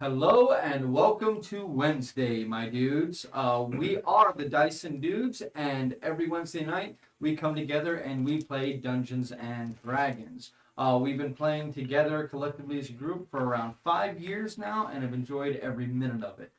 Hello and welcome to Wednesday, my dudes. We are the Dyson Dudes, and every Wednesday night we come together and we play Dungeons and Dragons. We've been playing together collectively as a group for around 5 years now, and have enjoyed every minute of it.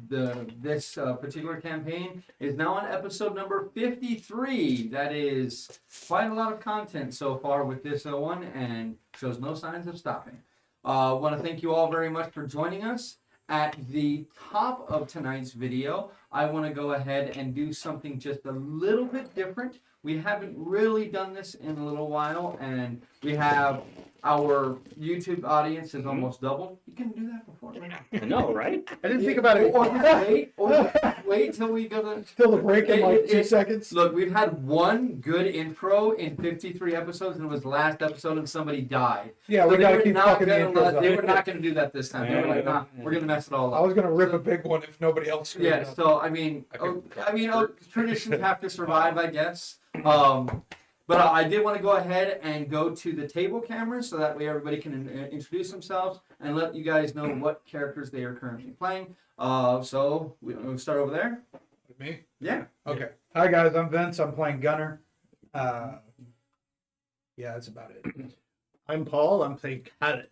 This particular campaign is now on episode number 53. That is quite a lot of content so far with this one, and shows no signs of stopping. I want to thank you all very much for joining us. At the top of tonight's video, I want to go ahead and do something just a little bit different. We haven't really done this in a little while, and we have our YouTube audience is almost doubled. You can do that before. I know, right? I didn't think about it. Or wait till we go to... Till the break in like 2 seconds. Look, we've had one good intro in 53 episodes, and it was the last episode and somebody died. Yeah, So we they gotta were keep not fucking the gonna intros let- They up. were not going to do that this time. They were like, nah, we're going to mess it all I up. was gonna rip a big one if nobody else screwed Yeah, it up. so I mean, traditions have to survive, I guess. But I did want to go ahead and go to the table cameras so that way everybody can introduce themselves and let you guys know what characters they are currently playing. So we'll start over there. With me? Yeah. Okay. Hi guys, I'm Vince. I'm playing Gunner. Yeah, that's about it. I'm Paul. I'm playing Carrot.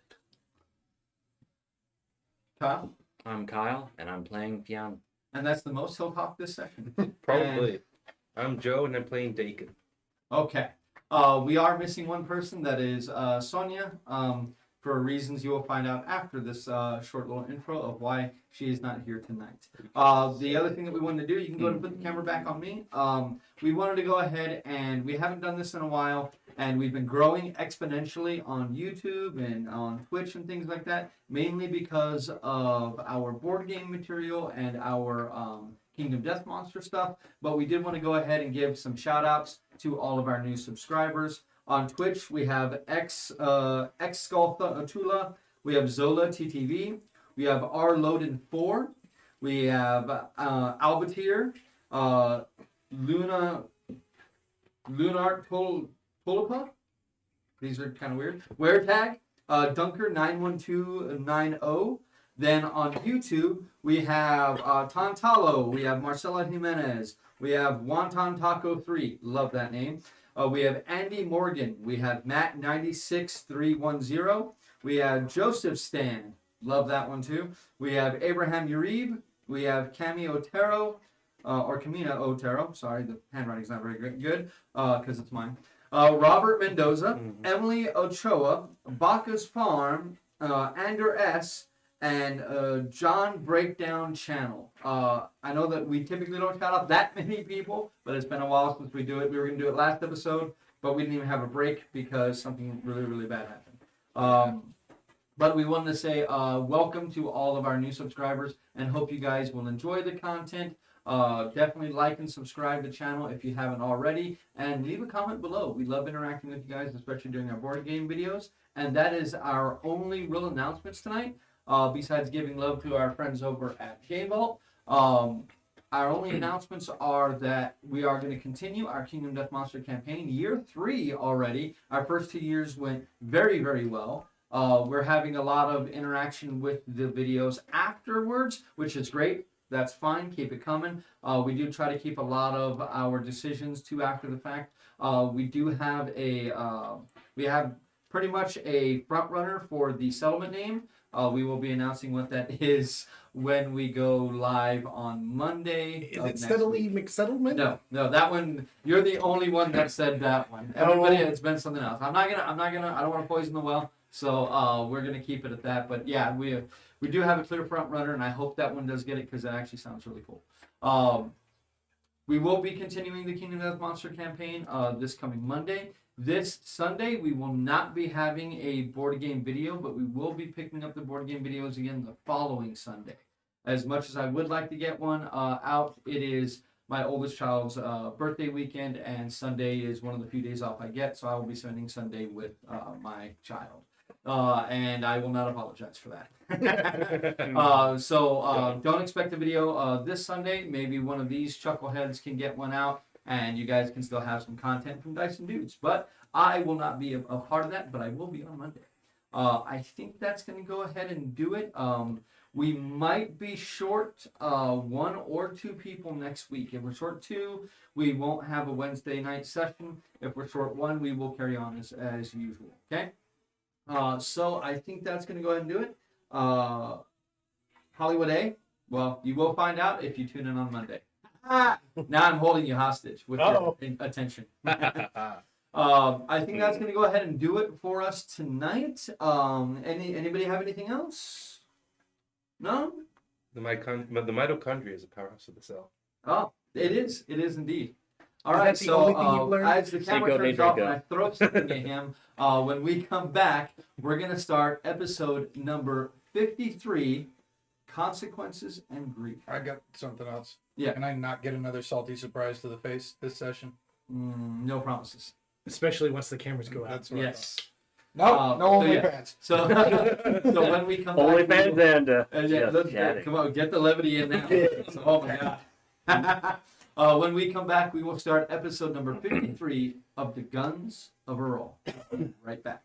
Kyle. I'm Kyle, and I'm playing Fionn. And that's the most he'll talk this session. Probably. I'm Joe, and I'm playing Dakin. Okay. We are missing one person. That is Sonia. For reasons you will find out after this short little intro of why she is not here tonight. The other thing that we wanted to do, you can go ahead and put the camera back on me. We wanted to go ahead, and we haven't done this in a while, and we've been growing exponentially on YouTube and on Twitch and things like that, mainly because of our board game material and our Kingdom Death Monster stuff. But we did want to go ahead and give some shout outs to all of our new subscribers. On Twitch, we have Tula, we have Zola TTV, we have R Loden 4, we have Albatir, Lunar Tulipa. These are kind of weird. Weretag, Dunker 91290. Then on YouTube, we have Tantalo, we have Marcela Jimenez, we have Wonton Taco 3, love that name. We have Andy Morgan, we have Matt 96310, we have Joseph Stan, love that one too. We have Abraham Uribe, we have Cami Otero, or Camina Otero, sorry, the handwriting's not very good, because it's mine. Robert Mendoza, Emily Ochoa, Bacchus Farm, Ander S., and John Breakdown Channel. I know that we typically don't shout out that many people, but it's been a while since we do it. We were going to do it last episode, but we didn't even have a break because something really, really bad happened. But we wanted to say welcome to all of our new subscribers and hope you guys will enjoy the content. Definitely like and subscribe to the channel if you haven't already, and leave a comment below. We love interacting with you guys, especially during our board game videos. And that is our only real announcements tonight. Besides giving love to our friends over at Game Vault, our only announcements are that we are going to continue our Kingdom Death Monster campaign, year 3 already. Our first 2 years went very, very well. We're having a lot of interaction with the videos afterwards, which is great. That's fine. Keep it coming. We do try to keep a lot of our decisions to after the fact. We do have pretty much a front runner for the settlement name. We will be announcing what that is when we go live on Monday. Is it Steadily McSettlement? No, that one. You're the only one that said that one. Everybody, it's been something else. I don't want to poison the well, so we're gonna keep it at that. But yeah, we do have a clear front runner, and I hope that one does get it because that actually sounds really cool. We will be continuing the Kingdom Death Monster campaign this coming Monday. This Sunday, we will not be having a board game video, but we will be picking up the board game videos again the following Sunday. As much as I would like to get one out, it is my oldest child's birthday weekend, and Sunday is one of the few days off I get, so I will be spending Sunday with my child. And I will not apologize for that. Don't expect a video this Sunday. Maybe one of these chuckleheads can get one out, and you guys can still have some content from Dyson Dudes. But I will not be a part of that, but I will be on Monday. I think that's going to go ahead and do it. We might be short 1 or 2 people next week. If we're short 2, we won't have a Wednesday night session. If we're short 1, we will carry on as usual. Okay? So I think that's going to go ahead and do it. Hollywood A, well, you will find out if you tune in on Monday. Now I'm holding you hostage with your attention. I think that's going to go ahead and do it for us tonight. Anybody have anything else? No? The mitochondria is a powerhouse of the cell. Oh, it is. It is indeed. All Is right, that the only thing you've learned? as the camera Cinco de turns off and Draco. I throw something at him, when we come back, we're going to start episode number 53, Consequences and Grief. I got something else. Yeah. Can I not get another salty surprise to the face this session? No promises. Especially once the cameras go out. That's what Yes. No, no so yeah. OnlyFans. So when we come back, Only we fans will- and yeah, just let's chatting. come on, get the levity in now. Oh my god. When we come back, we will start episode number 53 of The Guns of Earl. Right back.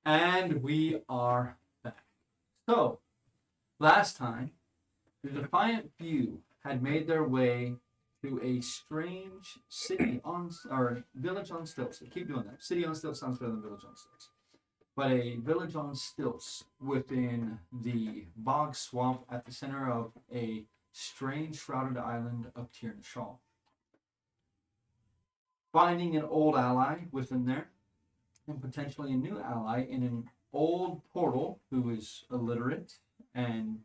And we are back. So, last time, the Defiant Few had made their way to a strange city on, or village on stilts. I keep doing that. City on stilts sounds better than village on stilts. But a village on stilts within the bog swamp at the center of a strange shrouded island of Chyyr. Finding an old ally within there, and potentially a new ally in an old portal who is illiterate and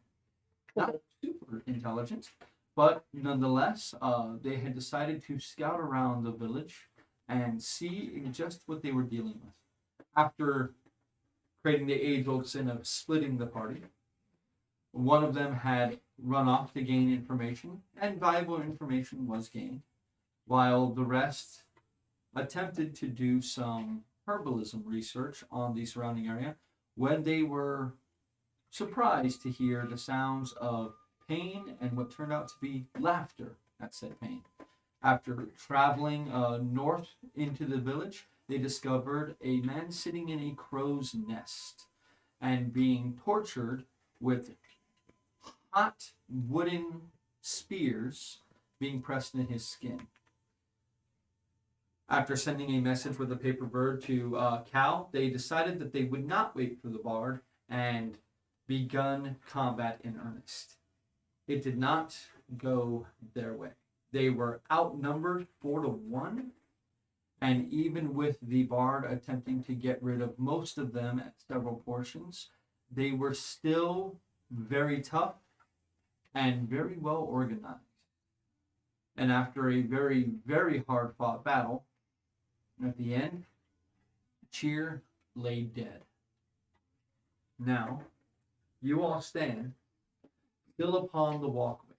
not super intelligent, but nonetheless, they had decided to scout around the village and see just what they were dealing with. After creating the age-old sin of splitting the party, one of them had run off to gain information, and valuable information was gained, while the rest attempted to do some herbalism research on the surrounding area when they were surprised to hear the sounds of pain and what turned out to be laughter at said pain. After traveling north into the village, they discovered a man sitting in a crow's nest and being tortured with hot wooden spears being pressed in his skin. After sending a message with a paper bird to Cal, they decided that they would not wait for the bard and begun combat in earnest. It did not go their way. They were outnumbered 4-1, and even with the bard attempting to get rid of most of them at several portions, they were still very tough and very well organized. And after a very, very hard-fought battle, at the end, Chyyr lay dead. Now, you all stand still upon the walkway.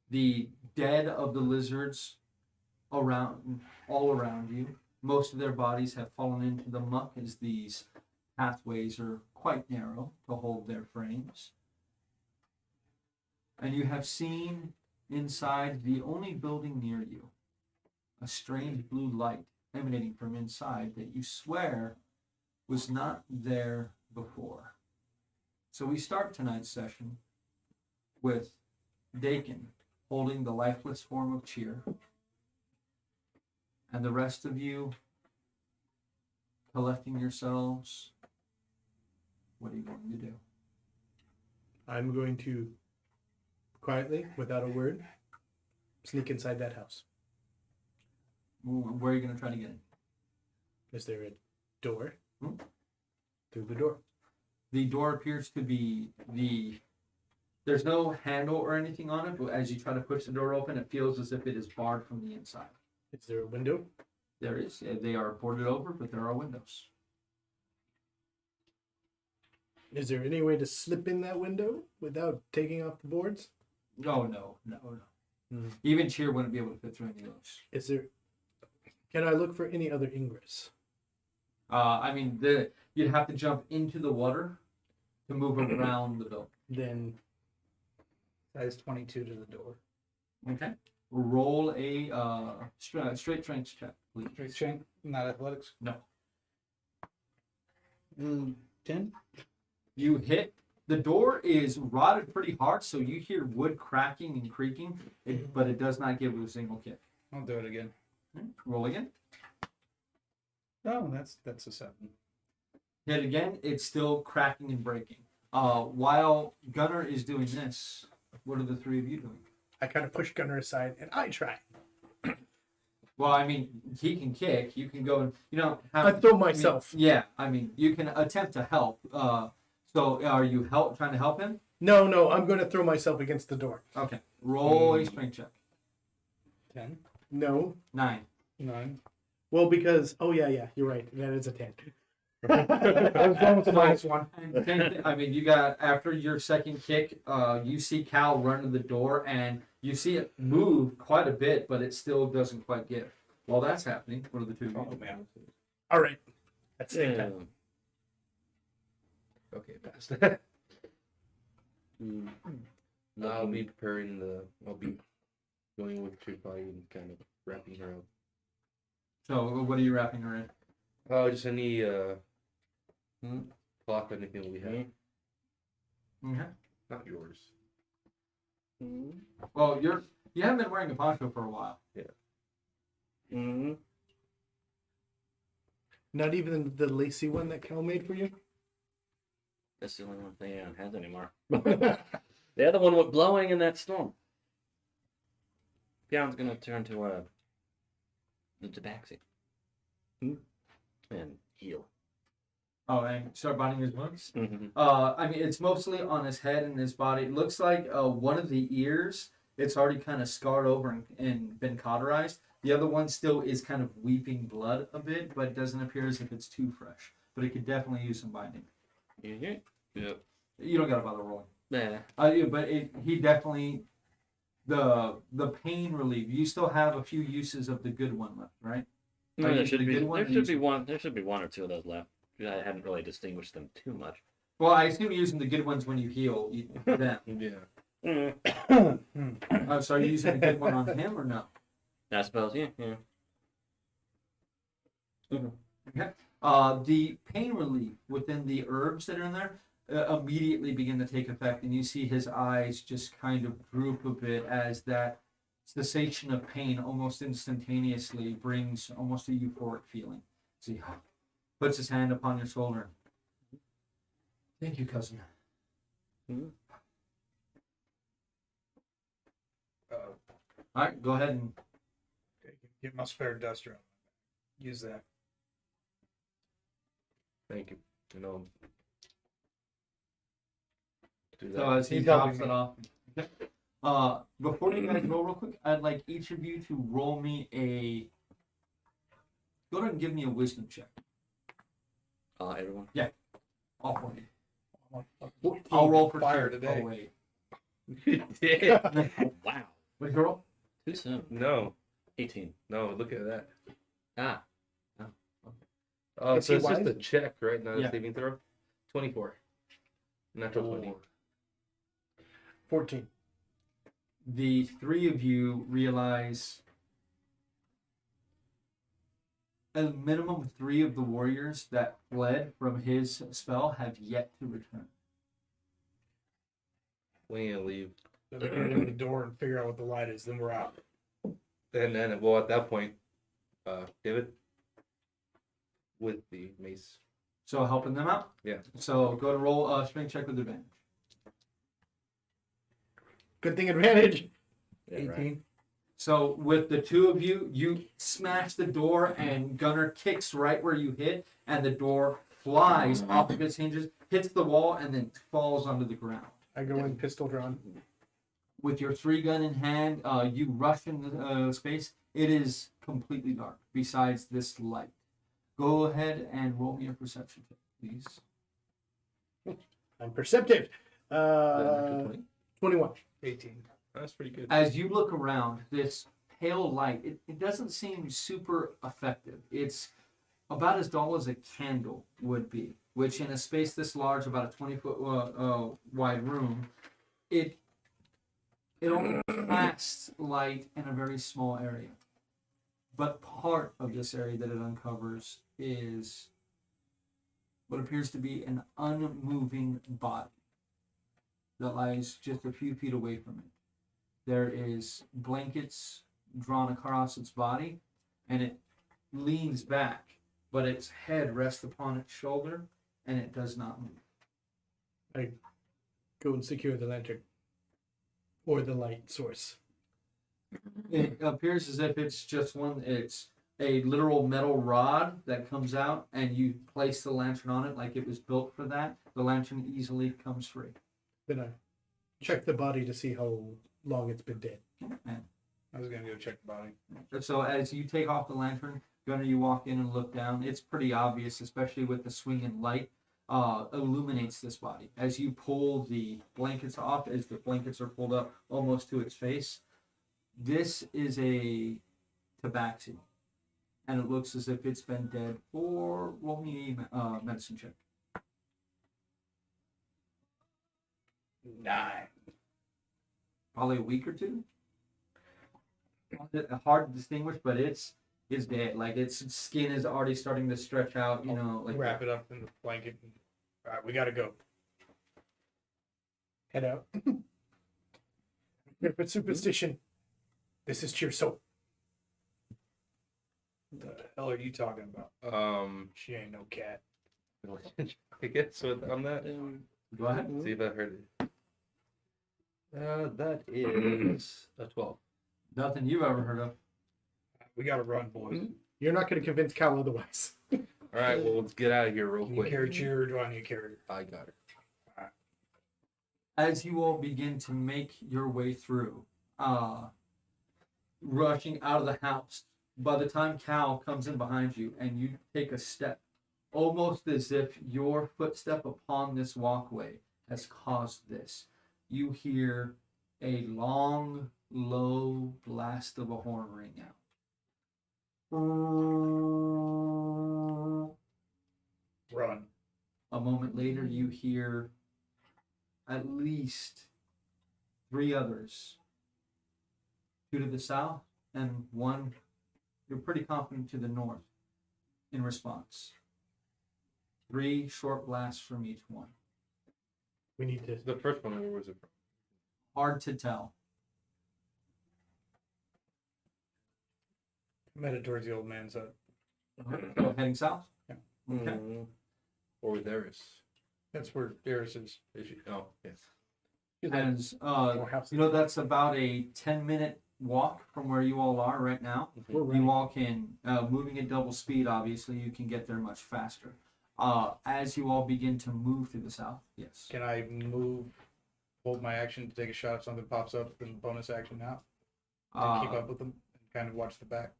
The dead of the lizards all around you. Most of their bodies have fallen into the muck as these pathways are quite narrow to hold their frames. And you have seen inside the only building near you a strange blue light emanating from inside that you swear was not there before. So we start tonight's session with Dakin holding the lifeless form of Chyyr, and the rest of you collecting yourselves. What are you going to do? I'm going to quietly, without a word, sneak inside that house. Where are you going to try to get in? Is there a door? Hmm? Through the door. The door appears to be there's no handle or anything on it, but as you try to push the door open, it feels as if it is barred from the inside. Is there a window? There is. They are boarded over, but there are windows. Is there any way to slip in that window without taking off the boards? No. Even Chyyr wouldn't be able to fit through any of those. Is there... Can I look for any other ingress? I mean, you'd have to jump into the water to move around the building. Then Size 22 to the door. Okay. Roll a straight strength check, please. Straight shank, not athletics. No. 10. You hit. The door is rotted pretty hard, so you hear wood cracking and creaking, but it does not give you a single kick. I'll do it again. Roll again. Oh, that's a 7. Hit again. It's still cracking and breaking. While Gunnar is doing this, what are the three of you doing? I kind of push Gunner aside and I try. Well, I mean, he can kick. You can go and, I throw myself. I mean, you can attempt to help. So are you trying to help him? No, I'm going to throw myself against the door. Okay. Roll a strength check. 10. No. 9. 9. Well, because... Oh, yeah, you're right. That is a 10. I was going with the -1. And same thing, I mean, you got, after your second kick, you see Cal run to the door, and you see it move quite a bit, but it still doesn't quite get. While that's happening, what are the two of you Oh, doing? man. All right. That's the same time. Okay, passed. Mm. I'll be preparing I'll be going with Chyyr body and kind of wrapping her up. So, what are you wrapping her in? Just any cloth, anything we have. Okay. Not yours. Well, you haven't been wearing a poncho for a while. Mm-hmm. Not even the lacy one that Cal made for you? That's the only one thing has anymore. The other one was blowing in that storm. Fion's gonna turn to the tabaxi. And heal. Oh, and start binding his wounds? Mm-hmm. I mean, it's mostly on his head and his body. It looks like one of the ears, it's already kind of scarred over and been cauterized. The other one still is kind of weeping blood a bit, but it doesn't appear as if it's too fresh. But it could definitely use some binding. Mm-hmm. Yep. You don't got to bother rolling. Yeah. But he definitely, the pain relief, you still have a few uses of the good one left, right? No, Are you there should the be good one there or should you- be one there should be one or two of those left. I hadn't really distinguished them too much. Well, I assume you're using the good ones when you heal them. Yeah. So are you using a good one on him or no? I suppose, yeah. Okay. The pain relief within the herbs that are in there immediately begin to take effect, and you see his eyes just kind of droop a bit as that cessation of pain almost instantaneously brings almost a euphoric feeling. So he puts his hand upon your shoulder. Thank you, cousin. Mhm. All right, go ahead and Get my spare duster out. Use that. Thank you. Do that. so as he He's drops helping it me. off. Okay. Before you guys roll real quick, I'd like each of you to roll me go ahead and give me a wisdom check. Everyone. All for me. I'm on fucking I'll roll for fire sure. today. Oh, wait. Yeah. Oh, wow. What'd you roll? Too soon. No, 18. no, look at that. Ah. Is So he it's just wise? a check, right? Not Yeah. a saving throw. 24. Natural 20. 14. The three of you realize a minimum of 3 of the warriors that fled from his spell have yet to return. We need to leave. So we get in the door and figure out what the light is, then we're out. And then, well, at that point, David with the mace. So helping them out? Yeah. So go to roll a strength check with advantage. Good thing advantage. Yeah, 18. right. So with the 2 of you, you smash the door and Gunner kicks right where you hit and the door flies off of its hinges, hits the wall, and then falls onto the ground. I go in pistol drawn. With your 3-gun in hand, you rush into the space. It is completely dark besides this light. Go ahead and roll me a perception check, please. I'm perceptive. Natural 20. 21. 18. That's pretty good. As you look around, this pale light, it doesn't seem super effective. It's about as dull as a candle would be, which in a space this large, about a 20-foot wide room, it only casts light in a very small area. But part of this area that it uncovers is what appears to be an unmoving body that lies just a few feet away from it. There is blankets drawn across its body, and it leans back, but its head rests upon its shoulder, and it does not move. Go and secure the lantern. Or the light source. It appears as if it's a literal metal rod that comes out, and you place the lantern on it like it was built for that. The lantern easily comes free. Then I check the body to see how long it's been dead. And I was going to go check the body. so as you take off the lantern, Gunner, you walk in and look down. It's pretty obvious, especially with the swinging light, illuminates this body. As you pull the blankets off, as the blankets are pulled up almost to its face, this is a tabaxi. And it looks as if it's been dead for, roll me a medicine check. 9. Probably a week or two. Hard to distinguish, but it's dead. Like its skin is already starting to stretch out. You know, like Wrap it up in the blanket. All right, we got to go. Head out. But superstition. This is Chyyr soap. The hell are you talking about? She ain't no cat. I guess on that. Go ahead. See if I heard it. That is a 12. Nothing you've ever heard of. We got to run, boys. You're not going to convince Cal otherwise. All right, well, let's get out of here real You quick. carry Chyyr, or do I need to carry her? I got her. As you all begin to make your way through, rushing out of the house, by the time Cal comes in behind you and you take a step, almost as if your footstep upon this walkway has caused this, you hear a long, low blast of a horn ring out. Run. A moment later, you hear at least 3 others. 2 to the south and 1, you're pretty confident, to the north in response. 3 short blasts from each one. We need to. The first one, where was it from? Hard to tell. I'm headed towards the old man's hut. So heading south? Yeah. Okay. Or with Eris. That's where Darius is. Is she? Oh, yes. As, More houses. you know, that's about a 10-minute walk from where you all are right now. We're You running. all can, moving at double speed, obviously, you can get there much faster. As you all begin to move to the south, yes. Can I move, hold my action to take a shot if something pops up, and bonus action now? To keep up with them and kind of watch the back.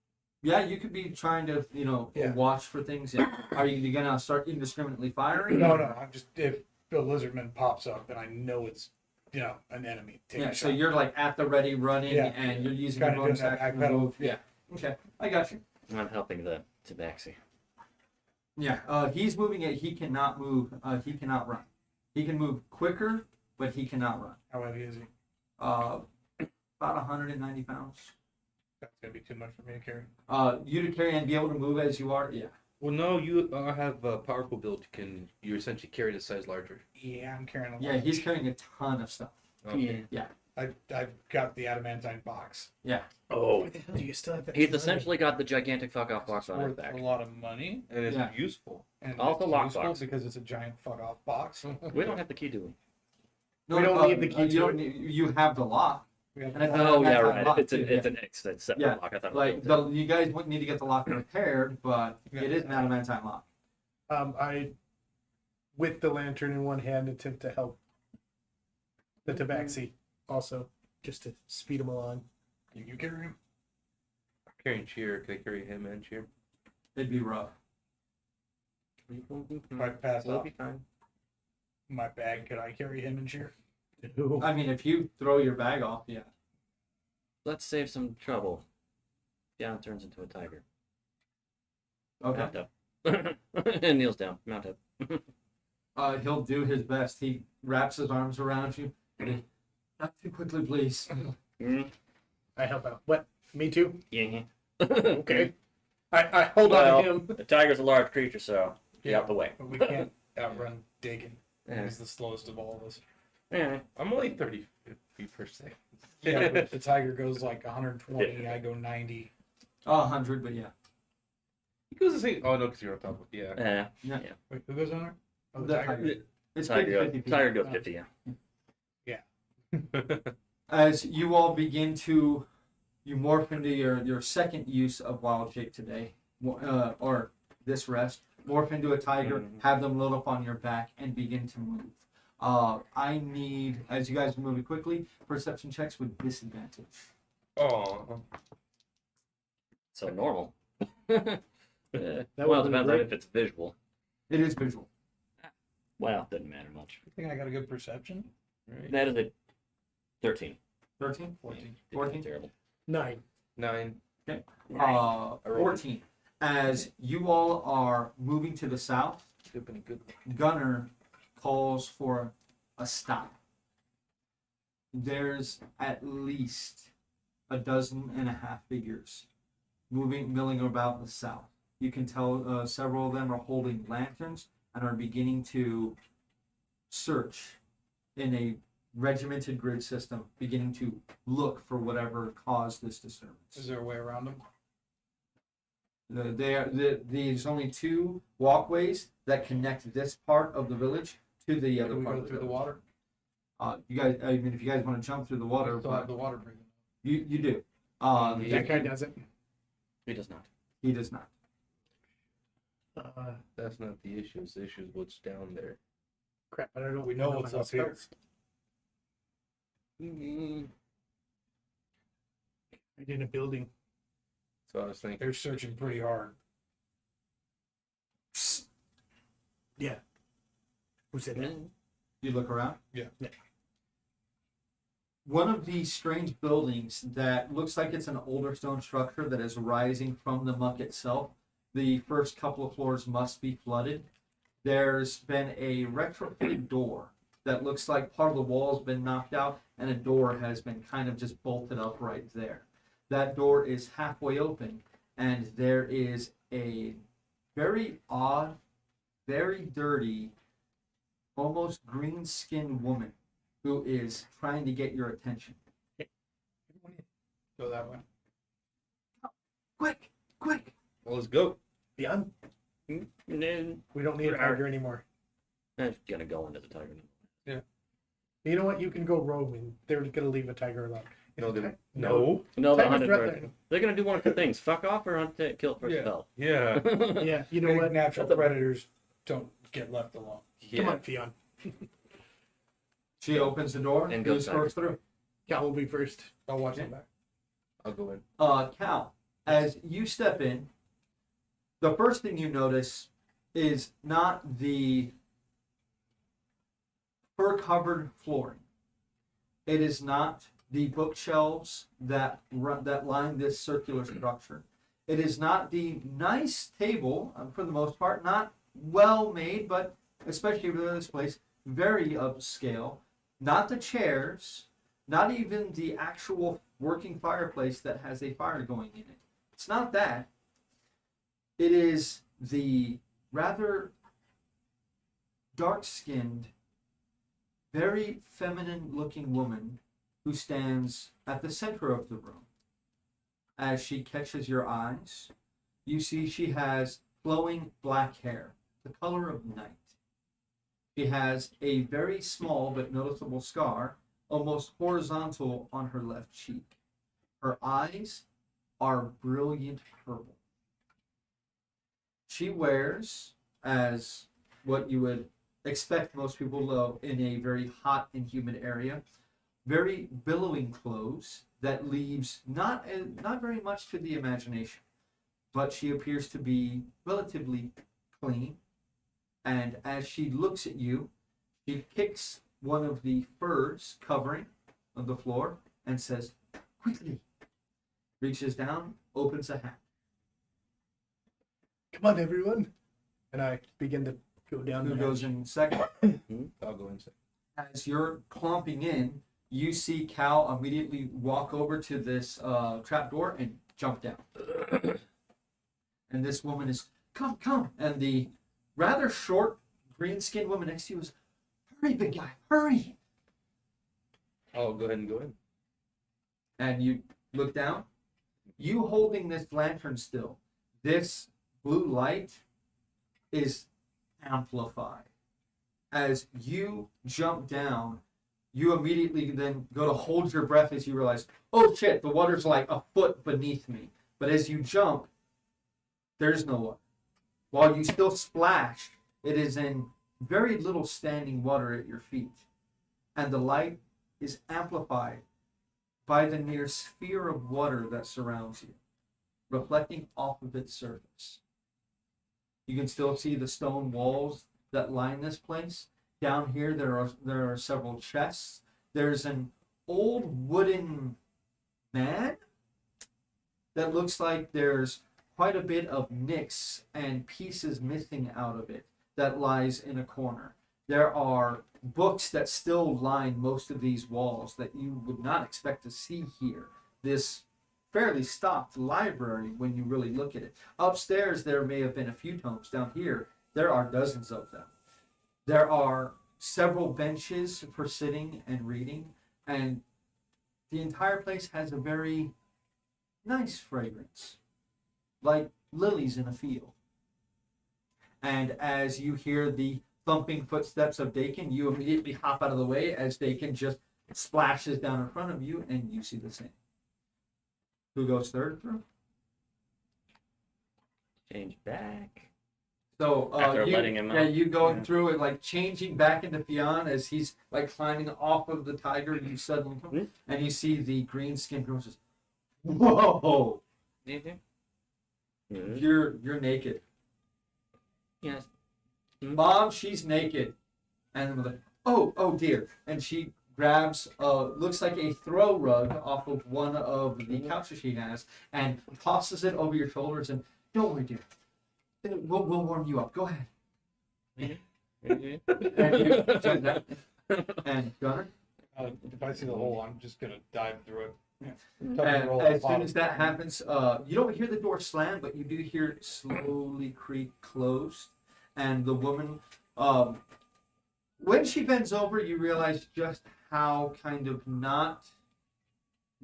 Yeah, you could be trying to, Yeah. watch for things. Yeah. Are you gonna start indiscriminately firing? No, I'm just, if the lizardman pops up and I know it's, an enemy, take Yeah. a So shot. you're like at the ready running, Yeah. and you're using Kinda your bonus doing that action back to pedal. move. Yeah. Okay, I got you. I'm helping the tabaxi. Yeah. He's moving it. He cannot move. He cannot run. He can move quicker, but he cannot run. How heavy is he? About 190 pounds. That's gonna be too much for me to carry. You to carry and be able to move as you are. Yeah. Well, no, you have a powerful build. You essentially carry the size larger. Yeah, I'm carrying a lot. Yeah. He's carrying a ton of stuff. Okay. I've got the adamantine box. Oh, Why the hell do you still have that? he's sign? essentially got the gigantic fuck off box It's on his worth back. a lot of money, And it's Yeah. useful. and Also it's lockbox. useful because it's a giant fuck off box. We don't have the key, do we? No, We don't need the key You to don't need, you have the lock. We have And I the thought- lock. Oh yeah, that's right. locked It's too, an separate Yeah, lock. I thought Like it was you guys wouldn't need to get the lock repaired, but Yeah. it is an adamantine lock. I, with the lantern in one hand, attempt to help the tabaxi also, just to speed him along. You carry him. I'm carrying Chyyr. Can I carry him and Chyyr? It'd be rough. If I pass It'll off be fine. my bag, could I carry him and Chyyr? Ooh. I mean, if you throw your bag off, yeah. Let's save some trouble. Down turns into a tiger. Okay. Mount up. And kneels down. Mount up. He'll do his best. He wraps his arms around you. Not too quickly, please. Mm. I help out. What? Me too? Yeah. Okay. I hold Well, on to him. The tiger's a large creature, so get out the way. But we can't outrun Dagon. Yeah. He's the slowest of all of us. Yeah. I'm only 30 feet per second. Yeah, but the tiger goes like 120. I go 90. 100, but yeah. He goes the same. Oh, no, because you're on top of it. Yeah. Wait, who goes on there? Oh, the The tiger. tiger. It's Tiger 50 feet. goes 50, yeah. As you all begin to, you morph into your second use of wild shape today, or this rest. Morph into a tiger, have them load up on your back, and begin to move. I need, as you guys are moving quickly, perception checks with disadvantage. Oh. So normal. That Well, it would be depends on great. if it's visual. It is visual. Well, doesn't matter much. I think I got a good perception. Right. That is a 13. 13? 14. 14? Terrible. 9. 9. 14. As you all are moving to the south, Could have been a good one. Gunner calls for a stop. There's at least 12.5 figures milling about the south. You can tell several of them are holding lanterns and are beginning to search in a regimented grid system, beginning to look for whatever caused this disturbance. Is there a way around them? There's only 2 walkways that connect this part of the village to the other Do we part go of the through the village. water? You guys, I mean, if you guys want to jump through the water, We still have but the water breathing. you do. That guy doesn't. He does not. He does not. That's not the issue. The issue is what's down there. Crap, I don't know. We know what's my up here. spells. I'm in a building. So I was thinking. They're searching pretty hard. Yeah. Who said that? You look around. Yeah. Yeah. One of these strange buildings that looks like it's an older stone structure that is rising from the muck itself. The first couple of floors must be flooded. There's been a retrofitted door that looks like part of the wall has been knocked out and a door has been kind of just bolted up right there. That door is halfway open and there is a very odd, very dirty, almost green-skinned woman who is trying to get your attention. Go that way. Quick, quick! Well, let's go. Beyond? No. We don't need a tiger anymore. I'm gonna go into the tiger. You know what? You can go rogue and they're going to leave a tiger alone. No, they, Ti- no. No, the Tiger's hunted right bird. They're gonna do one of two things: fuck off or hunt to kill for Yeah. spell. Yeah. Yeah, you know Big what? natural That's a- predators don't get left alone. Yeah. Come on, Fion. She opens the door And and goes goes first through. Cal will be first. I'll watch them back. I'll go in. Cal, as you step in, the first thing you notice is not the fur-covered flooring. It is not the bookshelves that line this circular structure. It is not the nice table, for the most part, not well made, but especially for this place, very upscale. Not the chairs, not even the actual working fireplace that has a fire going in it. It's not that. It is the rather dark-skinned, very feminine-looking woman who stands at the center of the room. As she catches your eyes, you see she has flowing black hair, the color of night. She has a very small but noticeable scar, almost horizontal on her left cheek. Her eyes are brilliant purple. She wears, as what you would expect most people to in a very hot and humid area, very billowing clothes that leaves not very much to the imagination, but she appears to be relatively clean. And as she looks at you, she picks one of the furs covering on the floor and says, "Quickly!" Reaches down, opens a hat. Come on, everyone. And I begin to go down Who the goes hatch. in second? I'll go inside. As you're clomping in, you see Cal immediately walk over to this trap door and jump down. And this woman is, "Come, come." And the rather short, green-skinned woman next to you is, "Hurry, big guy, hurry." I'll go ahead and go in. And you look down. You holding this lantern still. This blue light is amplified. As you jump down, you immediately then go to hold your breath as you realize, oh shit, the water's like a foot beneath me. But as you jump, there's no water. While you still splash, it is in very little standing water at your feet. And the light is amplified by the near sphere of water that surrounds you, reflecting off of its surface. You can still see the stone walls that line this place. Down here, there are several chests. There's an old wooden man that looks like there's quite a bit of nicks and pieces missing out of it that lies in a corner. There are books that still line most of these walls that you would not expect to see here. This fairly stocked library when you really look at it. Upstairs, there may have been a few tomes. Down here, there are dozens of them. There are several benches for sitting and reading, and the entire place has a very nice fragrance, like lilies in a field. And as you hear the thumping footsteps of Dakin, you immediately hop out of the way as Dakin just splashes down in front of you, and you see the same. Who goes third through? Change back. So After letting him out. you going through it, like changing back into Fionn as he's like climbing off of the tiger. You suddenly come, and you see the green skin girl says, "Whoa, Mm-hmm. you're naked, Yes. Mom. She's naked." And the mother, oh dear, and she grabs looks like a throw rug off of one of the couches she has and tosses it over your shoulders and, "Don't worry, dear. We'll warm you up. Go ahead." And you do that. And Gunnar, If I see the hole, I'm just gonna dive through it. and as soon as that happens, you don't hear the door slam, but you do hear it slowly creak closed. And the woman, when she bends over, you realize just how kind of not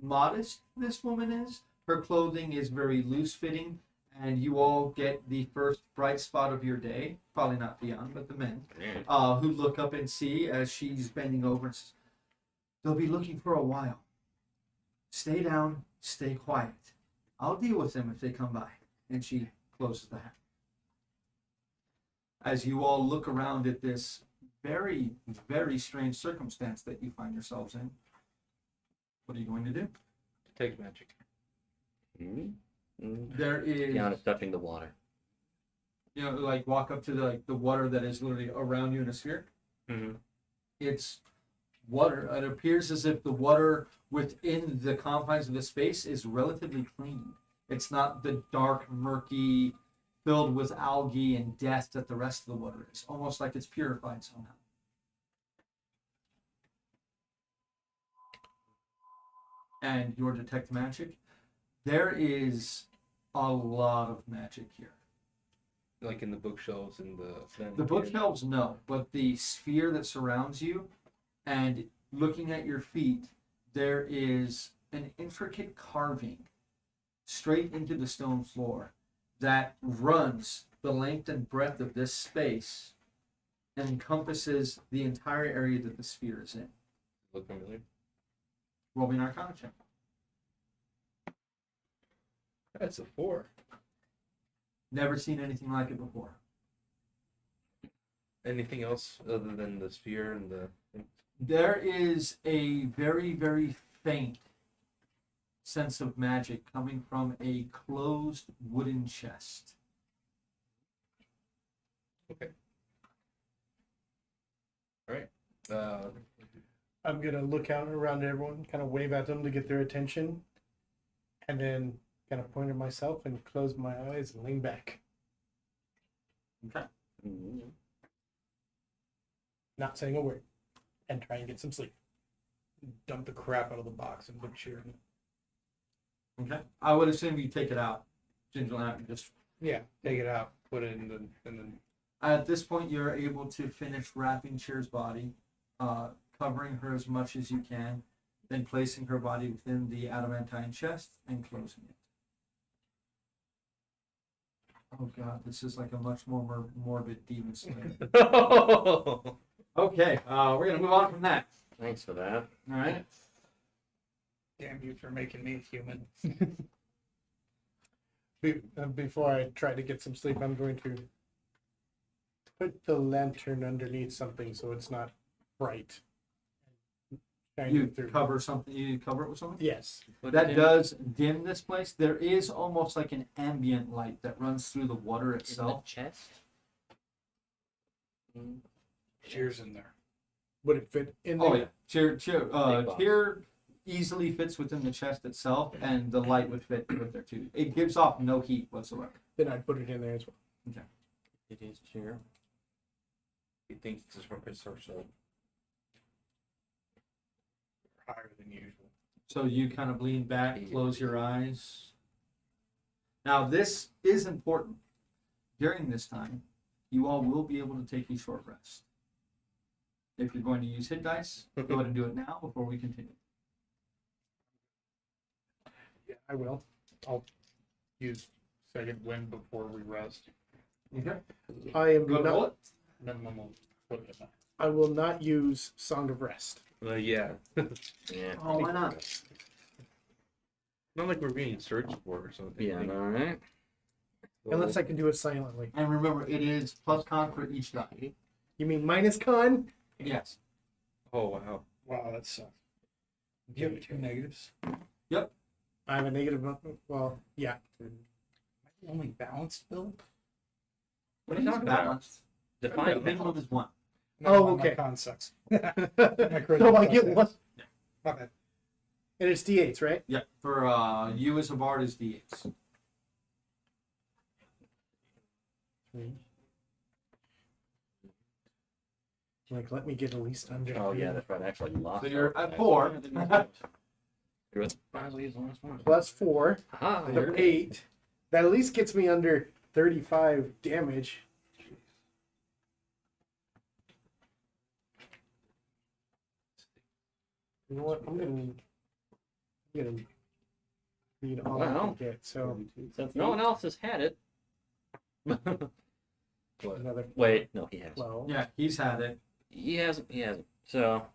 modest this woman is. Her clothing is very loose fitting. And you all get the first bright spot of your day. Probably not Fionn, but the men. Who look up and see as she's bending over and says, "They'll be looking for a while. Stay down, stay quiet. I'll deal with them if they come by." And she closes the hat. As you all look around at this very, very strange circumstance that you find yourselves in, what are you going to do? Detect magic. There is, Fionn is touching the water. like walk up to the water that is literally around you in a sphere. Mm-hmm. It's water. It appears as if the water within the confines of the space is relatively clean. It's not the dark, murky, filled with algae and death that the rest of the water is. Almost like it's purified somehow. And your detect magic. There is a lot of magic here. Like in the bookshelves and The bookshelves, no, but the sphere that surrounds you, and looking at your feet, there is an intricate carving straight into the stone floor that runs the length and breadth of this space and encompasses the entire area that the sphere is in. Look familiar. Roll me an Arcana check. That's a 4. Never seen anything like it before. Anything else other than the sphere and the? There is a very, very faint sense of magic coming from a closed wooden chest. Okay. All right. I'm gonna look out around everyone, kind of wave at them to get their attention, and then kind of point at myself and close my eyes and lean back. Okay. Not saying a word, and try and get some sleep. Dump the crap out of the box and put Chyyr in it. Okay. I would assume you take it out. Gingerly out and just Yeah, take it out, put it in, and then at this point you're able to finish wrapping Chyyr's body, covering her as much as you can, then placing her body within the adamantine chest and closing it. Oh god, this is like a much more morbid demon slayer. Okay, we're gonna move on from that. Thanks for that. All right. damn you for making me human. Before I try to get some sleep, I'm going to put the lantern underneath something so it's not bright. Shining You through. cover something. You cover it with something. Yes. That does dim this place. There is almost like an ambient light that runs through the water In the itself. chest. Chyyr's in there. Would it fit in there? Oh yeah, Big box. Chyyr easily fits within the chest itself, and the light would fit with there too. It gives off no heat whatsoever. Then I'd put it in there as well. It is Chyyr. He thinks it's herself. Higher than usual. So you kind of lean back, close your eyes. Now this is important. During this time, you all will be able to take a short rest. If you're going to use hit dice, go ahead and do it now before we continue. Yeah, I will. I'll use second wind before we rest. Okay. I am Go ahead and roll not. it. Then we'll put it in. I will not use Song of Rest. Yeah. Yeah. Oh, why not? Not like we're being searched for or something. Yeah, all right. Unless I can do it silently. And remember, it is plus con for each die. You mean minus con? Yes. Oh wow. Wow, that sucks. Do you have 2 negatives? I have a negative. Well, yeah. Am I the only balanced build? What are you talking about? Defiant Minimum is 1. Oh, My okay. con sucks. So critical I get sucks. one. My bad. And it's D8s, right? Yeah. For you as a bard is D8s. Like, let me get at least under. Oh yeah, that's right. I actually lost. So you're that. at 4. Good. Finally, is the last one. Plus 4. Aha. The 8. That at least gets me under 35 damage. You know what? I'm gonna read all I Wow. can get. So Since no one else has had it. another Wait, no, he has. 12. Yeah, he's had it. He hasn't. He hasn't. So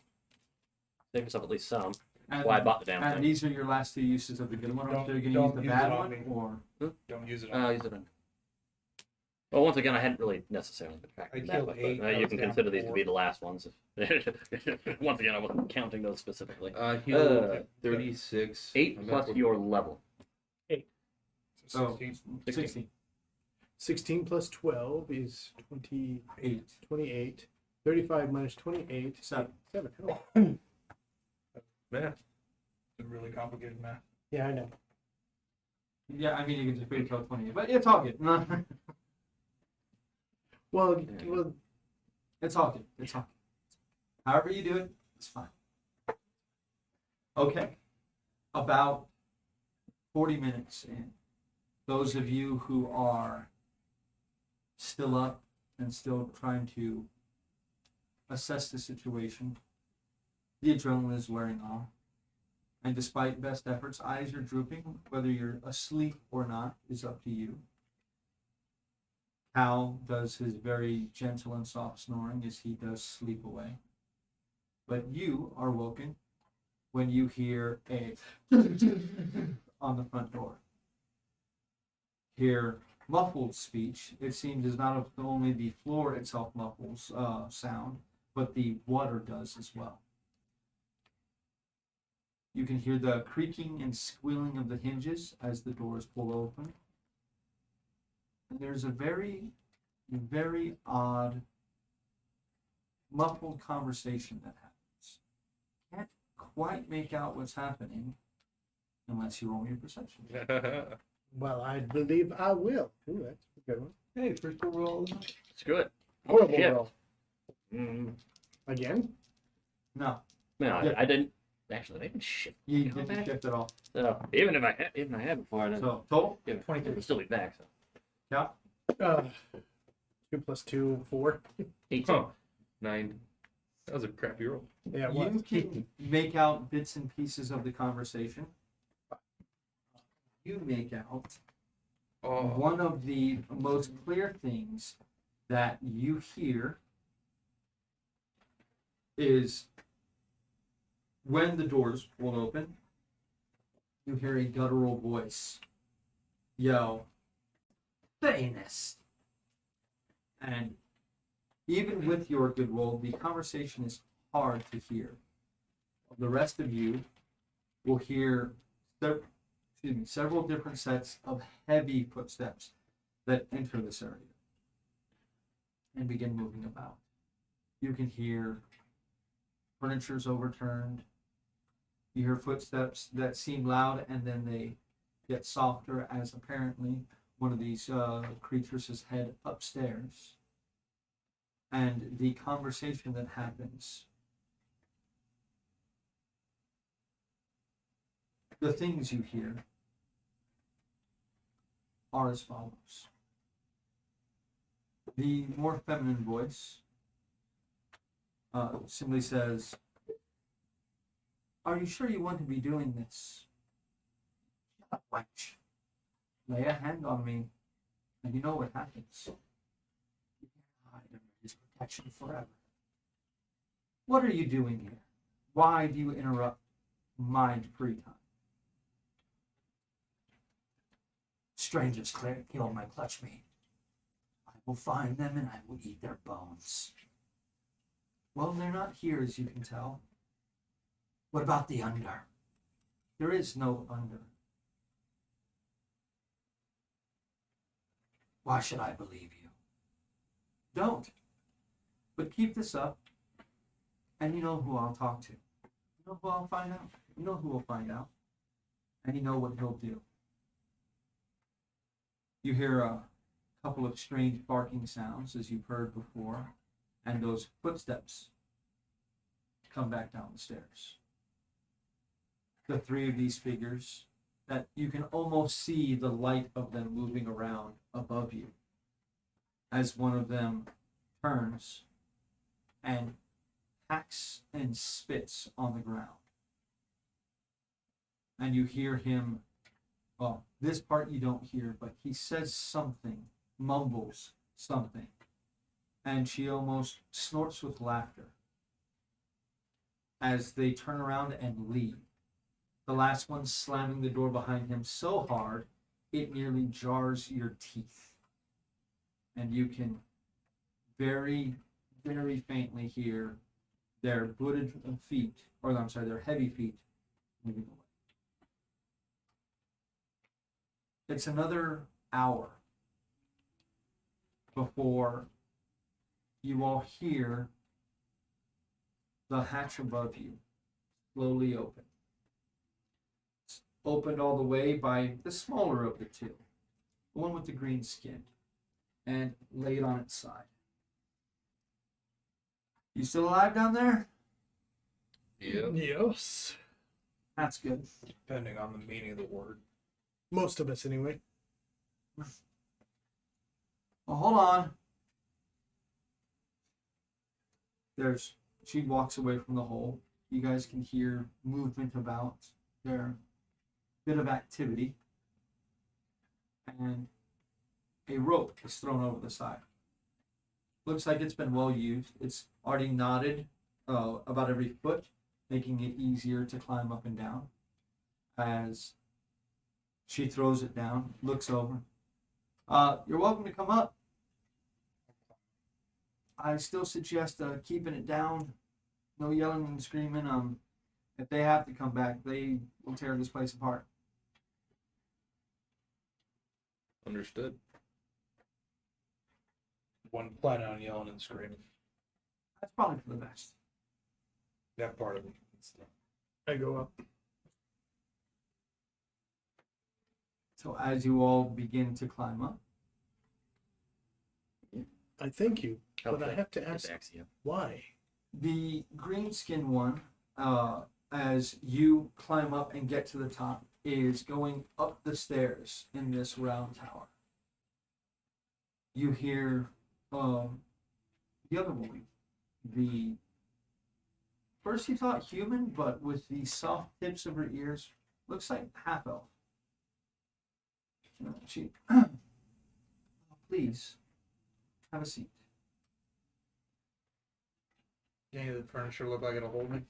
save yourself at least some. And, Why I bought the damn and thing. these are your last 2 uses of the good one. Are you going to use Don't the use bad it on one? me. Or Don't use it. On Use it in. Well, once again, I hadn't really necessarily factored I that, killed but 8, I you was can down consider these to 4. be the last ones. Once again, I wasn't counting those specifically. Heal 36. 8 I'm plus at your level. So Oh. 16. 16. 16 plus 12 is 28. 28. 35 minus 28. 7. 7. Oh. Math. It's really complicated math. Yeah, I know. Yeah, I mean, you can just wait until 20, but it's all good. Well, It's all good. It's all good. However you do it, it's fine. Okay. About 40 minutes in, those of you who are still up and still trying to assess the situation, the adrenaline is wearing off. And despite best efforts, eyes are drooping. Whether you're asleep or not is up to you. Hal does his very gentle and soft snoring as he does sleep away. But you are woken when you hear a on the front door. Hear muffled speech. It seems as not only the floor itself muffles sound, but the water does as well. You can hear the creaking and squealing of the hinges as the doors pull open. And there's a very, very odd, muffled conversation that happens. Can't quite make out what's happening unless you roll your perception. well, I believe I will. Ooh, that's a good one. Hey, first roll. Screw it. Horrible Shit. roll. Mm. Again? No, No, Yeah. I didn't. Actually, I didn't shift. you Come didn't back. shift at all. So even if I had before, I didn't. So total? Yeah, 23. it would still be back. So Yeah. 2 plus 2, 4. 18. Huh. 9. That was a crappy roll. Yeah, it You was. can make out bits and pieces of the conversation. You make out Oh. one of the most clear things that you hear is when the doors will open, you hear a guttural voice yell, "Famous!" And even with your good roll, the conversation is hard to hear. The rest of you will hear several different sets of heavy footsteps that enter this area and begin moving about. You can hear furniture's overturned. You hear footsteps that seem loud and then they get softer as apparently one of these creatures has head upstairs. And the conversation that happens, the things you hear are as follows. The more feminine voice simply says, "Are you sure you want to be doing this? Shut up, wench. Lay a hand on me, and you know what happens. You can't hide under his protection forever. What are you doing here? Why do you interrupt my free time? Strangers killed my clutch meat. I will find them and I will eat their bones. Well, they're not here, as you can tell. What about the under? There is no under. Why should I believe you? Don't. But keep this up, and you know who I'll talk to. You know who I'll find out. You know who will find out. And you know what he'll do." You hear a couple of strange barking sounds, as you've heard before, and those footsteps come back down the stairs. The three of these figures that you can almost see the light of them moving around above you as one of them turns and hacks and spits on the ground. And you hear him, well, this part you don't hear, but he says something, mumbles something, and she almost snorts with laughter as they turn around and leave. The last one slamming the door behind him so hard it nearly jars your teeth. And you can very, very faintly hear their booted feet, or I'm sorry, their heavy feet moving away. It's another hour before you all hear the hatch above you slowly open. opened all the way by the smaller of the two, the one with the green skin, and laid on its side. You still alive down there? Yeah. Yes. That's good. Depending on the meaning of the word. Most of us, anyway. Well, hold on. She walks away from the hole. You guys can hear movement about there, bit of activity, and a rope is thrown over the side. Looks like it's been well used. It's already knotted about every foot, making it easier to climb up and down. As she throws it down, looks over. You're welcome to come up. I still suggest keeping it down. No yelling and screaming. If they have to come back, they will tear this place apart. Understood. One plan on yelling and screaming. That's probably for the best. That part of it. I go up. So as you all begin to climb up, I thank you, Help but I that have to ask Ataxia. why. the green skin one, as you climb up and get to the top, is going up the stairs in this round tower. You hear the other woman, the first you thought human, but with the soft tips of her ears, looks like half elf. She, please, have a seat. Any of the furniture look like it'll hold me?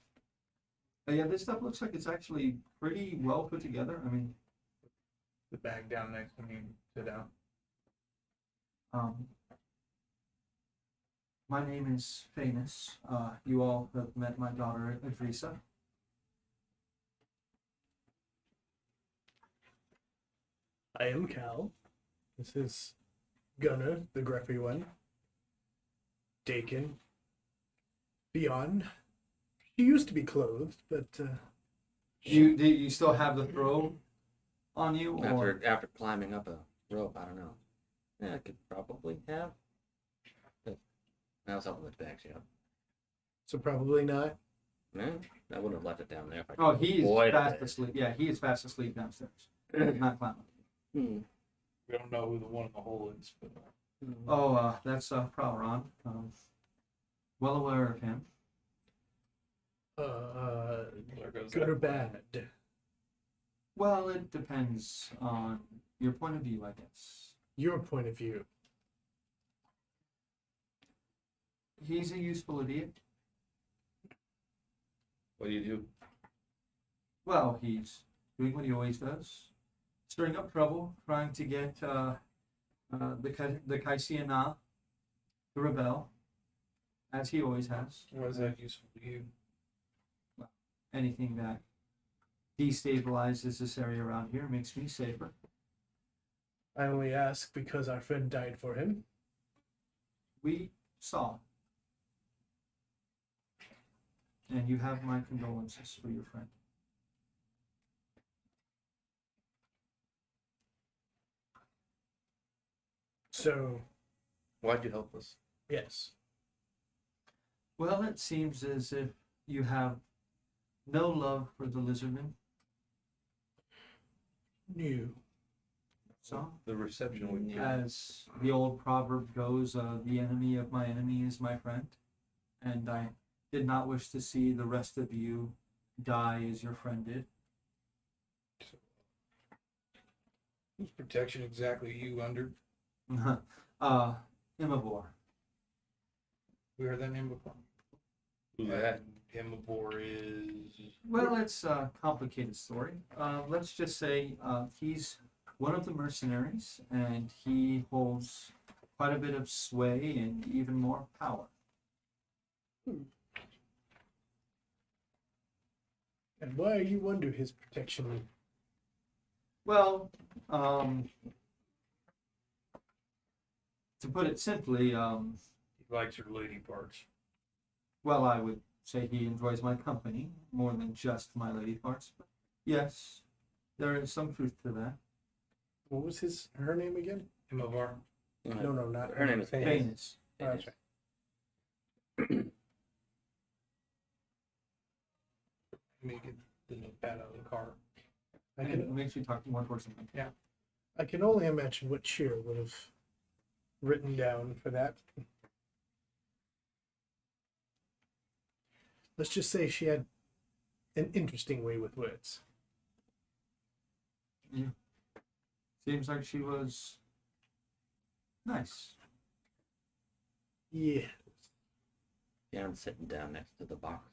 Yeah, this stuff looks like it's actually pretty well put together. I mean, The bag down next to me, sit down. My name is Phanis. You all have met my daughter, Adrisa. I am Cal. This is Gunnar, the gruffy one. Dakin. Beyond. She used to be clothed, but You still have the throw on you, or After climbing up a rope, I don't know. Yeah, I could probably have. But I was helping with bags, yeah. so probably not. No, I wouldn't have left it down there if I could. oh, he is avoid fast it. asleep. Yeah, he is fast asleep downstairs. Not climbing. Hmm. We don't know who the one in the hole is, but Oh, that's Prowron. Well aware of him. there goes Good that or plan. bad? Well, it depends on your point of view, I guess. Your point of view. He's a useful idiot. What do you do? Well, he's doing what he always does, stirring up trouble, trying to get the Kaisiana to rebel, as he always has. Why is that useful to you? Anything that destabilizes this area around here makes me safer. I only ask because our friend died for him. We saw. And you have my condolences for your friend. So, Why'd you help us? yes. Well, it seems as if you have no love for the lizardmen. New. So, The reception we get. as the old proverb goes, the enemy of my enemy is my friend. And I did not wish to see the rest of you die as your friend did. Whose protection exactly are you under? Imavor. We heard that name before. Who's that? Hemivore is. Well, it's a complicated story. Let's just say he's one of the mercenaries, and he holds quite a bit of sway and even more power. And why are you under his protection? Well, to put it simply, He likes your lady parts. well, I would say he enjoys my company more than just my lady parts. But yes, There is some truth to that. What was her name again? Imovar. No, not Her name is Faye. Famous. Oh, that's right. Make it the notepad out of the car. I And can it makes you talk more towards them. I can only imagine what Chyyr would have written down for that. Let's just say she had an interesting way with words. Seems like she was nice. Yeah. Yeah, I'm sitting down next to the box.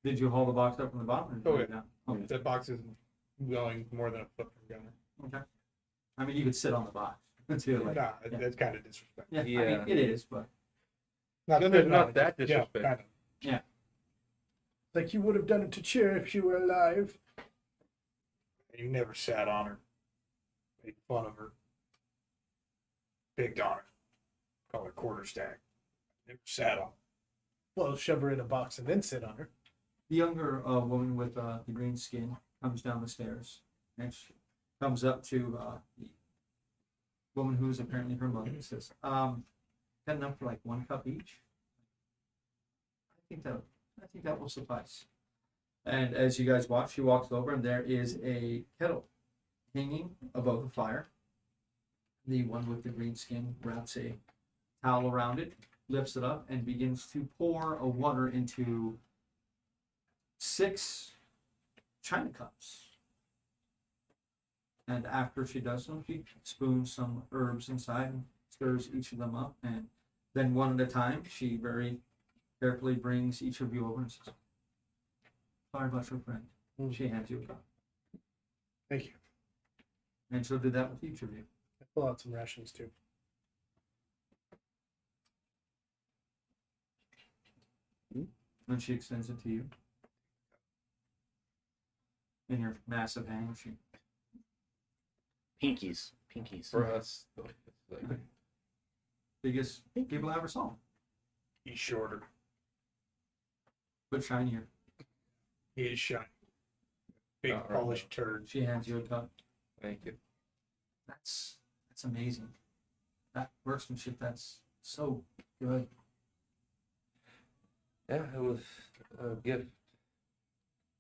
Did you haul the box up from the bottom? Or did you Oh, lay it yeah. down? Okay. That box is going more than a foot from Gunner. Okay. I mean, you could sit on the box. Too, like, Nah, yeah. that's kind of disrespectful. yeah, I Yeah. mean, it is, but Not, Gunner's no, not that yeah, disrespectful. kind of. Like you would have done it to Chyyr if she were alive. You never sat on her, made fun of her, picked on her, called her quarterstack. Never sat on her. Well, shove her in a box and then sit on her. the younger woman with the green skin comes down the stairs and she comes up to the woman who is apparently her mother and says, got enough for like 1 cup each? I think that will suffice. And as you guys watch, she walks over and there is a kettle hanging above the fire. The one with the green skin wraps a towel around it, lifts it up, and begins to pour a water into 6 china cups. And after she does so, she spoons some herbs inside and stirs each of them up. And then one at a time, she very carefully brings each of you over and says, "Sorry about your friend." She hands you a cup. Thank you. And she'll do that with each of you. I pull out some rations too. And she extends it to you. In your massive hand, she Pinkies. For us, though, it's like, biggest people I ever saw, He's shorter. but shinier. He is shiny. Big Not right polished turd. She hands you a cup. thank you. That's amazing. That workmanship, that's so good. Yeah, it was a gift.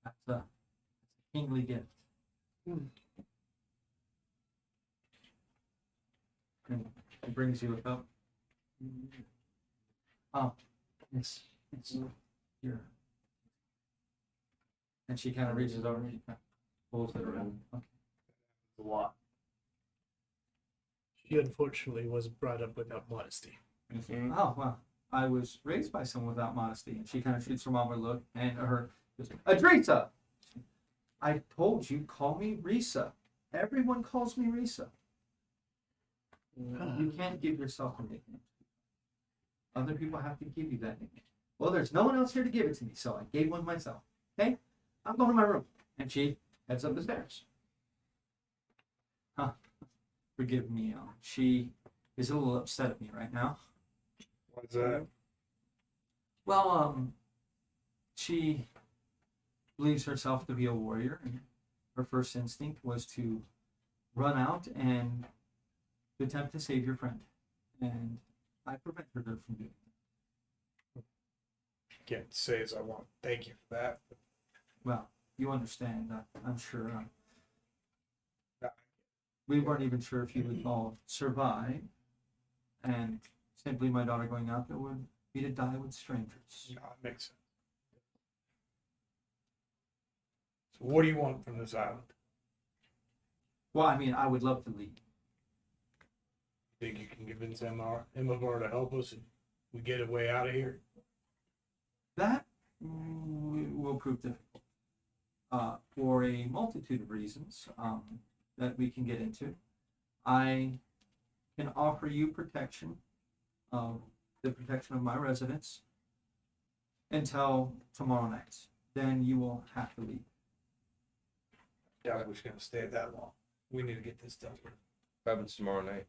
That's a kingly gift. And he brings you a cup. Oh, it's here. And she kind of reaches over and she kind of pulls it around. Okay. A lot. She unfortunately was brought up without modesty. Oh, well, I was raised by someone without modesty. And she kind of shoots her mom a look, and her goes, "Adrisa! I told you, call me Risa. Everyone calls me Risa. You can't give yourself a nickname. Other people have to give you that nickname. Well, there's no one else here to give it to me, so I gave one myself. Okay? I'm going to my room." And she heads up the stairs. Forgive me. She is a little upset at me right now. What's that? Well, she believes herself to be a warrior, and her first instinct was to run out and attempt to save your friend. And I prevented her from doing that. Can't say as I want. Thank you for that. Well, you understand, I'm sure. Nah. We weren't even sure if you would all survive, and simply my daughter going out there would be to die with strangers. No, it makes sense. So what do you want from this island? Well, I mean, I would love to leave. Think you can convince Imovar to help us and we get a way out of here? That will prove difficult for a multitude of reasons that we can get into. I can offer you protection, the protection of my residence, until tomorrow night. Then you will have to leave. Doubt we're just gonna stay that long. We need to get this done. What happens tomorrow night?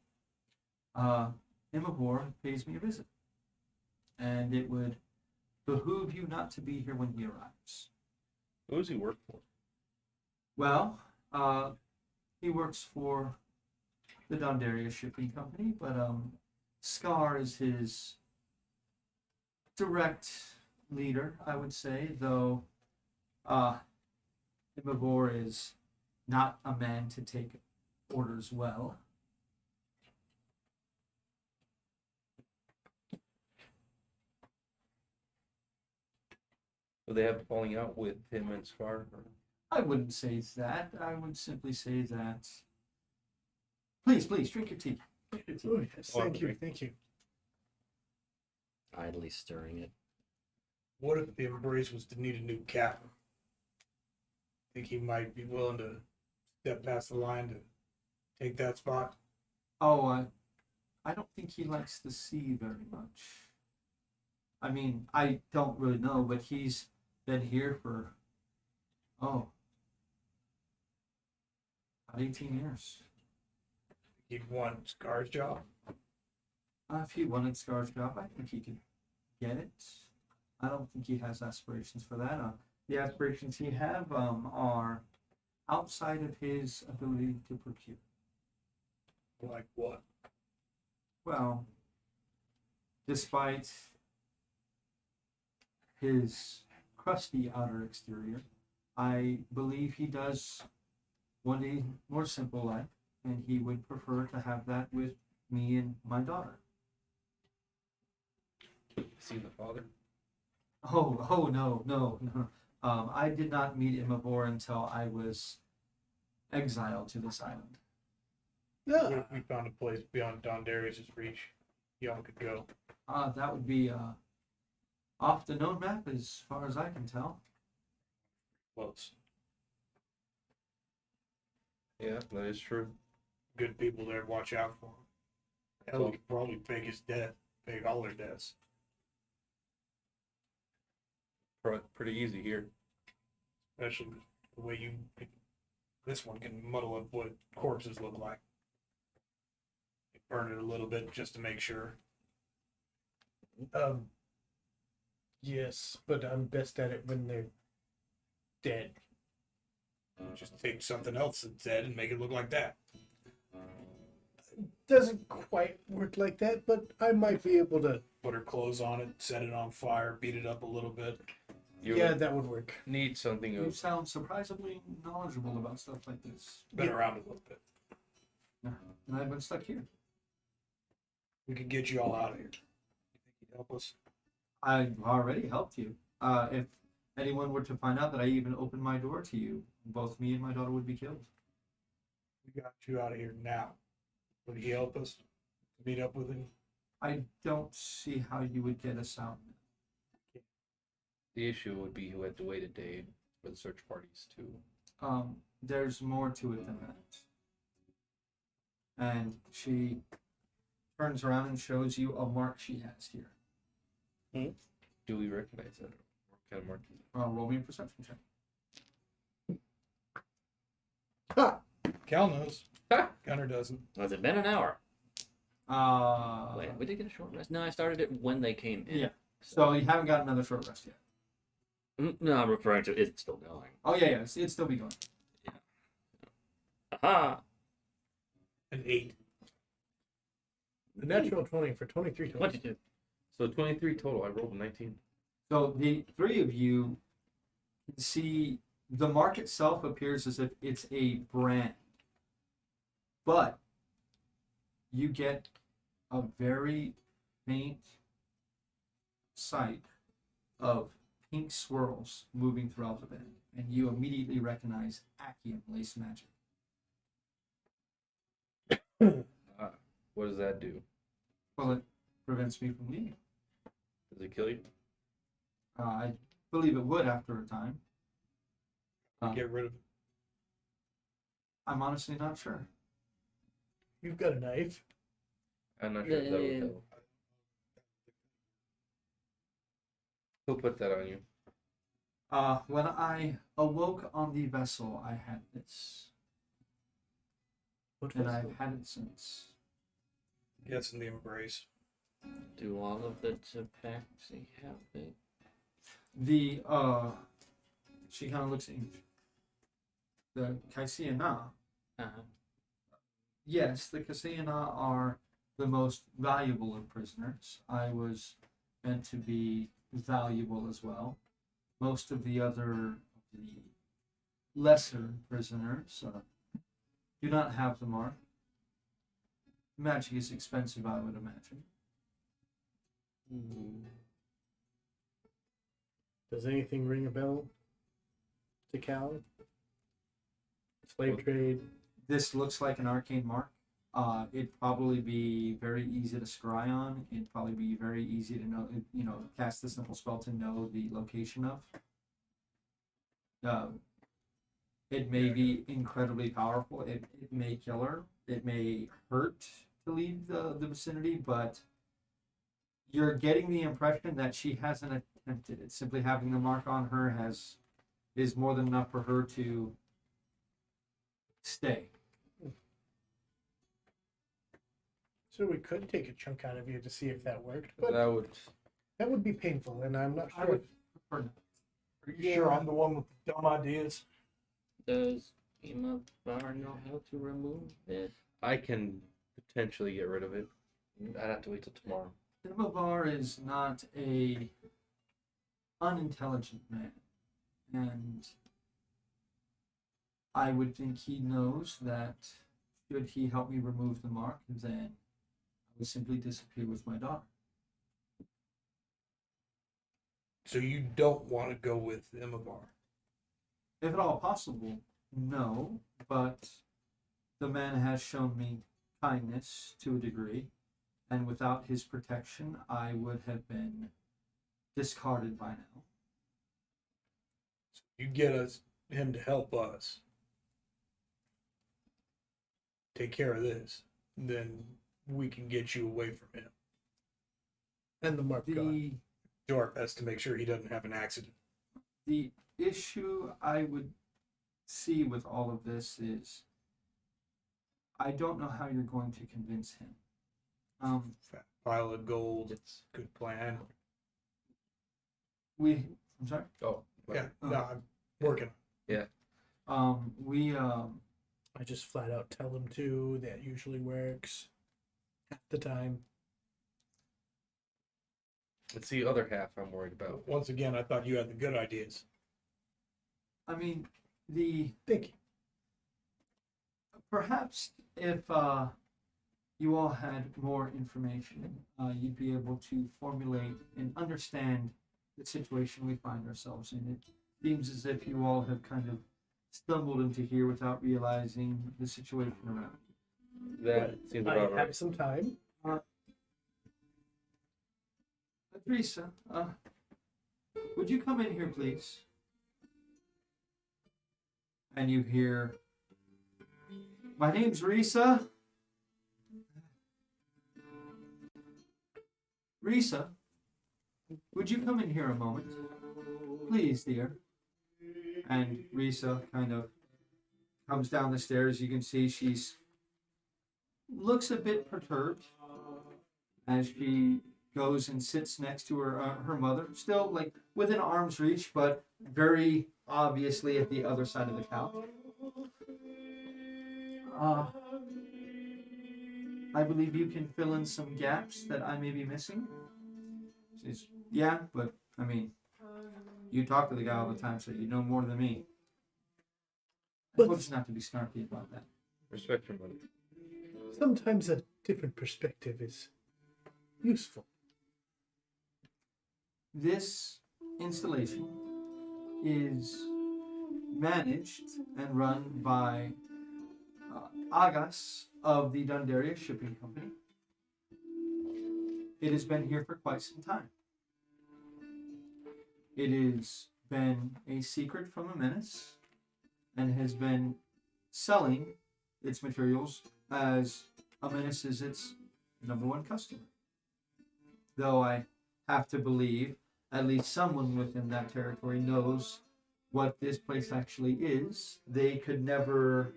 Imavor pays me a visit, and it would behoove you not to be here when he arrives. Who does he work for? Well, he works for the Dondarrius shipping company, but Scar is his direct leader, I would say, though Imavor is not a man to take orders well. Do they have a falling out with him and Scar? Or... I wouldn't say that. I would simply say that. Please, drink your tea. Drink your tea. Oh, yes, thank you, thank you. Idly stirring it. What if the Embrace was to need a new captain? Think he might be willing to step past the line to take that spot? Oh, I don't think he likes the sea very much. I mean, I don't really know, but he's been here for, about 18 years. He'd want Scar's job? If he wanted Scar's job, I think he could get it. I don't think he has aspirations for that. The aspirations he have are outside of his ability to procure. Like what? Well, despite his crusty outer exterior, I believe he does want a more simple life, and he would prefer to have that with me and my daughter. See the father? Oh no. I did not meet Imavor until I was exiled to this island. What if we found a place beyond Dondarrius' reach? Y'all could go. That would be off the known map as far as I can tell. Close. Yeah, that is true. Good people there, watch out for him. Hell, we could probably fake his death. Fake all their deaths. Pretty easy here. Especially the way you... This one can muddle up what corpses look like. Burn it a little bit just to make sure. Yes, but I'm best at it when they're dead. Just take something else that's dead and make it look like that. Doesn't quite work like that, but I might be able to. Put her clothes on it, set it on fire, beat it up a little bit. You Yeah, that would work. need something You of sound surprisingly knowledgeable about stuff like this. Been around a little bit. And I've been stuck here. We could get you all out of here. You think you'd help us? I've already helped you. If anyone were to find out that I even opened my door to you, both me and my daughter would be killed. We got you out of here now. Would he help us meet up with him? I don't see how you would get us out. the issue would be who had to wait a day for the search parties to. There's more to it than that. And she turns around and shows you a mark she has here. Do we recognize that? What kind of mark is it? Roll me a perception check. Cal knows. Gunner doesn't. Has it been an hour? Wait, we did get a short rest. No, I started it when they came in. Yeah. So you haven't got another short rest yet. No, I'm referring to it's still going. Oh yeah, it'd still be going. Aha! An 8. The natural 20 for 23 total. 22. So 23 total. I rolled a 19. So the three of you can see the mark itself appears as if it's a brand, but you get a very faint sight of pink swirls moving throughout the band, and you immediately recognize Akium lace magic. What does that do? Well, it prevents me from leaving. Does it kill you? I believe it would after a time. Get rid of it. I'm honestly not sure. You've got a knife. I'm not sure if that would help. Who put that on you? When I awoke on the vessel, I had this, What and was I've had it since. Gets in the embrace. Do all of the tabaxi have it? The she kind of looks at you. The Kaisiyana. Uh-huh. Yes, the Kaisiyana are the most valuable of prisoners. I was meant to be valuable as well. Most of the lesser prisoners do not have the mark. Magic is expensive, I would imagine. Does anything ring a bell to Cal? Slave trade. This looks like an arcane mark. It'd probably be very easy to scry on. It'd probably be very easy to know, cast the simple spell to know the location of. It may be incredibly powerful. It may kill her. It may hurt to leave the vicinity, but you're getting the impression that she hasn't attempted it. Simply having the mark on her is more than enough for her to stay. So we could take a chunk out of you to see if that worked, but That would. that would be painful, and I'm not I sure. would prefer Are you sure I'm the one with the dumb ideas? Does Ema Bar know how to remove it? I can potentially get rid of it. I'd have to wait till tomorrow. Demovar is not a unintelligent man, and I would think he knows that should he help me remove the mark, then I would simply disappear with my daughter. So you don't want to go with Imavar? If at all possible, no, but the man has shown me kindness to a degree, and without his protection, I would have been discarded by now. You get him to help us take care of this, then we can get you away from him. And the mark gone. The Do our best to make sure he doesn't have an accident. the issue I would see with all of this is I don't know how you're going to convince him. Fat pile of gold. It's Good plan. I'm sorry. oh Yeah, Oh. no, I'm working. I just flat out tell them to. That usually works half the time. it's the other half I'm worried about. Once again, I thought you had the good ideas. I mean, Thank you. perhaps if you all had more information, you'd be able to formulate and understand the situation we find ourselves in. It seems as if you all have kind of stumbled into here without realizing the situation around you. That seems I about have right. some time. Teresa, would you come in here, please? And you hear, "My name's Risa. Risa, would you come in here a moment? Please, dear." And Risa kind of comes down the stairs. You can see she's looks a bit perturbed as she goes and sits next to her mother, still like within arm's reach, but very obviously at the other side of the couch. I believe you can fill in some gaps that I may be missing. She says, "Yeah, but I mean, you talk to the guy all the time, so you know more than me." But- We'll just not to be snarky about that. Respect your mother. Sometimes a different perspective is useful. This installation is managed and run by Agas of the Dundaria Shipping Company. It has been here for quite some time. It has been a secret from a menace and has been selling its materials as a menace is its number one customer. Though I have to believe at least someone within that territory knows what this place actually is. They could never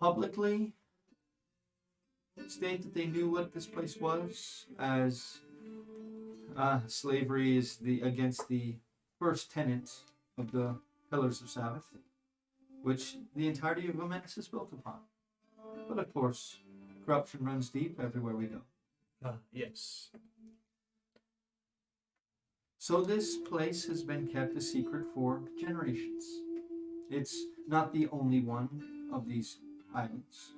publicly state that they knew what this place was, as slavery is against the first tenet of the Pillars of Sabbath, which the entirety of Omenis is built upon. But of course, corruption runs deep everywhere we go. Yes. So this place has been kept a secret for generations. It's not the only one of these islands.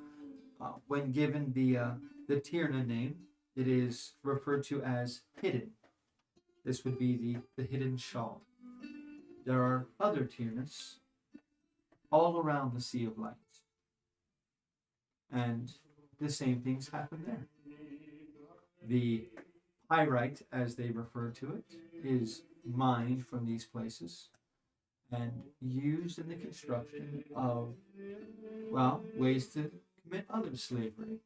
When given the Tyrna name, it is referred to as hidden. This would be the hidden shawl. There are other Tyrnas all around the Sea of Light. And the same things happen there. The pyrite, as they refer to it, is mined from these places and used in the construction of, well, ways to commit other slavery.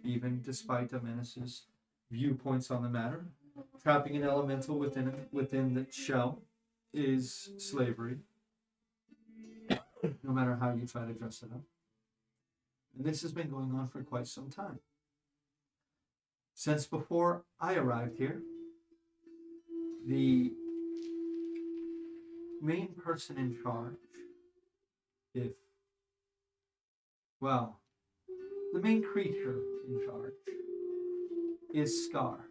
Even despite Omenis's viewpoints on the matter, trapping an elemental within the shell is slavery, no matter how you try to dress it up. And this has been going on for quite some time. Since before I arrived here, the main person in charge, the main creature in charge is Scar.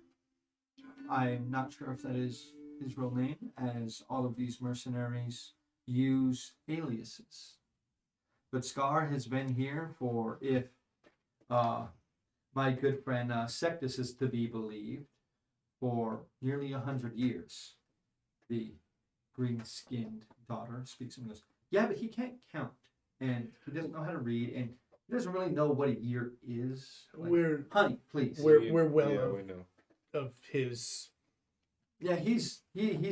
I'm not sure if that is his real name, as all of these mercenaries use aliases. But Scar has been here for, if my good friend Sectus is to be believed, for nearly 100 years. The green-skinned daughter speaks and goes, yeah, but he can't count, and he doesn't know how to read, and he doesn't really know what a year is. Like, honey, please. We're well Yeah, we know. of his. Yeah, he's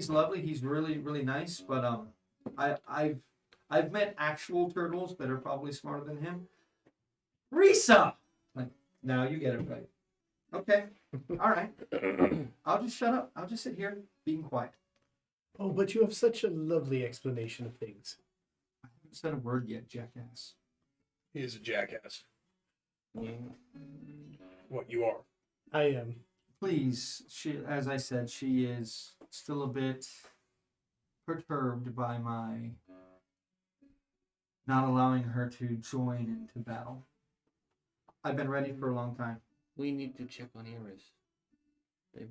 lovely. He's really, really nice. But I've met actual turtles that are probably smarter than him. Risa. Like, now you get it right. Okay. All right. I'll just shut up. I'll just sit here being quiet. Oh, but you have such a lovely explanation of things. I haven't said a word yet, jackass. He is a jackass. Yeah. What you are. I am. Please, as I said, she is still a bit perturbed by my not allowing her to join into battle. I've been ready for a long time. We need to check on Iris. They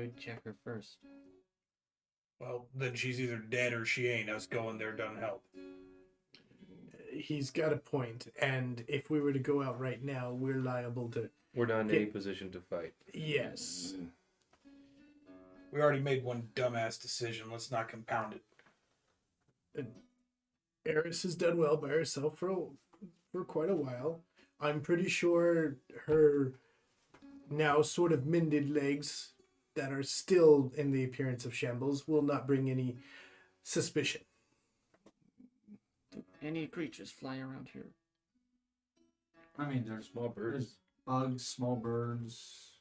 would check her first. Well, then she's either dead or she ain't. Us going there doesn't help. He's got a point, and if we were to go out right now, we're liable to. We're not in any position to fight. Yes. We already made one dumbass decision. Let's not compound it. Eris has done well by herself for quite a while. I'm pretty sure her now sort of mended legs that are still in the appearance of shambles will not bring any suspicion. Do any creatures fly around here? I mean, there's Small birds. bugs, small birds.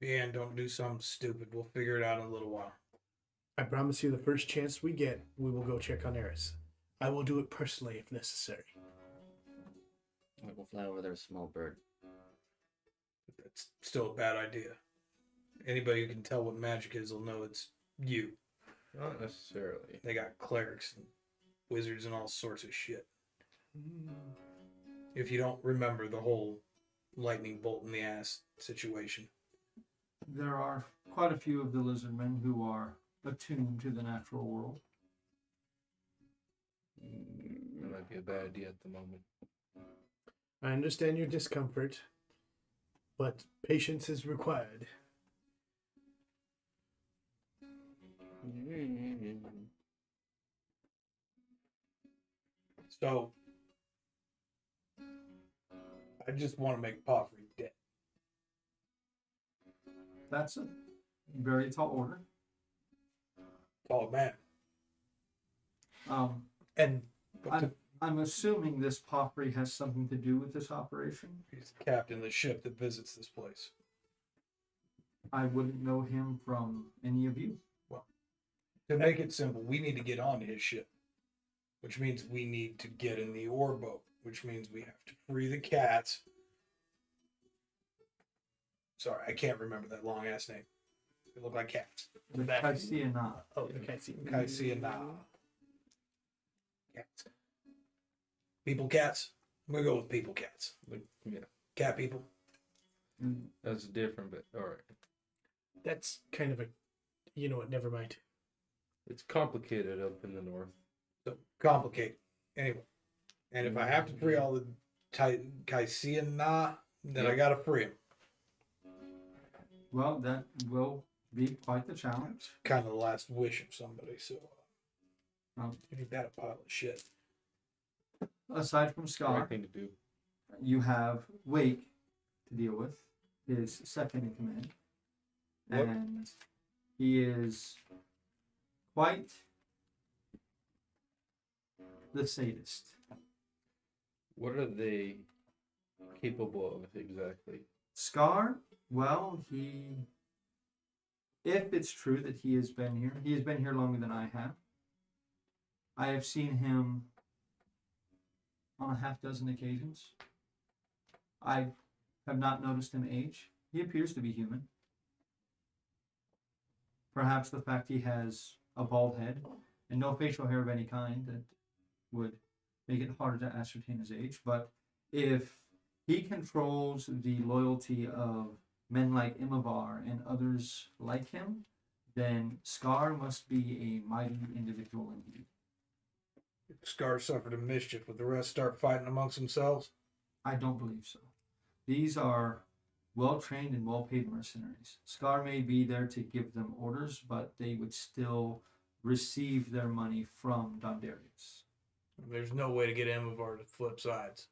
Yeah, and don't do something stupid. We'll figure it out in a little while. I promise you, the first chance we get, we will go check on Eris. I will do it personally if necessary. We'll fly over there, a small bird. That's still a bad idea. Anybody who can tell what magic is will know it's you. Not necessarily. They got clerics and wizards and all sorts of shit. If you don't remember the whole lightning bolt in the ass situation. There are quite a few of the lizardmen who are attuned to the natural world. That might be a bad idea at the moment. I understand your discomfort, but patience is required. So, I just want to make Poffrey dead. That's a very tall order. Tall man. And I'm assuming this Poffrey has something to do with this operation. He's the captain of the ship that visits this place. I wouldn't know him from any of you. To make it simple, we need to get on his ship. Which means we need to get in the ore boat. Which means we have to free the cats. Sorry, I can't remember that long ass name. They look like cats. The Back- Chyyr. Oh, the Cassian. Chyyr. Cats. People cats. I'm gonna go with people cats. Like, yeah, Cat people. that's different, but all right. That's kind of a, you know what? Never mind. It's complicated up in the north. So complicated. Anyway. And if I have to free all the Chyyr, then I gotta free him. Well, that will be quite the challenge. Kind of the last wish of somebody, so Um, ain't that a pile of shit. Aside from Right Scar, thing to do. you have Wake to deal with, his second in command. What? And he is quite the sadist. What are they capable of exactly? Scar, well, if it's true that he has been here longer than I have. I have seen him on a half dozen occasions. I have not noticed him age. He appears to be human. Perhaps the fact he has a bald head and no facial hair of any kind that would make it harder to ascertain his age. But if he controls the loyalty of men like Imavar and others like him, then Scar must be a mighty individual indeed. If Scar suffered a mischief, would the rest start fighting amongst themselves? I don't believe so. These are well-trained and well-paid mercenaries. Scar may be there to give them orders, but they would still receive their money from Dondarius. There's no way to get Imavar to flip sides.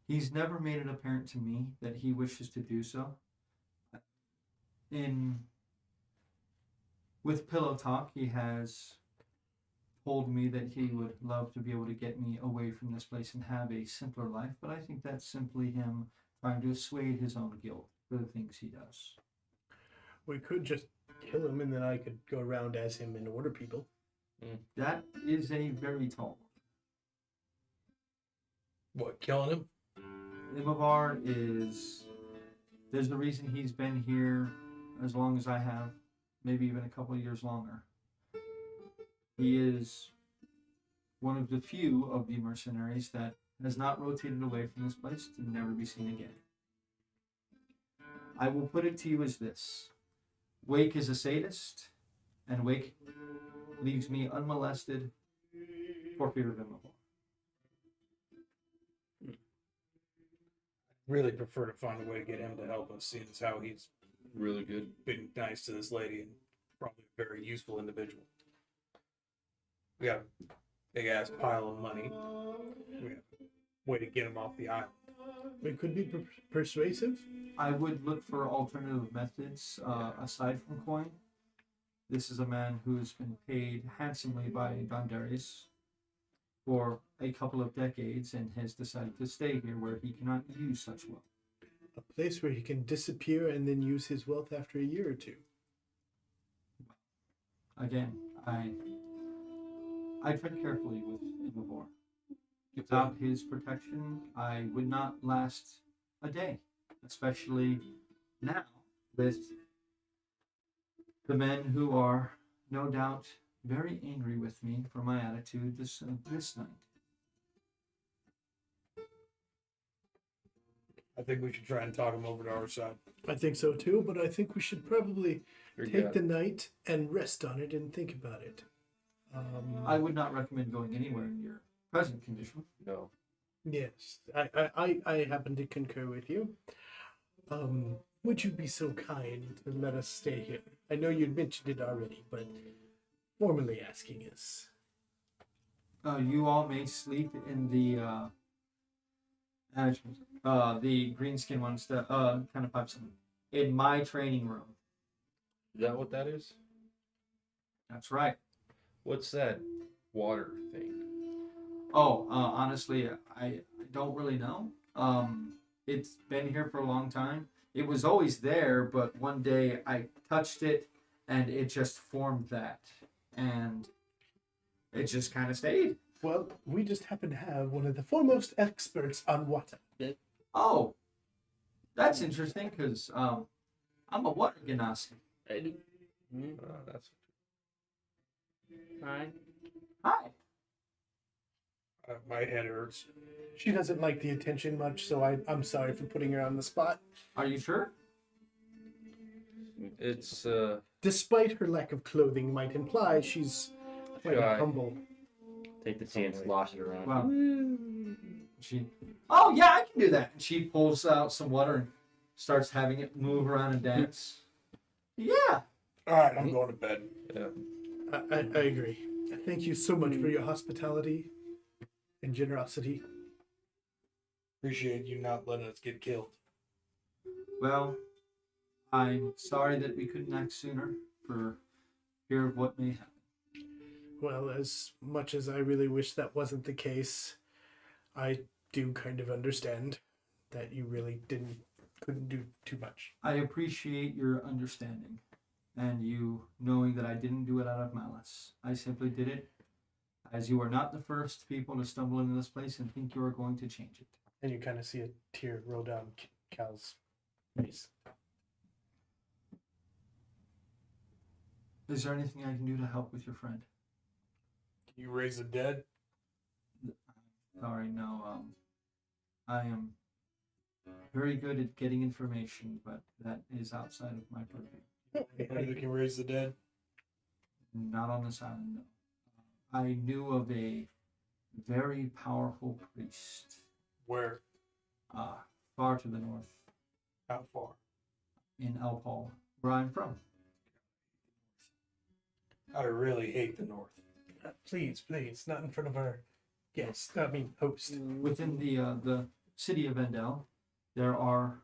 He's never made it apparent to me that he wishes to do so. With Pillow Talk, he has told me that he would love to be able to get me away from this place and have a simpler life, but I think that's simply him trying to assuage his own guilt for the things he does. We could just kill him, and then I could go around as him and order people. That is a very tall What, killing him? one. Imavar is... There's a reason he's been here as long as I have, maybe even a couple of years longer. He is one of the few of the mercenaries that has not rotated away from this place to never be seen again. I will put it to you as this. Wake is a sadist, and Wake leaves me unmolested for fear of Imavar. Really prefer to find a way to get him to help us, seeing as how he's Really good. been nice to this lady and probably a very useful individual. We got a big ass pile of money. We have a way to get him off the island. We could be persuasive. I would look for alternative methods aside from coin. This is a man who has been paid handsomely by Dondarius for a couple of decades and has decided to stay here where he cannot use such wealth. A place where he can disappear and then use his wealth after a year or two. Again, I tread carefully with Imavar. Without his protection, I would not last a day, especially now with the men who are no doubt very angry with me for my attitude this night. I think we should try and talk him over to our side. I think so too, but I think we should probably Here, take yeah. the night and rest on it and think about it. I would not recommend going anywhere in your present condition. No. Yes, I happen to concur with you. Would you be so kind to let us stay here? I know you'd mentioned it already, but formally asking us. You all may sleep in the greenskin ones that kind of pipes in my training room. Is that what that is? That's right. What's that water thing? Oh, honestly, I don't really know. It's been here for a long time. It was always there, but one day I touched it and it just formed that. And it just kind of stayed. Well, we just happen to have one of the foremost experts on water. Oh, that's interesting because I'm a water genasi. That's Hi. Hi. My head hurts. She doesn't like the attention much, so I'm sorry for putting her on the spot. Are you sure? it's Despite her lack of clothing might imply, she's quite Shy. humble. Take the tea and slosh it around. Well, she. Oh yeah, I can do that. And she pulls out some water and starts having it move around and dance. Yeah. All right, I'm going to bed. yeah. I agree. Thank you so much for your hospitality and generosity. Appreciate you not letting us get killed. Well, I'm sorry that we couldn't act sooner for fear of what may happen. Well, as much as I really wish that wasn't the case, I do kind of understand that you really couldn't do too much. I appreciate your understanding and you knowing that I didn't do it out of malice. I simply did it as you are not the first people to stumble into this place and think you are going to change it. And you kind of see a tear roll down Cal's face. Is there anything I can do to help with your friend? Can you raise the dead? Sorry, no. I am very good at getting information, but that is outside of my purview. Anybody that can raise the dead? Not on this island, no. I knew of a very powerful priest, Where? far to the north, How far? in El Paul, where I'm from. I really hate the North. Please, not in front of our guest. I mean, host. Within the city of Vendel, there are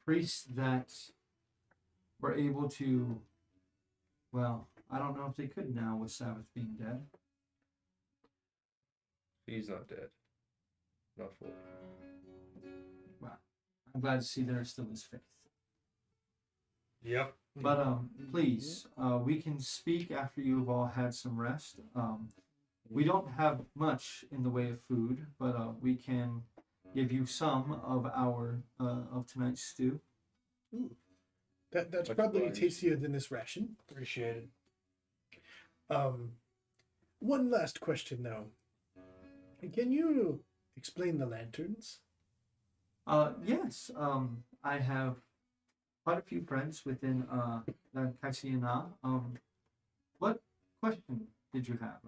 priests that were able to, well, I don't know if they could now with Sabbath being dead. He's not dead. Not fully. Well, I'm glad to see there still is faith. Yep. But please, we can speak after you've all had some rest. We don't have much in the way of food, but we can give you some of our of tonight's stew. That's Much probably obliged. tastier than this ration. Appreciate it. One last question though. Can you explain the lanterns? Yes. I have quite a few friends within the Kaisiana. What question did you have?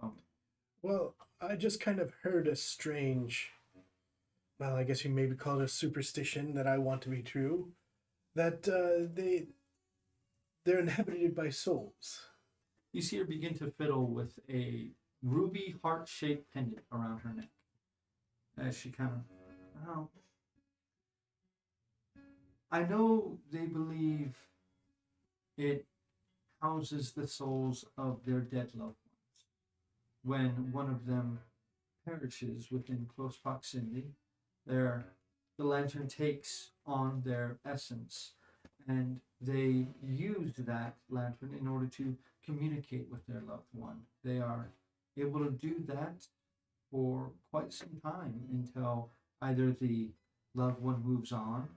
Well, I just kind of heard a strange, well, I guess you maybe call it a superstition that I want to be true, that they're inhabited by souls. You see her begin to fiddle with a ruby heart-shaped pendant around her neck. As she kind of, oh, I know they believe it houses the souls of their dead loved ones. When one of them perishes within close proximity, the lantern takes on their essence, and they use that lantern in order to communicate with their loved one. They are able to do that for quite some time until either the loved one moves on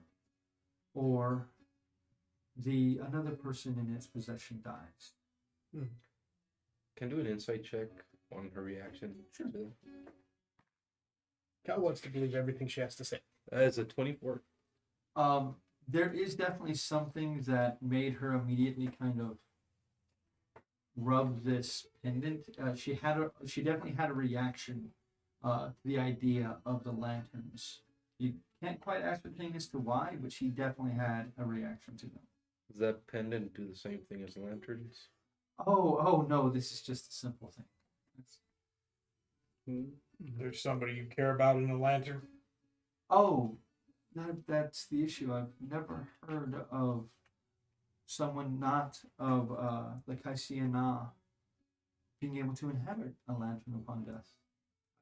or another person in its possession dies. Can I do an insight check on her reaction? Sure. To Cal wants to believe everything she has to say. that is a 24. There is definitely something that made her immediately kind of rub this pendant. She definitely had a reaction to the idea of the lanterns. You can't quite ascertain as to why, but she definitely had a reaction to them. Does that pendant do the same thing as lanterns? Oh no, this is just a simple thing. There's somebody you care about in the lantern. Oh, that's the issue. I've never heard of someone not of the Kaisiana being able to inhabit a lantern upon death.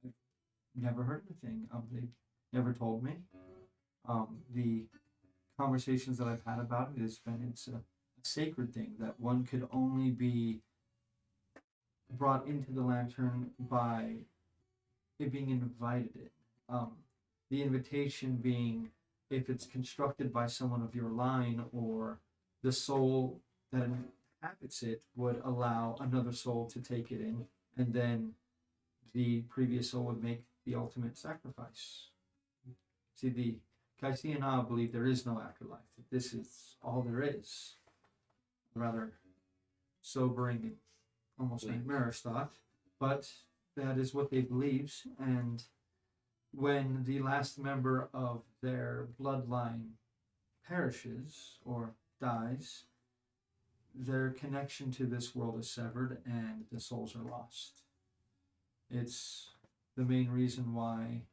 I've never heard anything. They've never told me. The conversations that I've had about it has been it's a sacred thing that one could only be brought into the lantern by it being invited in. The invitation being if it's constructed by someone of your line or the soul that inhabits it would allow another soul to take it in, and then the previous soul would make the ultimate sacrifice. See, the Kaisi and I believe there is no afterlife, that this is all there is. Rather sobering and almost nightmarish thought, but that is what they believe. And when the last member of their bloodline perishes or dies, their connection to this world is severed and the souls are lost. It's the main reason why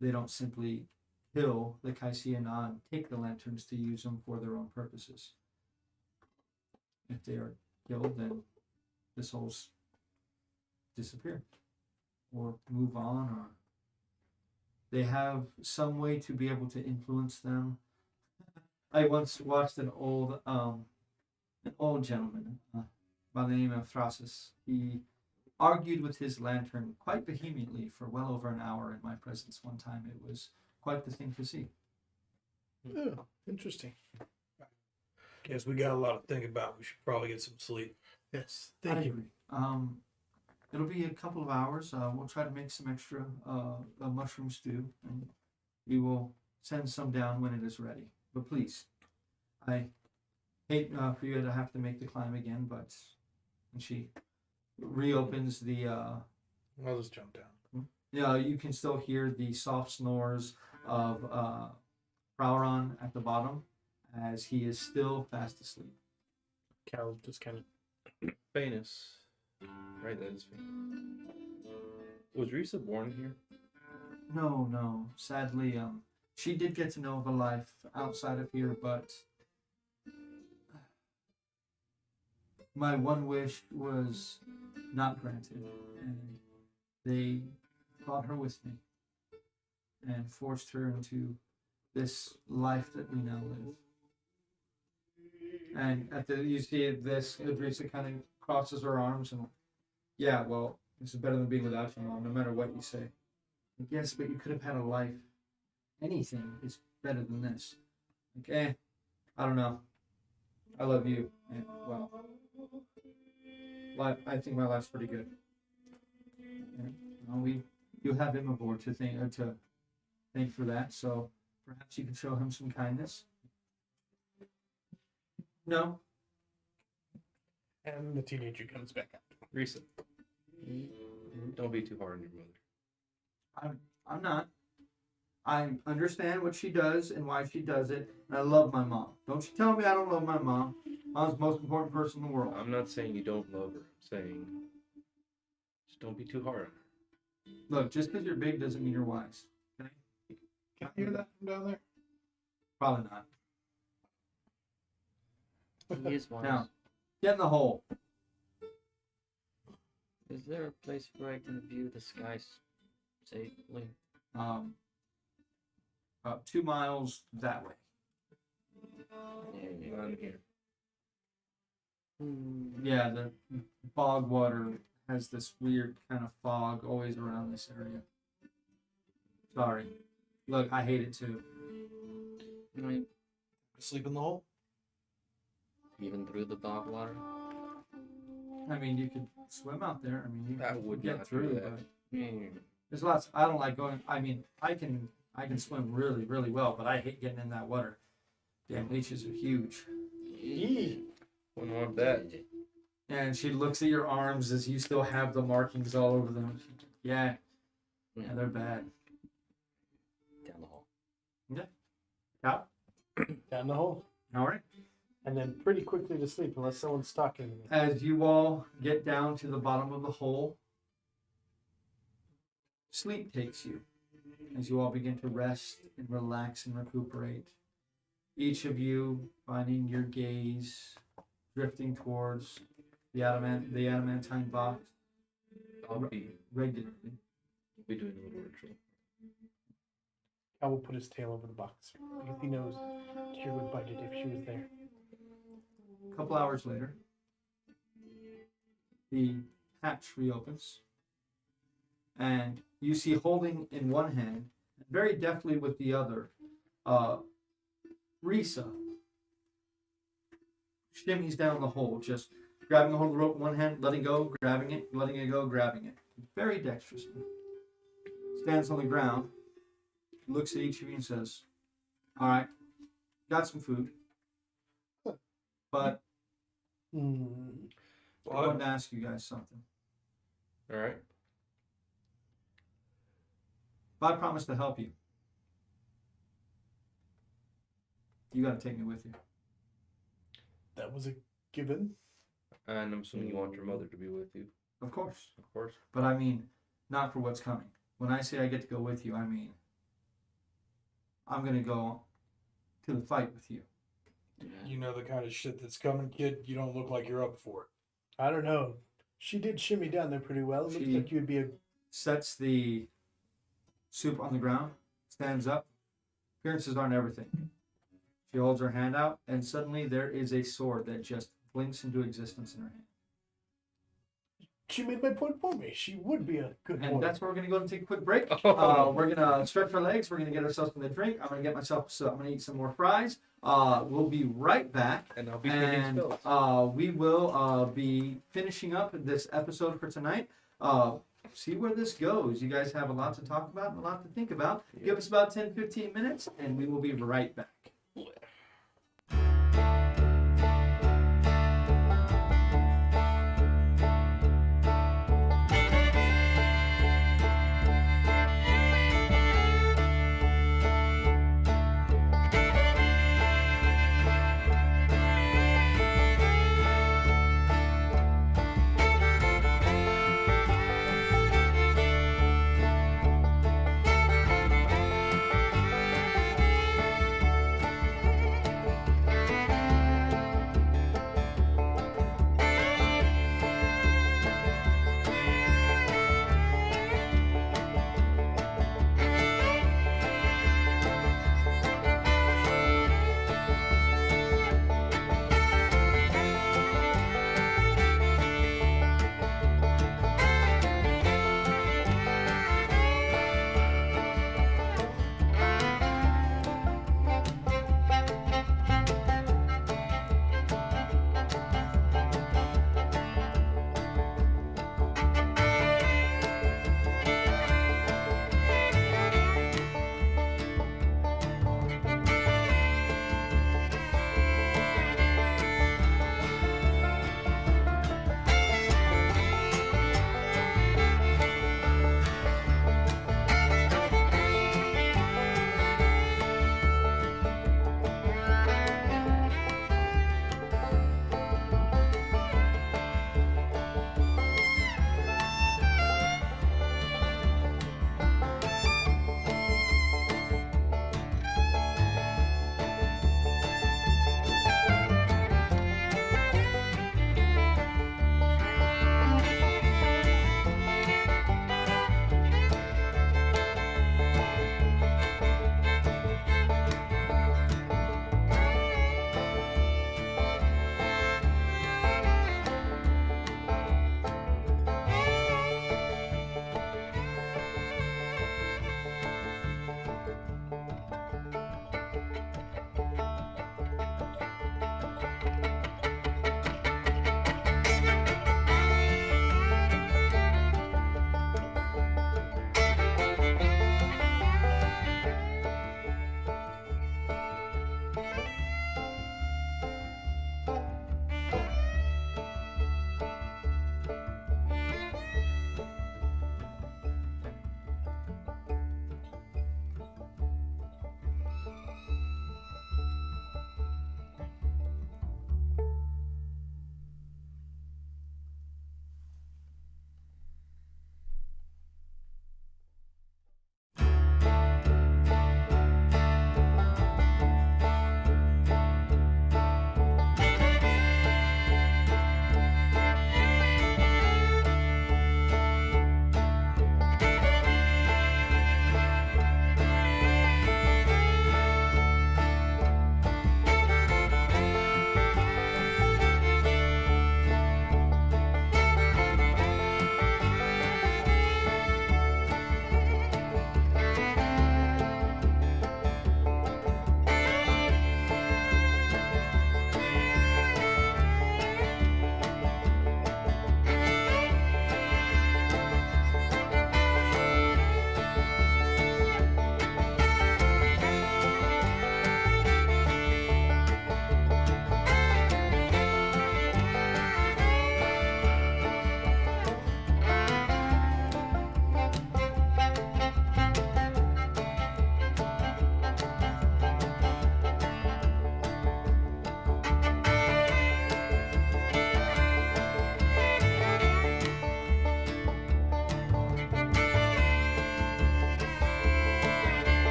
they don't simply kill the Kaisi and take the lanterns to use them for their own purposes. If they are killed, then the souls disappear or move on, or they have some way to be able to influence them. I once watched an old gentleman by the name of Thrasis. He argued with his lantern quite vehemently for well over an hour in my presence one time. It was quite the thing to see. Oh, interesting. Guess we got a lot to think about. We should probably get some sleep. Yes, I thank you. agree. It'll be a couple of hours. We'll try to make some extra mushroom stew, and we will send some down when it is ready. But please, I hate for you to have to make the climb again, but and she reopens the. I'll just jump down. Yeah, you can still hear the soft snores of Prowron at the bottom, as he is still fast asleep. Cal just kind of. Famous. Right, that is famous. Was Risa born here? No. Sadly, she did get to know of a life outside of here, but my one wish was not granted, and they brought her with me and forced her into this life that we now live. And you see this, Idrissa kind of crosses her arms and, yeah, well, this is better than being without you, Mom, no matter what you say. Yes, but you could have had a life. Anything is better than this. Like, I don't know. I love you. And, well, I think my life's pretty good. And, you have him aboard to thank for that, so perhaps you can show him some kindness. No? And the teenager comes back up. Risa. Don't be too hard on your mother. I'm not. I understand what she does and why she does it, and I love my mom. Don't you tell me I don't love my mom. Mom's the most important person in the world. I'm not saying you don't love her. I'm saying just don't be too hard on her. Look, just because you're big doesn't mean you're wise. Okay? Can I hear that from down there? Probably not. He is wise. Now, get in the hole. Is there a place where I can view the skies safely? About 2 miles that way. Not here. Yeah, the bog water has this weird kind of fog always around this area. Sorry. Look, I hate it too. Right. Sleep in the hole? Even through the bog water? I mean, you could swim out there. I mean, you I could would get not through, do that. but Mm. there's lots. I don't like going. I mean, I can swim really, really well, but I hate getting in that water. Damn, leeches are huge. Wouldn't want that. And she looks at your arms as you still have the markings all over them. Yeah, they're bad. Down the hall. Yeah. Down the hole. All right. And then pretty quickly to sleep unless someone's talking to me. As you all get down to the bottom of the hole, sleep takes you. As you all begin to rest and relax and recuperate, each of you finding your gaze drifting towards the adamantine box I'll be regularly. doing a little ritual. I will put his tail over the box because he knows Chyyr would bite it if she was there. A couple hours later, the hatch reopens, and you see holding in one hand, very deftly with the other, Risa, shimmies down the hole, just grabbing a hold of the rope in one hand, letting go, grabbing it, letting it go, grabbing it. Very dexterously. Stands on the ground, looks at each of you and says, all right, got some food, but I wanted to ask you guys something. All right. If I promise to help you, you got to take me with you. That was a given. And I'm assuming you want your mother to be with you, Of course. of course. But I mean, not for what's coming. When I say I get to go with you, I mean, I'm going to go to the fight with you. You know the kind of shit that's coming, kid. You don't look like you're up for it. I don't know. She did shimmy down there pretty well. It looks She- like you'd be a. Sets the soup on the ground, stands up. Appearances aren't everything. She holds her hand out, and suddenly there is a sword that just blinks into existence in her hand. She made my point for me. She would be a good And warrior. that's where we're going to go and take a quick break. Oh. We're going to stretch our legs. We're going to get ourselves something to drink. I'm going to get myself, so I'm going to eat some more fries. We'll be right back. And I'll be trading And spells. we will be finishing up this episode for tonight. See where this goes. You guys have a lot to talk about and a lot to think about. Give us about 10-15 minutes, and we will be right back.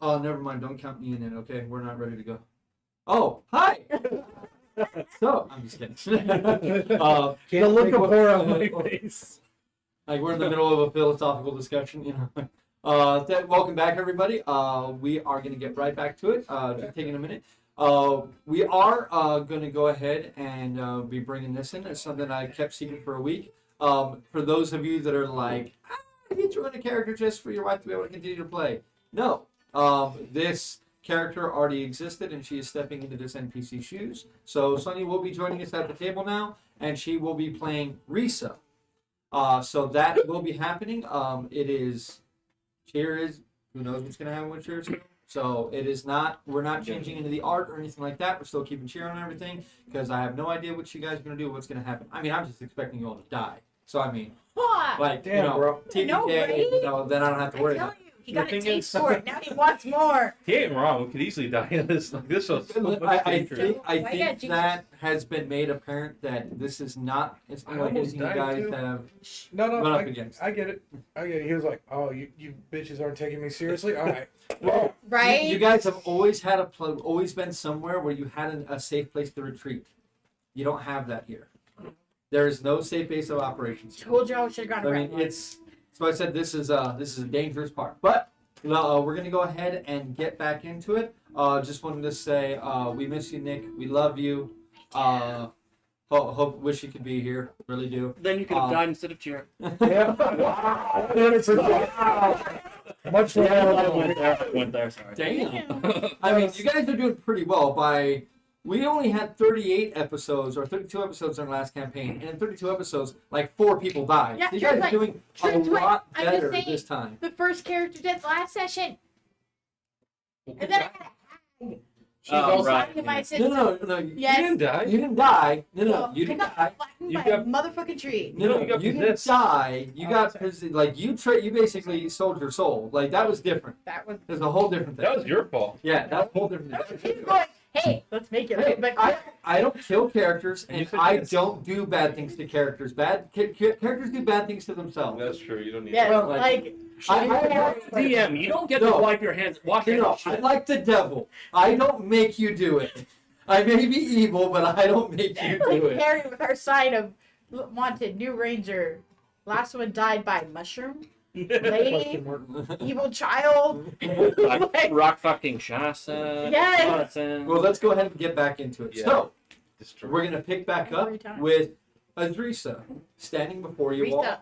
Oh, never mind. Don't count me in it. Okay, we're not ready to go. Oh, hi. So I'm just kidding. The look of horror on my face. Like we're in the middle of a philosophical discussion, you know. Welcome back, everybody. We are going to get right back to it. Just taking a minute. We are going to go ahead and be bringing this in. It's something I kept secret for a week. For those of you that are like, you threw in a character just for your wife to be able to continue to play. No. This character already existed, and she is stepping into this NPC shoes. So Sunny will be joining us at the table now, and she will be playing Risa. So that will be happening. It is Chyyr is who knows what's gonna happen with Chyyr. So it is not. We're not changing into the art or anything like that. We're still keeping Chyyr on everything because I have no idea what you guys are gonna do. What's gonna happen? I mean, I'm just expecting you all to die. So I mean, like Damn, you know, bro. TPK, No, right? you know, then I don't have to worry I tell about it. you, he got a thing taste is- for it. Now he wants more. He ain't wrong. We could easily die in this. Like this was so much dangerous. I Why think got you- that has been made apparent that this is not. It's not I like almost anything you died, guys too. have No, run up I against. get it. I get it. He was like, "Oh, you bitches aren't taking me seriously." All right. Well, Right? You guys have always had always been somewhere where you had a safe place to retreat. You don't have that here. There is no safe base of operations. Told you I should have gone I around. mean, it's so I said this is a dangerous part, but we're gonna go ahead and get back into it. Just wanted to say we miss you, Nick. We love you. Wish you could be here. Really do. Then you could have died instead of Chyyr. Much I went there. Sorry. Damn. I mean, you guys are doing pretty well. We only had 38 episodes or 32 episodes in our last campaign, and in 32 episodes, like 4 people died. Yeah, So you sure, guys are like- doing a sure, it's like- lot I'm just better saying. this time. The first character did last session. Well, And then I had She's also a in my No, system. no. You Yes. didn't die. You didn't die. No, Well, you I didn't got die. flattened You by got- a motherfucking tree. No, You got you didn't possessed. die. You Oh, got sorry. like you basically sold your soul. Like that was different. That was. There's a whole different thing. That was your fault. Yeah, that's a whole different He's thing. going, hey, let's make it. Hey, But I don't kill characters, You and said I yes. don't do bad things to characters. Characters do bad things to themselves. That's true. You don't need. yeah, Well, like I DM, you don't get No. to wipe your hands. Wash your No, hands. I like the devil. I don't make you do it. I may be evil, but I don't make you do like it. Harry with our sign of wanted new ranger. Last one died by mushroom. Lady, evil child. Like, Rock fucking Shasta. Yes. Johnson. Well, let's go ahead and get back into it. Yeah. So, Destroy. we're going to pick back up Every time. with Adrisa standing before you all Risa.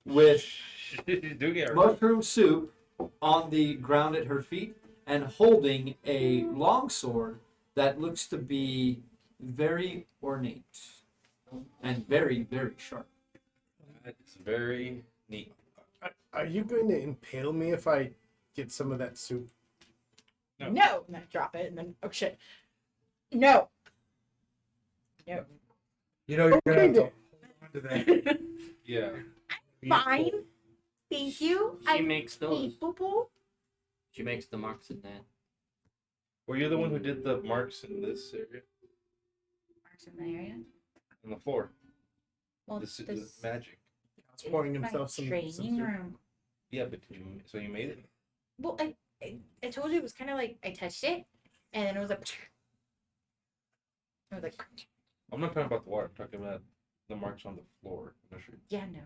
with She's doing it right. mushroom soup on the ground at her feet and holding a longsword that looks to be very ornate and very, very sharp. It's very neat. Are you going to impale me if I get some of that soup? No. No. And then drop it and then oh shit. No. No. You know you're gonna have to Okay, hold on to that. Yeah. Fine. Thank you. She makes those. Poo-poo. She makes the marks in that. Were you the one who did the marks in this area Marks in the area. on the floor? Well, This is this magic. He's pouring my himself some training soup. room. Yeah, but so you made it. Well, I told you it was kind of like I touched it, and then it was like. It was like, I'm not talking about the water. I'm talking about the marks on the floor. I'm not sure. yeah, no.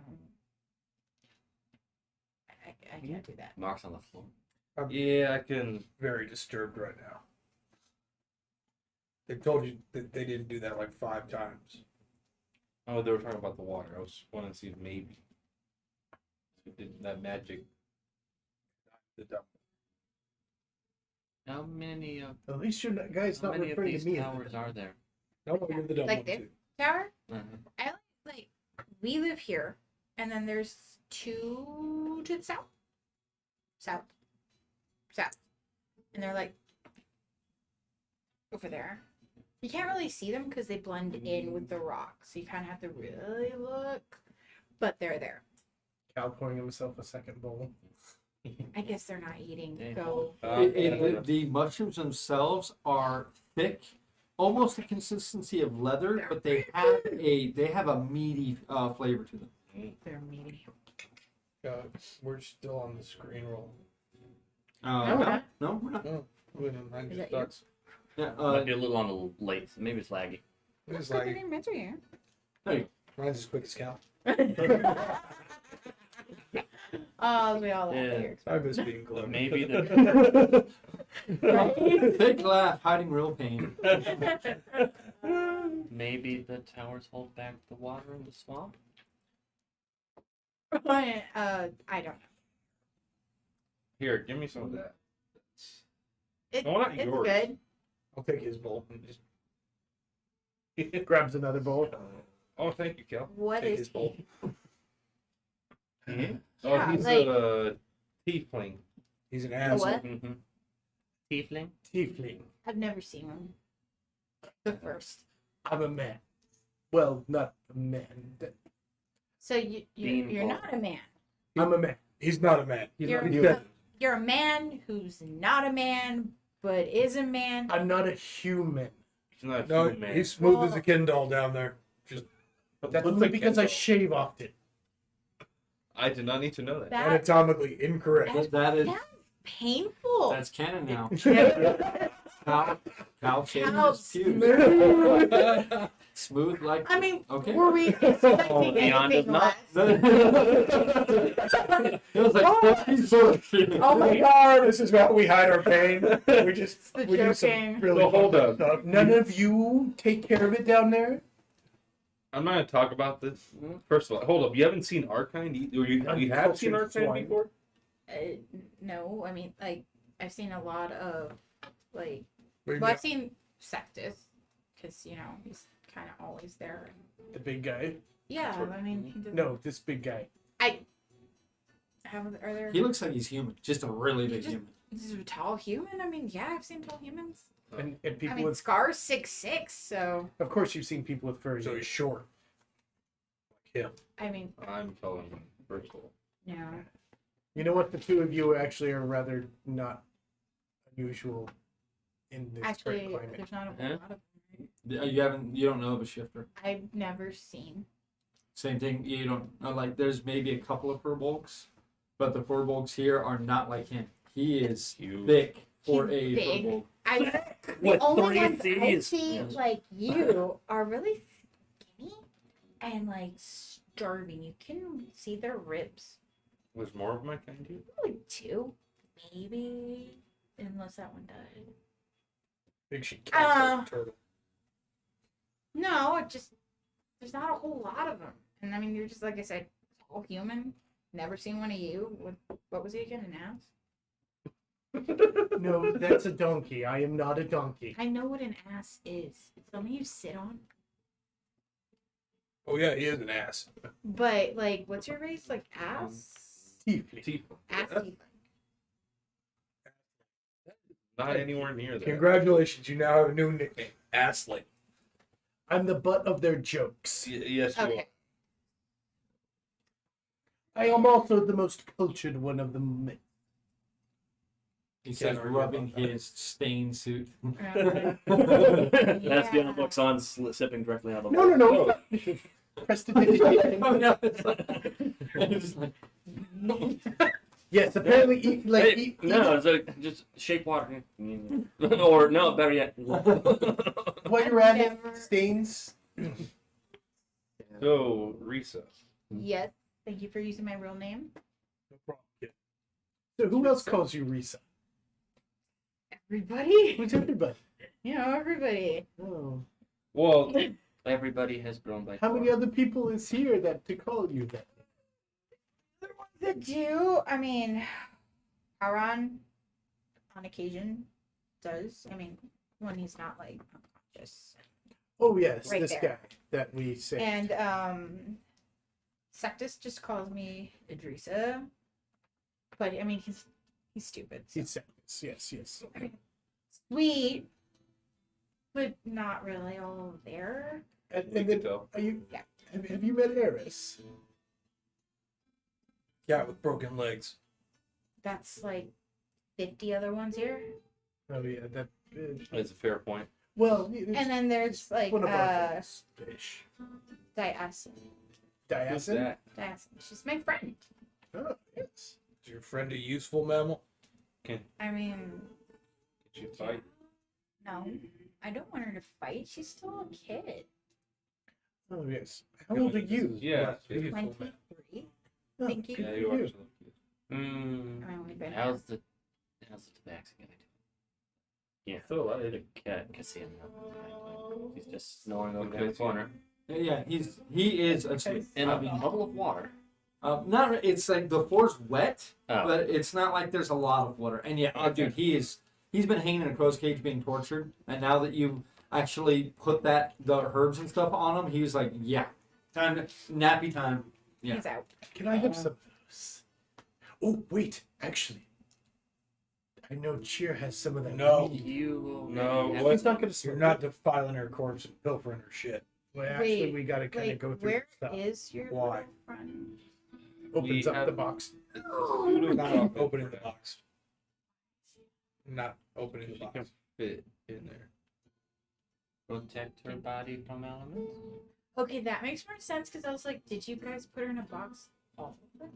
I can't do that. Marks on the floor. Yeah, I can. Very disturbed right now. They told you that they didn't do that like 5 times. Oh, they were talking about the water. I was wanting to see if maybe it did that magic. The dump. How many of At least you're not, guys how not many of referring these to me. as towers are there? No, you're the dumb Like one this? too. Tower? Uh-huh. Like we live here, and then there's 2 to the south, south, and they're like over there. You can't really see them because they blend in with the rocks, so you kind of have to really look. But they're there. Cal pouring himself a second bowl. I guess they're not eating. Yeah. Go. The mushrooms themselves are thick, almost the consistency of leather, but they have a meaty flavor to them. They're meaty. We're still on the screen roll. No, we're not. No, we're not. I Is just that you? thought Yeah, Might be a little on the late. Maybe it's laggy. it's Good like name, answer you. mine's as quick as Cal. Oh, we all laugh Yeah. at your I miss being clever. Maybe the Big laugh, hiding real pain. maybe the towers hold back the water in the swamp. I don't know. Here, give me some of that. It, No, not it's yours. good. I'll take his bowl and just Grabs another bowl. Oh, thank you, Cal. What take is his bowl. Oh, Yeah, he's like- a tiefling. He's an A asshole. what? Mm-hmm. Tiefling. Tiefling. I've never seen one. The first. I'm a man. Well, not a man. So you're Beanball. not a man. I'm a man. He's not a man. You're, not a you're a man who's not a man, but is a man. I'm not a human. He's not a No, human man. he's smooth as Well- a Ken doll down there. Just That's looks only like because I Kendo. shave often. I did not need to know that. That anatomically incorrect. That is that's painful. that's canon now. Cal- Cal shaves Cal his pubes. smooth. Smooth like. I mean, Okay. were we expecting Beyond anything is not. less? It was like 50 bullshit. Oh my god. This is how we hide our pain. We just The we do some joking. really Well, hold fucked up. stuff. None of you take care of it down there? I'm not gonna talk about this. First of all, hold up. You haven't seen Arcane? You have seen Uncultured Arcane swine. before? No, I mean, like, I've seen a lot of, like, We well, I've seen Sectus, because, you know, he's kind of always there. The big guy? Yeah, I mean, he doesn't- No, this big guy. are there, He looks like he's human, just a really He big just- human. this is a tall human? I mean, yeah, I've seen tall humans. And I people mean, with, Scar's 6'6", so, of course, you've seen people with furry. So he's short. Like him. I mean, I'm telling you, first of all. yeah. You know what? The two of you actually are rather not unusual in this Actually, great climate. there's not a Huh? lot of them. You don't know of a shifter. I've never seen. Same thing. You don't like. There's maybe a couple of furbolgs, but the furbolgs here are not like him. He is Huge. thick for He's a big. furbolg. The With only 3 ones I Cs. see, Yes. like you, are really skinny and like starving. You can see their ribs. Was more of my kind here? Probably 2, maybe, unless that one died. Big shit cast like Uh, a turtle. No, it just there's not a whole lot of them. And I mean, you're just like I said, all human. Never seen one of you. What was he again? An ass? No, that's a donkey. I am not a donkey. I know what an ass is. It's something you sit on. Oh yeah, he is an ass. But like, what's your race? Like ass? Tiefling. Ass tiefling. Not anywhere near that. Congratulations, you now have a new nickname. Assling. I'm the butt of their jokes. Yes, you Okay. I am also the most cultured one of them. He says, argue rubbing about that. his stained suit. Okay. That's the Yeah. other looks on sipping directly out of the No, no, water. no. Prestidigitation. Oh, no, it's like- it's like- Yes, apparently, Hey, no, it's like just shake water. Or no, better yet. while you're at it, Never- stains. So, Risa. Yes. Thank you for using my real name. No problem, kid. So who else calls you Risa? Everybody. Who's everybody? You know, everybody. Oh. Well, Everybody has grown by How many far. other people is here that to call you that? The do. I mean, Haran, on occasion, does. I mean, when he's not like unconscious. Oh yes, Right this there. guy that we say. And Sectus just calls me Idrissa. But I mean, he's stupid. So. He's yes, yes. Sweet, but not really all there. And you then can tell. are you? Yeah. Have you met Eris? Yeah, with broken legs. That's like 50 other ones here. Oh yeah, that. That's a fair point. Well, it's And then there's like one of our friends. Ish. Diasin. Who's Diasin. that? Diasin. She's my friend. Oh yes. Is your friend a useful mammal? I mean, Did you fight? no, I don't want her to fight. She's still a kid. Oh yes. How old are you? Yeah. 23. Oh, Thank you. good Yeah, for you are. you. still a kid. I've only been here. How's the tabaxi guy doing? Yeah, still alive. Can see him now. He's just snoring over there in the corner. Yeah, he is asleep. In I a mean, bubble of water. not it's like the floor's wet, Oh. but it's not like there's a lot of water. And yeah, dude, he's been hanging in a crow's cage being tortured, and now that you actually put the herbs and stuff on him, he's like, yeah, time to nappy time. Yeah. He's out. Can I have some of those? Oh wait, actually, I know Chyyr has some of that. No. weed. You. No, Yeah. what? He's not gonna You're smoke not it. defiling her corpse and pilfering her shit. Well, actually, Wait, we gotta kind of go through where stuff. is your Why? little friend? Opens We up have- the box. Not opening the box. Not opening the She can box. fit in there. Protect her body from elements. Okay, that makes more sense because I was like, did you guys put her in a box all the time?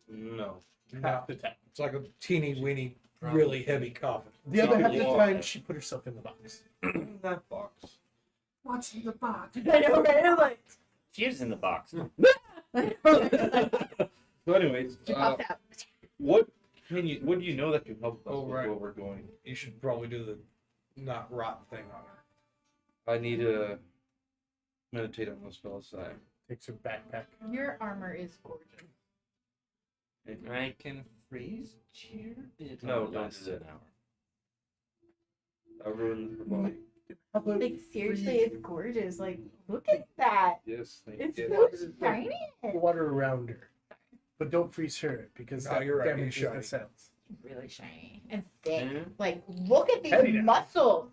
No. Half the time. It's like a teeny weeny, really heavy coffin. The other half of the Yeah. time, she put herself in the box. That box. What's in the box? I know, right? Like, Cheers in the box. So, anyways, she popped out. what do you know that can help us Oh, with right. where we're going? You should probably do the not rot thing on her. I need to meditate on those spells. Takes her backpack. Your armor is gorgeous. I can freeze Chyyr. It No, only don't lasts do an that. hour. I ruined her body. How about Like, seriously, it's gorgeous. Like, look at that. Yes, thank It's you. so shiny. water around her? But don't freeze her because No, that you're right, damages it's the shiny. cells. Really shiny and thick. Yeah. Like, look at Heavy these now. muscles.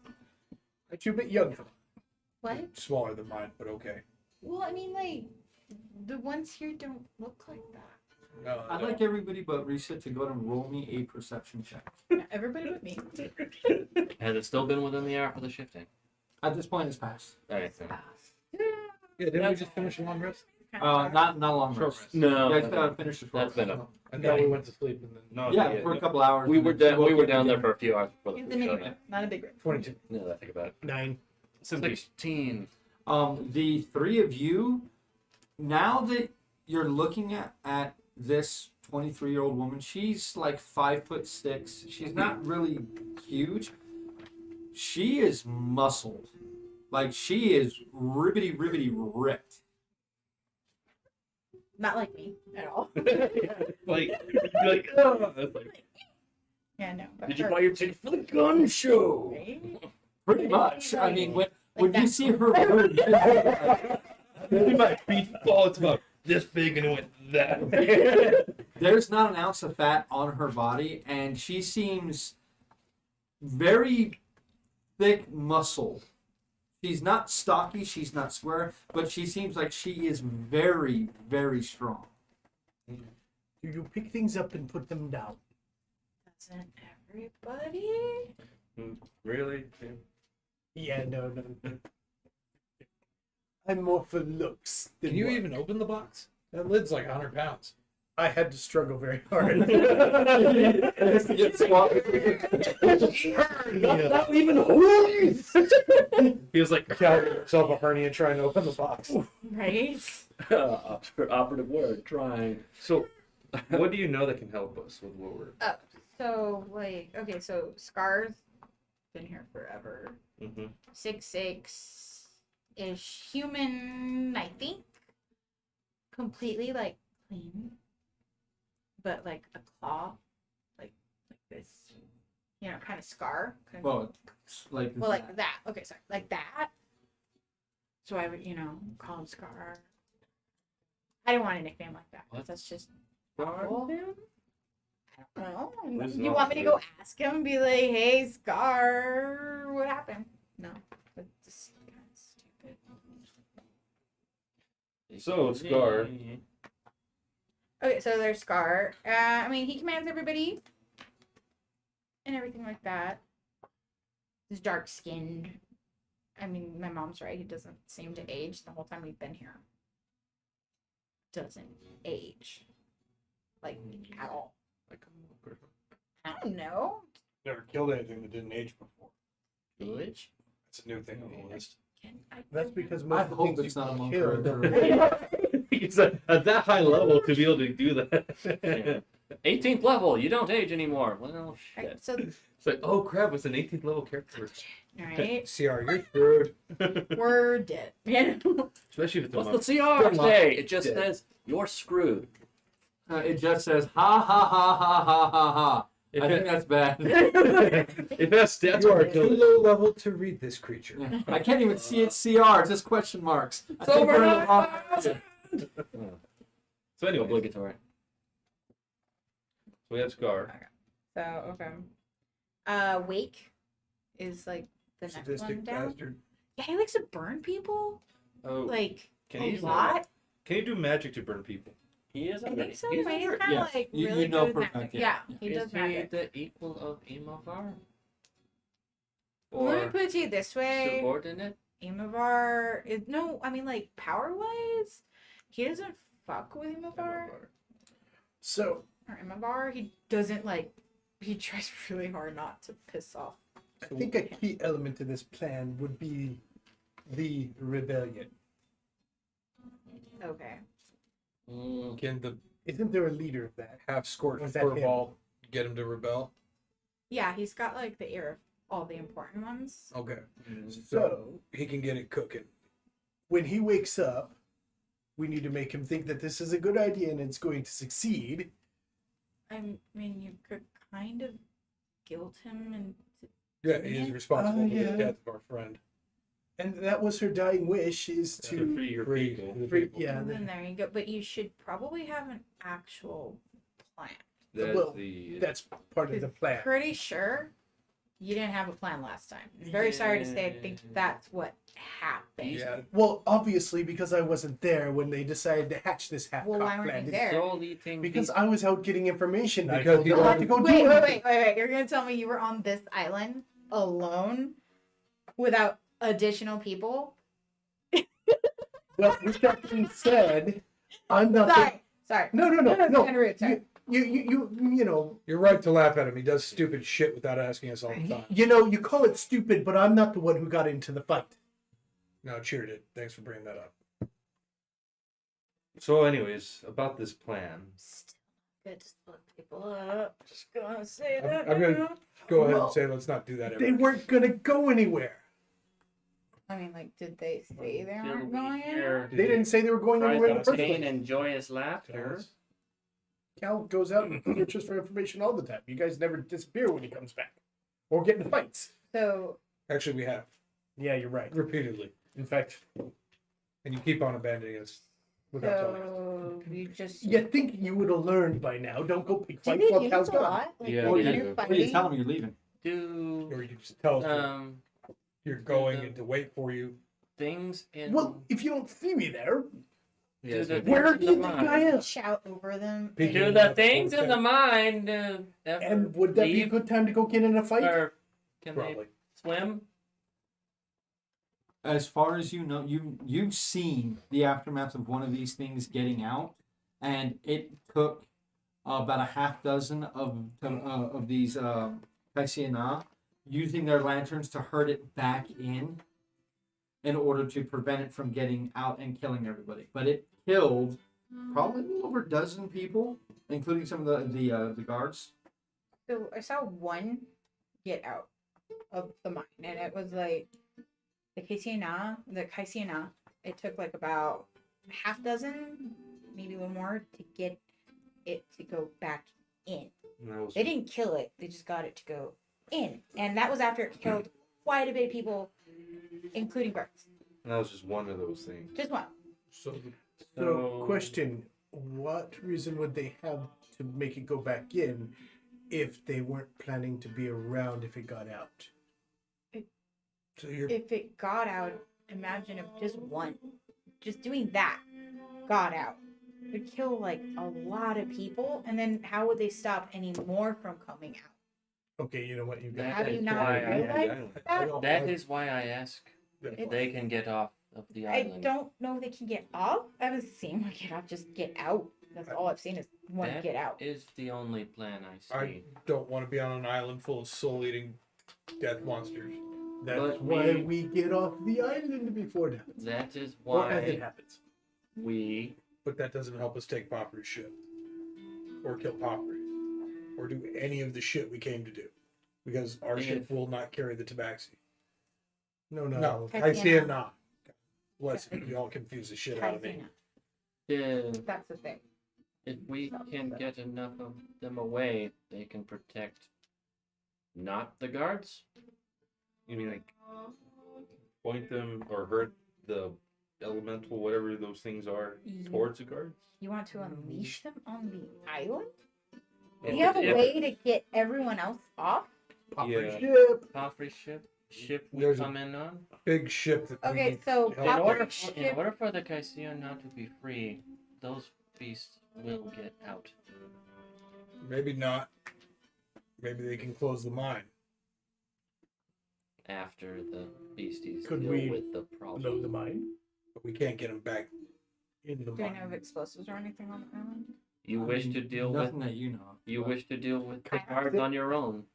Aren't you a bit young for that? What? Smaller than mine, but okay. Well, I mean, like, the ones here don't look like that. No, I'd like everybody but Reset to go and roll me a perception check. Yeah, everybody with me. Has it still been within the hour for the shifting? At this point, it's passed. Alright, so. Yeah, didn't we just finish a long rest? Not long Short rest. No, You guys gotta finish the short that's been rest. a. And then we went to sleep and then No, Yeah, for a couple hours. We and were then down. We woke were up down there again. for a few hours before the It's a food mini showed room, up. not a big room. 22. No, that I think about it. 9. 16. The three of you, now that you're looking at this 23-year-old woman, she's like 5'6". She's not really huge. She is muscled. Like, she is ribbity ripped. Not like me at all. like, oh, it's like, Yeah, no. But Did you her, buy your ticket for the gun show? right? Pretty much. I mean, when Like you that. see her, maybe my beach ball, it's about this big and it went that. there's not an ounce of fat on her body, and she seems very thick muscled. She's not stocky, she's not square, but she seems like she is very, very strong. Do you pick things up and put them down? Doesn't everybody? Really? Yeah, no. I'm more for looks. Can than you work. even open the box? That lid's like 100 pounds. I had to struggle very hard. Not even holes. He was like, Carrying himself a hernia trying to open the box. Right? Operative word. Trying. so what do you know that can help us with what we're. So, like, okay, so Scar's been here forever. Mm-hmm. 6'6" ish human, I think. Completely like clean, but like a claw, like this, kind of scar. Kind of, Well, like that. Okay, sorry, like that. So I would, call him Scar. I didn't want a nickname like that. 'Cause What? that's just. Awful. I don't know. Who's You not want me to good? go ask him and be like, "Hey, Scar, what happened?" No, that's just kind of stupid. So, Scar. Okay, so there's Scar. I mean, he commands everybody and everything like that. He's dark skinned. I mean, my mom's right. He doesn't seem to age the whole time we've been here. Doesn't age. Like, at all. Like a milk or something. I don't know. Never killed anything that didn't age before. Village? That's a new thing on the list. That's because I most of the hope things it's you not a monk kill or don't- He's at that high level to be able to do that. 18th level, you don't age anymore. Well, shit. Right, so, It's like, oh crap, it's an 18th level character. alright, CR, you're screwed. we're dead. Yeah. Especially if it's a What's monk. the CR say? It just Dead. says, you're screwed. It just says ha ha ha ha ha ha ha. If I think it, that's bad. if that's stats, You are are too killed. low level to read this creature. Yeah. I can't even see it CR. It's just question marks. I It's think over we're now. off- So anyway, Obligatory. so we have Scar. So, okay. Wake is like the next one Sadistic down. bastard. Yeah, he likes to burn people. Oh, Like, can a you lot. can you do magic to burn people? He is I a think so. he's Right? He's a- kind of Yes. like You- really you know good with for a magic. fact, Yeah, yeah. he Is does he magic. the equal of Imovar? Let me Or put it to you this way. subordinate? Imavar is no, I mean like power wise, he doesn't fuck with Imavar So or Imavar. He doesn't like. He tries really hard not to piss off. I think a key element to this plan would be the rebellion. Okay. Mm, Can the Isn't there a leader of that? half scorched Was that him? furball get him to rebel? Yeah, he's got like the ear of all the important ones. Okay. So He can get it cooking. when he wakes up, we need to make him think that this is a good idea and it's going to succeed. I mean, you could kind of guilt him and Yeah, he is responsible for yeah. the death of our friend. And that was her dying wish, is To to free your Free people. the free, people. yeah. then there you go. But you should probably have an actual plan. That's Well, the That's part of the plan. Pretty sure you didn't have a plan last time. Very sorry to say, I think that's what happened. Yeah. Well, obviously, because I wasn't there when they decided to hatch this Well, why half-cocked weren't plan. you there? soul eating Because I was out getting information. I Because told he them not wanted- to go do Wait, anything. You're gonna tell me you were on this island alone without additional people? Well, with that being said, I'm not. Sorry. No. That's kind of rude. Sorry. You know, You're right to laugh at him. He does stupid shit without asking us all the time. you call it stupid, but I'm not the one who got into the fight. No, Chyyr did. Thanks for bringing that up. So, anyways, about this plan. Still good to split people up. Just gonna say I'm- that. I'm gonna- now. Go ahead Well, and say, let's not do that ever. They weren't gonna go anywhere. I mean, like, did they say they Till weren't we going anywhere? hear They didn't say they were going cries anywhere in the of first pain place. and joyous laughter. Cal goes out and searches for information all the time. You guys never disappear when he comes back, or get in fights. So, Actually, we have. Yeah, you're right. Repeatedly. In fact, And you keep on abandoning us without telling us. so you just. you think you would have learned by now. Don't go pick Did fights they while do Cal's this a gone. lot? Like, Yeah, were they you do. What are you fighting? telling me you're leaving? Do Or you just tell us you're going the- and to wait for you. things in Well, if you don't see me there, Yes, the- we- where in do the you think mind. I am? Shout over them. Peeking do in the the things in the sunset. mind ever And would that be a leave, good time to go get in a fight? or can Probably. they swim? As far as you know, you've seen the aftermath of one of these things getting out, and it took about a half dozen of these Paxiana using their lanterns to herd it back in order to prevent it from getting out and killing everybody. But it killed probably over a dozen people, including some of the guards. So I saw one get out of the mine, and it was like the Kaisiana. It took like about half dozen, maybe one more, to get it to go back in. that was- They didn't kill it; they just got it to go in, and that was after it killed quite a bit of people, including guards. that was just one of those things. Just one. So So, question: what reason would they have to make it go back in if they weren't planning to be around if it got out? you're If it got out, imagine if just one, just doing that, got out. It would kill like a lot of people, and then how would they stop any more from coming out? Okay, you know what? You got That Have you is not why I realized that? That is why I ask if It's- they can get off of the I island. don't know if they can get off. I haven't seen one get off. Just get out. That's all I've seen is one That get out. is the only plan I see. I don't want to be on an island full of soul-eating death monsters. That's But why we- we get off the island before it happens. That is Or as it why happens. we But that doesn't help us take Popper's ship. Or kill Popper. Or do any of the shit we came to do. Because our ship will not carry the tabaxi. No. No, Heck I see yeah. it not. Bless you, you all confuse the shit out of me. That's the thing. if we can get enough of them away, they can protect not the guards. You mean like point them or hurt the elemental, whatever those things are, towards the guards? You want to unleash them on the island? If- Do you have a if- way to get everyone else off? Popper Yeah. ship. Joffrey's ship we There's a- come in on. Big ship that we Okay, need so help In order, Popper's in ship. order for the Chyyr not to be free, those beasts will get out. Maybe not. Maybe they can close the mine. After the beasties Could deal we with the problem. Blow the mine. But we can't get them back in the Do we know of mine. explosives or anything on the island? You wish to deal nothing with that you know. you but- wish to deal with the I have guards to- on your own.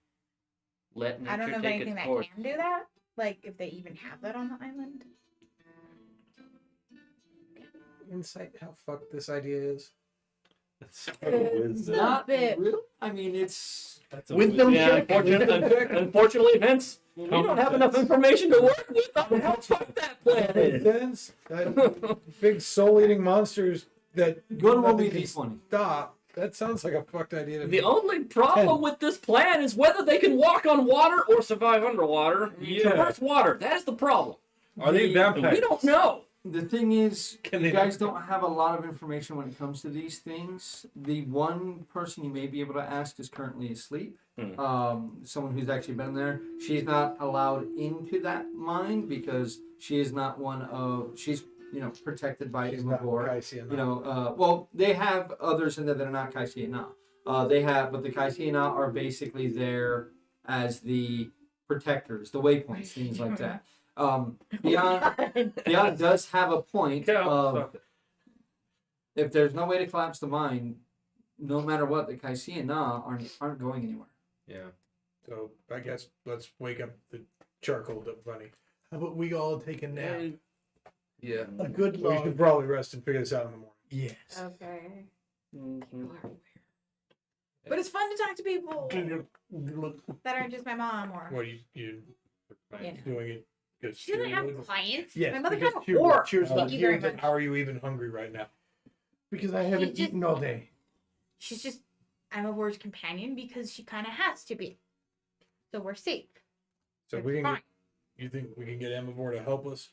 Let I don't nature know of take anything its that course. can do that. Like if they even have that on the island. Insight how fucked this idea is. That's It's wisdom. not bit. Really? I mean, it's That's a Wisdom check. Unfortunately, Vince, we don't have enough information to work with on how fucked that plan Makes sense. Big soul-eating monsters that go to roll nothing me can d20. stop. That sounds like a fucked idea to me. The only problem with this plan is whether they can walk on water or survive underwater. Yeah. Traverse water. That is the problem. Are they vampires? We don't know. The thing is, Can you they- guys don't have a lot of information when it comes to these things. The one person you may be able to ask is currently asleep. Someone who's actually been there. She's not allowed into that mine because she is not one of. She's protected by She's not Imavor. Kaisian. Well, they have others in there that are not Kaisiana. They have, but the Kaisiana are basically there as the protectors, the waypoints, things like that. Beyond does have a point of if there's no way to collapse the mine, no matter what, the Kaisiana aren't going anywhere. Yeah. So I guess let's wake up the charcoal bunny. How about we all take a nap? Yeah. A good We should long. probably rest and figure this out in the morning. Yes. Okay. Mhm. People are weird. But it's fun to talk to people that aren't just my mom or. What you Yeah. doing it? Because She doesn't have clients. Yes, My mother because has a Chyyr- whore. Chyyr's Thank not you here very to- much. How are you even hungry right now? Because I haven't She just- eaten all day. She's just I'm a word's companion because she kind of has to be. So we're safe. So It's we can. fine. You think we can get Emivore to help us?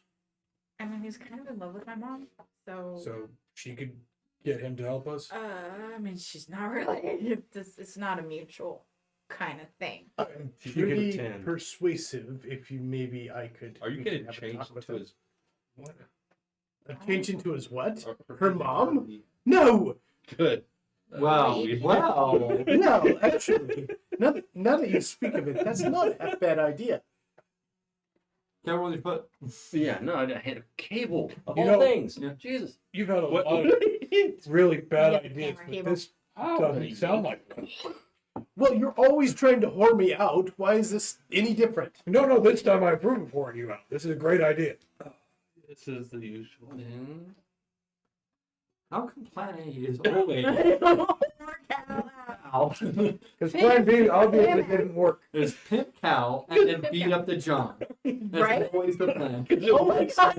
I mean, he's kind of in love with my mom, so. So she could get him to help us. I mean, she's not really. It's not a mutual kind of thing. I'm She could get a pretty 10. persuasive. If you maybe I could. Are you we getting could have a changed talk with to him. his what? Change into his what? Or Her mom? No, Good. Wow. Wow. no. Actually, now that you speak of it, that's not a bad idea. Can't really put. Yeah, no, I had a cable of You all know- things. Yeah. Jesus. You've had a What? lot of really bad Yeah, ideas, camera but cable. this doesn't sound like them. Well, you're always trying to whore me out. Why is this any different? No, this time I approve of pouring you out. This is a great idea. This is the usual. Then How come Plan A is always Cal? Because Plan B, obviously didn't work. There's Pimp Cal and then beat up the John. That's Right? always the plan. Oh my god!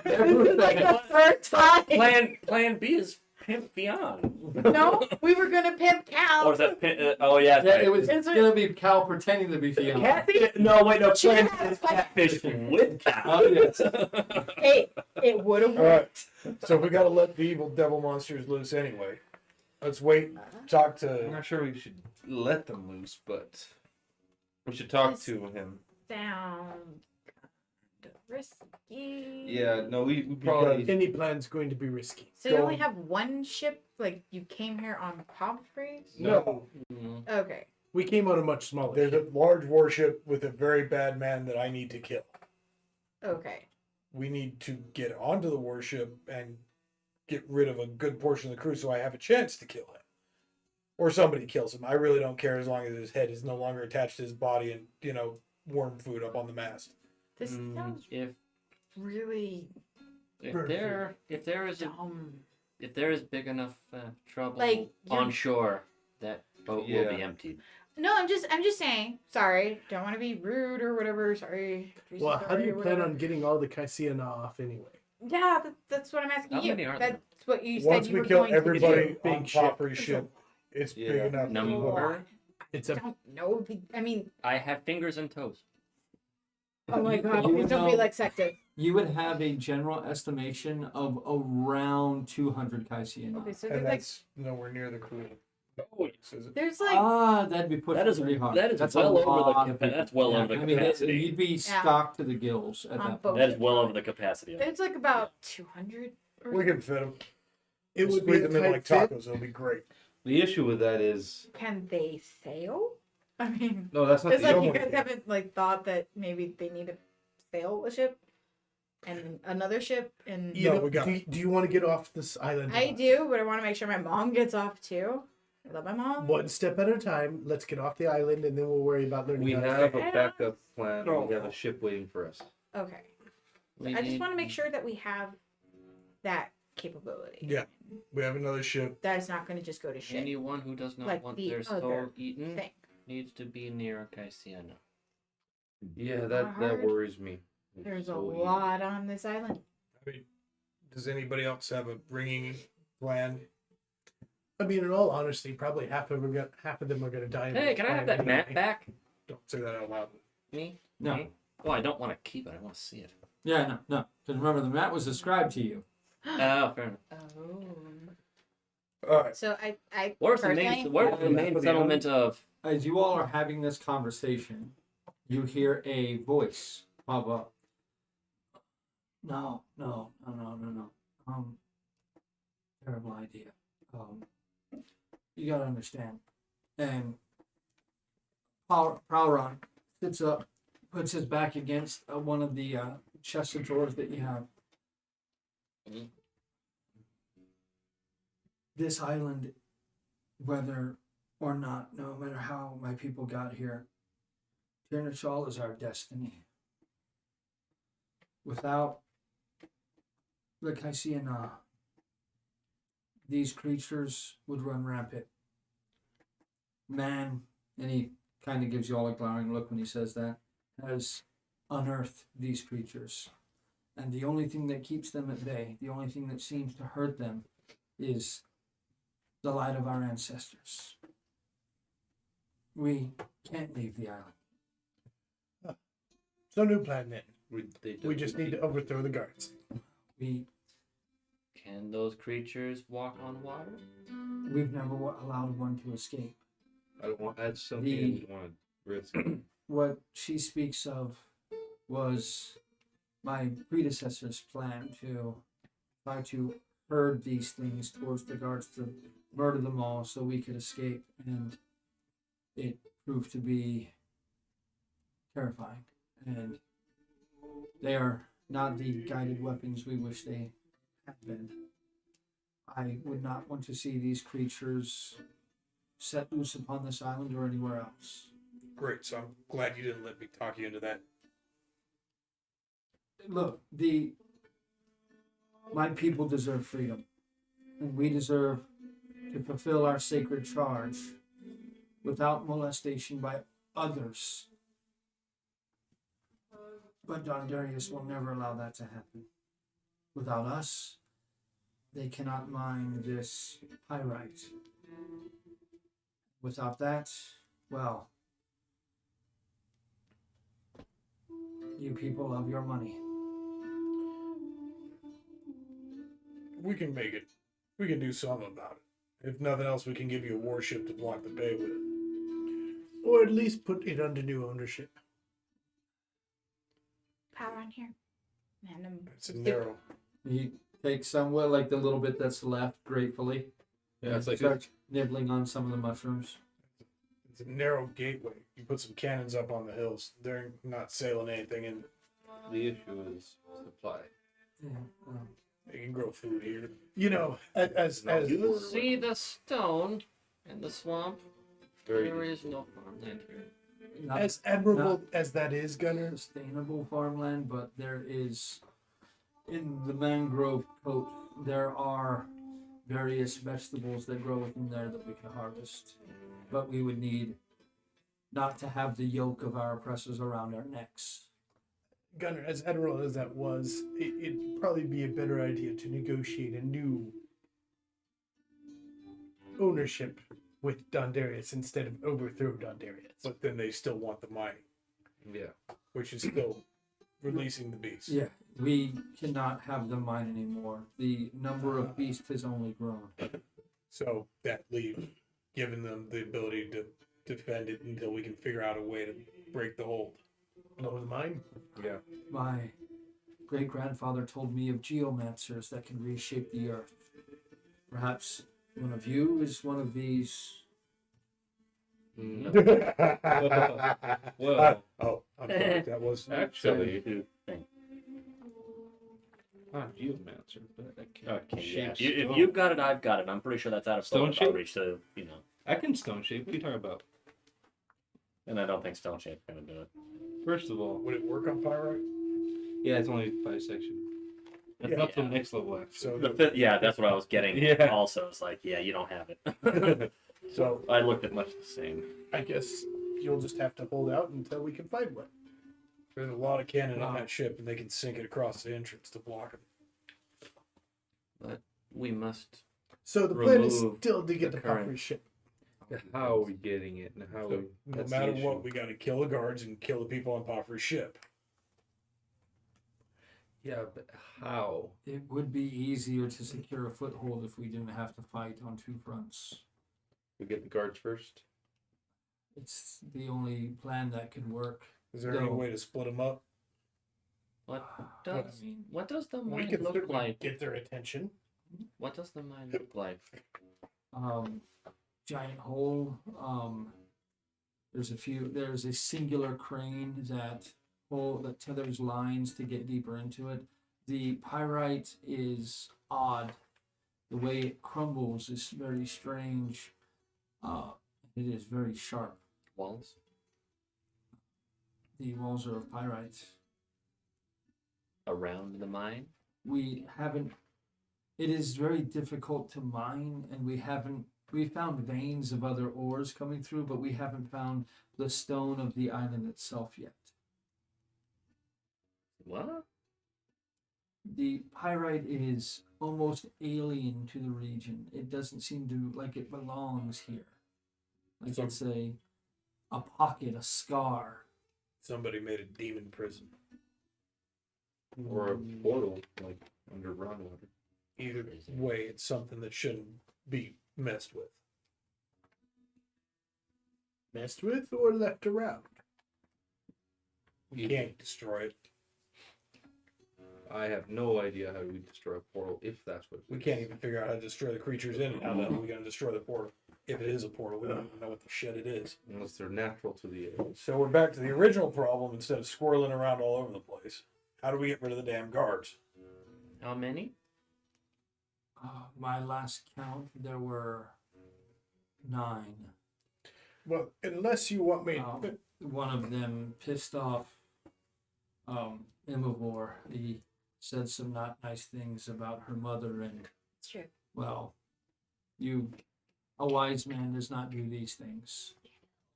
Every Like second. the third time. Plan B is Pimp Beyond. No, we were gonna pimp Cal. Or is that oh yeah, Yeah, it was Is it- gonna be Cal pretending to be Fiona. Catfish? No, wait, no. Plan Yeah, is catfish with cow. Oh, yes. Hey, it would have All right. worked. So we got to let the evil devil monsters loose anyway. Let's wait. Talk I'm to. not sure we should let them loose, but we should talk to him. Sound kinda risky. Yeah, no, we probably. Any plan's going to be risky. So you Go only on. have one ship? Like you came here on Pomfrey's? No, Mhm. Okay. We came on a much smaller. there's a large warship with a very bad man that I need to kill. Okay. We need to get onto the warship and get rid of a good portion of the crew so I have a chance to kill him. Or somebody kills him. I really don't care as long as his head is no longer attached to his body and, worm food up on the mast. This sounds If really if there is big enough trouble Like, you're- on shore, that boat will be emptied. No, I'm just saying. Sorry, don't want to be rude or whatever. Sorry. Well, how do sorry you or plan whatever. on getting all the Caesiana off anyway? Yeah, that's what I'm asking How you. many are there? That's what you said Once you we were kill going to everybody do. on Big ship. property ship, it's big Yeah. enough. Number. It's I a don't know. I mean, I have fingers and toes. oh my god, You please don't be know- like sexist. You would have a general estimation of around 200 Caesiana. Okay, so And there's like that's nowhere near the crew. Is it? there's like That'd be pushing That is pretty hard. that is That's well a over lot the of people. that's well Yeah, over the I mean, capacity. you'd be stocked to the gills at On that both. point. That is well over the capacity. there's like about 200. Or We can fit them. it would be Squeeze a them in like tight fit. tacos. It'll be great. The issue with that is Can they sail? I mean, no, that's not it's the like only you guys thing. haven't like thought that maybe they need to sail a ship and another ship and You No, know, we got do you want to get off this island? or I not? do, but I want to make sure my mom gets off too. I love my mom. One step at a time. Let's get off the island, and then we'll worry about learning. we how to have sail. a backup plan. No. We have a ship waiting for us. Okay. We I just need- want to make sure that we have that capability. Yeah. We have another ship. That it's not going to just go to shit. Anyone who does not Like want the their other soul eaten thing. needs to be near a Caesiana. Yeah, that Hard. worries me. There's a So lot on this island. I mean, does anybody else have a bringing plan? I mean, in all honesty, probably half of them are going to die. in Hey, the can I have fire that map anyway. back? Don't say that out loud. Me? No. Me? Oh, I don't want to keep it. I want to see it. Yeah, no. Because remember, the map was described to you. Oh, fair enough. Oh. All right. So I Where's the personally, main? Where's the main settlement of? As you all are having this conversation, you hear a voice pop up. No. Terrible idea. You gotta understand. And Prowron sits up, puts his back against one of the chests of drawers that you have. Mhm. This island, whether or not, no matter how my people got here, Chyyr is our destiny. Without the Caesiana, these creatures would run rampant. Man, and he kind of gives you all a glowering look when he says that, has unearthed these creatures. And the only thing that keeps them at bay, the only thing that seems to hurt them, is the light of our ancestors. We can't leave the island. So new plan then. They We just need to overthrow the guards. Can those creatures walk on water? We've never allowed one to escape. I don't want. That's something I don't want to risk. What she speaks of was my predecessor's plan to try to herd these things towards the guards to murder them all so we could escape, and it proved to be terrifying. And they are not the guided weapons we wish they had been. I would not want to see these creatures set loose upon this island or anywhere else. Great. So I'm glad you didn't let me talk you into that. Look, my people deserve freedom, and we deserve to fulfill our sacred charge without molestation by others. But Don Darius will never allow that to happen. Without us, they cannot mine this pyrite. Without that, well, you people love your money. We can make it. We can do something about it. If nothing else, we can give you a warship to block the bay with. Or at least put it under new ownership. power on here. And It's a narrow. He takes somewhat like the little bit that's left gratefully. Yeah, it's like starts nibbling on some of the mushrooms. It's a narrow gateway. You put some cannons up on the hills. They're not sailing anything in. the issue is supply. Yeah. They can grow food here. You know, as You see the stone in the swamp? Very There is no farmland here. Not as admirable as that is, Gunner. sustainable farmland, but there is in the mangrove coat there are various vegetables that grow within there that we can harvest. But we would need not to have the yoke of our oppressors around our necks. Gunner, as admirable as that was, it'd probably be a better idea to negotiate a new ownership with Dondarius instead of overthrow Dondarius. But then they still want the mining, Yeah. which is still releasing the beast. Yeah, we cannot have them mine anymore. The number of beasts has only grown. So that leaves giving them the ability to defend it until we can figure out a way to break the hold. Blow the mine. Yeah. My great grandfather told me of geomancers that can reshape the earth. Perhaps one of you is one of these. Well, Oh, I'm sorry. That was actually, not geomancer, but I can Okay, yeah. shape If stone. you've got it, I've got it. I'm pretty sure that's out of Stone focus shape? outreach, so, you know. I can stone shape. What are you talking about? And I don't think stone shape's gonna do it. First of all, Would it work on pyrite? yeah, it's only 5 sections. It's Yeah. up to the next level, actually. So The fifth, yeah, that's what I was getting. Yeah. Also, it's like, yeah, you don't have it. So I looked at much the same. I guess you'll just have to hold out until we can find one. there's a lot of cannon on that ship, and they can sink it across the entrance to block it. But we must. So the plan is Remove still to get the the current- Puffery ship. How are we getting it, and how? So we, no that's matter the what, issue. we got to kill the guards and kill the people on Poffer's ship. Yeah, but how? It would be easier to secure a foothold if we didn't have to fight on two fronts. We get the guards first. It's the only plan that can work. Is there any No. way to split them up? What I does mean, what does the We mine can look certainly like? get their attention. What does the mine look like? giant hole. There's a singular crane that tethers lines to get deeper into it. The pyrite is odd. The way it crumbles is very strange. It is very sharp. Walls? The walls are of pyrite. Around the mine? We haven't. It is very difficult to mine, and we found veins of other ores coming through, but we haven't found the stone of the island itself yet. What? The pyrite is almost alien to the region. It doesn't seem to like it belongs here. Like So- it's a pocket, a scar. Somebody made a demon prison. Or a portal, like under groundwater. Either way, it's something that shouldn't be messed with. Messed with or left around. We can't destroy it. I have no idea how we destroy a portal if that's what. We can't even figure out how to destroy the creatures in it. How the hell are we going to destroy the portal? If it is a portal, we don't even know what the shit it is. Unless they're natural to the area. So we're back to the original problem instead of squirreling around all over the place. How do we get rid of the damn guards? How many? My last count, there were 9. Well, unless you want me. One of them pissed off Imavor. He said some not nice things about her mother, and It's true. well, a wise man does not do these things.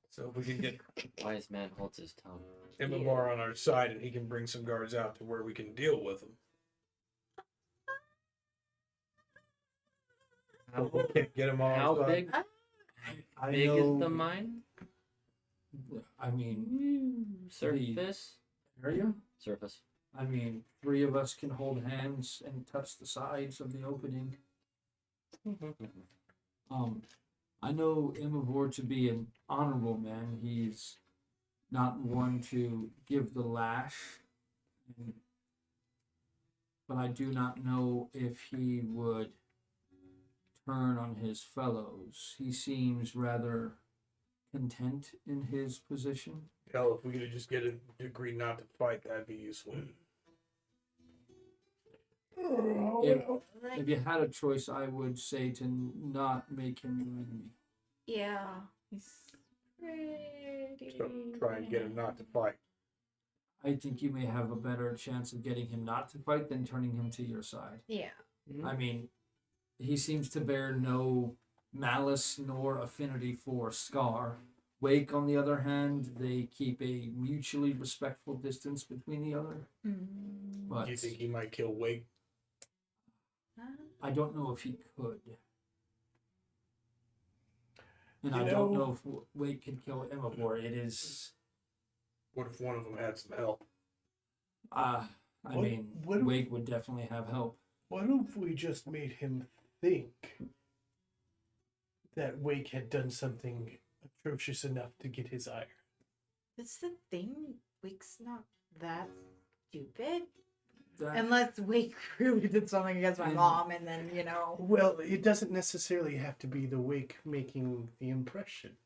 So if we can get Wise man holds his tongue. Imabar on our side and he can bring some guards out to where we can deal with them. We can't get them on How our side. big? I Big know, is the mine? I mean, Surface? area. Surface. I mean, 3 of us can hold hands and touch the sides of the opening. I know Imavor to be an honorable man. He's not one to give the lash, but I do not know if he would turn on his fellows. He seems rather content in his position. Hell, if we could just get a degree not to fight, that'd be useful. If you had a choice, I would say to not make him your enemy. Yeah. He's pretty. So try and get him not to fight. I think you may have a better chance of getting him not to fight than turning him to your side. Yeah. I mean, he seems to bear no malice nor affinity for Scar. Wake, on the other hand, they keep a mutually respectful distance between the other. But Do you think he might kill Wake? I don't know if he could. And You I don't know- know if Wake could kill Imavor. It is, What if one of them had some help? I What- mean, what- Wake would definitely have help. What if we just made him think that Wake had done something atrocious enough to get his ire? That's the thing. Wake's not that stupid. That, Unless Wake really did something against my And- mom and then, you know. Well, it doesn't necessarily have to be the Wake making the impression.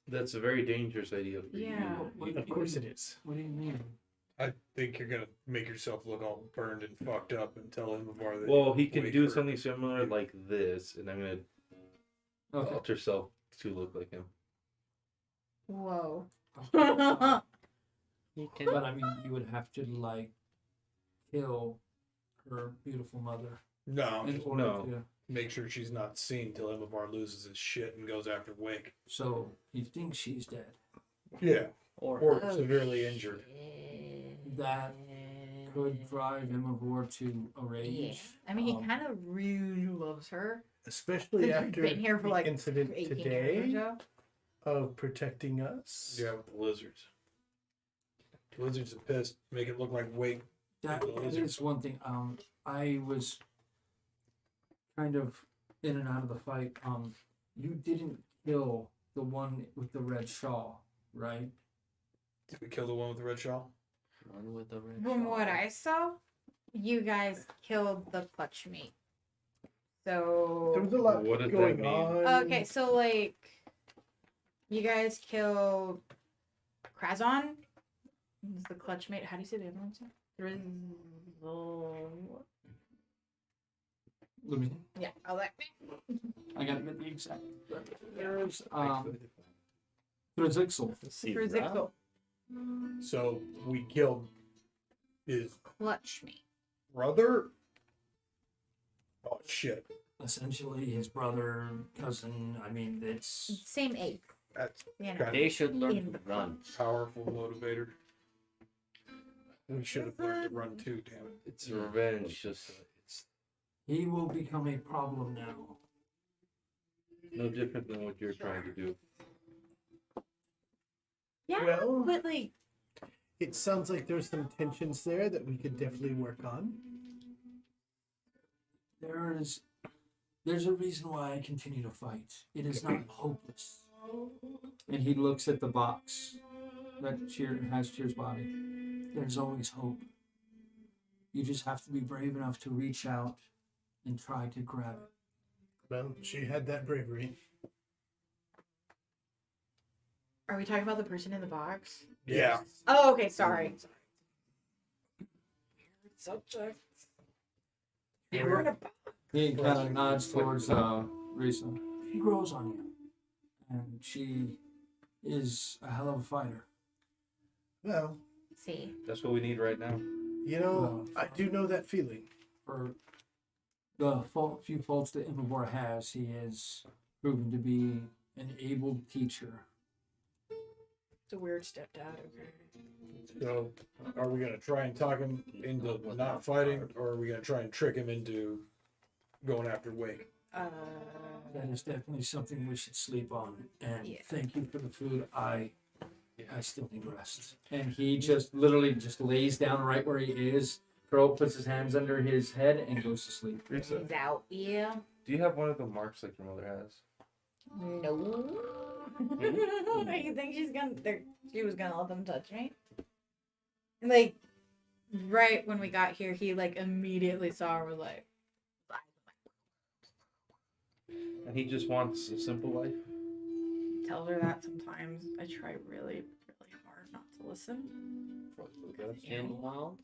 That's a very dangerous idea for Yeah. you. Of course it is. What do you mean? I think you're gonna make yourself look all burned and fucked up and tell him before that. Well, he can Wake do hurt. something similar like this, and I'm gonna Okay. alter self to look like him. Whoa. He can. But I mean, you would have to like kill her beautiful mother No, in just order no. to. make sure she's not seen till Imavar loses his shit and goes after Wake. So he thinks she's dead. Yeah, Or or severely injured. That could drive Imavor to a Yeah. rage. I mean, he Um, kind of really loves her. Especially He's after been here for the like incident 18 years today or so. of protecting us. Yeah, with the lizards. The lizards are pissed. Make it look like Wake. That the lizard. is one thing. I was kind of in and out of the fight. You didn't kill the one with the red shawl, right? Did we kill the one with the red shawl? one with the red From what shawl. I saw, you guys killed the clutch mate. So. There was a lot What does that going mean? on. Okay, so like, you guys killed Krazon. He's the clutch mate. How do you say the other one's name? Let me. Yeah, I'll let me. I gotta get the exact. There's Thrizixel. Zixel. So we killed his Clutch mate. brother? Oh, shit. Essentially, his brother, cousin. I mean, it's Same age. That's You know. kind They should learn In to the run. of powerful motivator. We should have learned to run too, damn it. It's revenge. Just it's he will become a problem now. no different than what you're trying to do. Yeah, Well- but like, It sounds like there's some tensions there that we could definitely work on. There's a reason why I continue to fight. It is not hopeless. And he looks at the box that Chyyr has Chyyr's body. There's always hope. You just have to be brave enough to reach out and try to grab it. Well, she had that bravery. are we talking about the person in the box? Yeah. Oh, okay. Sorry. Subject. They were in a box. He kind of nods towards Risa. She grows on you. And she is a hell of a fighter. Well, See, That's what we need right now. you know, I do know that feeling. For the few faults that Imavor has, he is proven to be an able teacher. it's a weird stepdad. So, are we gonna try and talk him into not fighting, or are we gonna try and trick him into going after Wake? That is definitely something we should sleep on. And Yeah. thank you for the food. I still need rest. And he just literally just lays down right where he is. Crow puts his hands under his head and goes to sleep. Risa, He's out. Yeah. do you have one of the marks like your mother has? No. You think she was gonna let them touch me? And like, right when we got here, he like immediately saw her. Was like, And he just wants a simple life. tells her that sometimes. I try really, really hard not to listen. In wilds.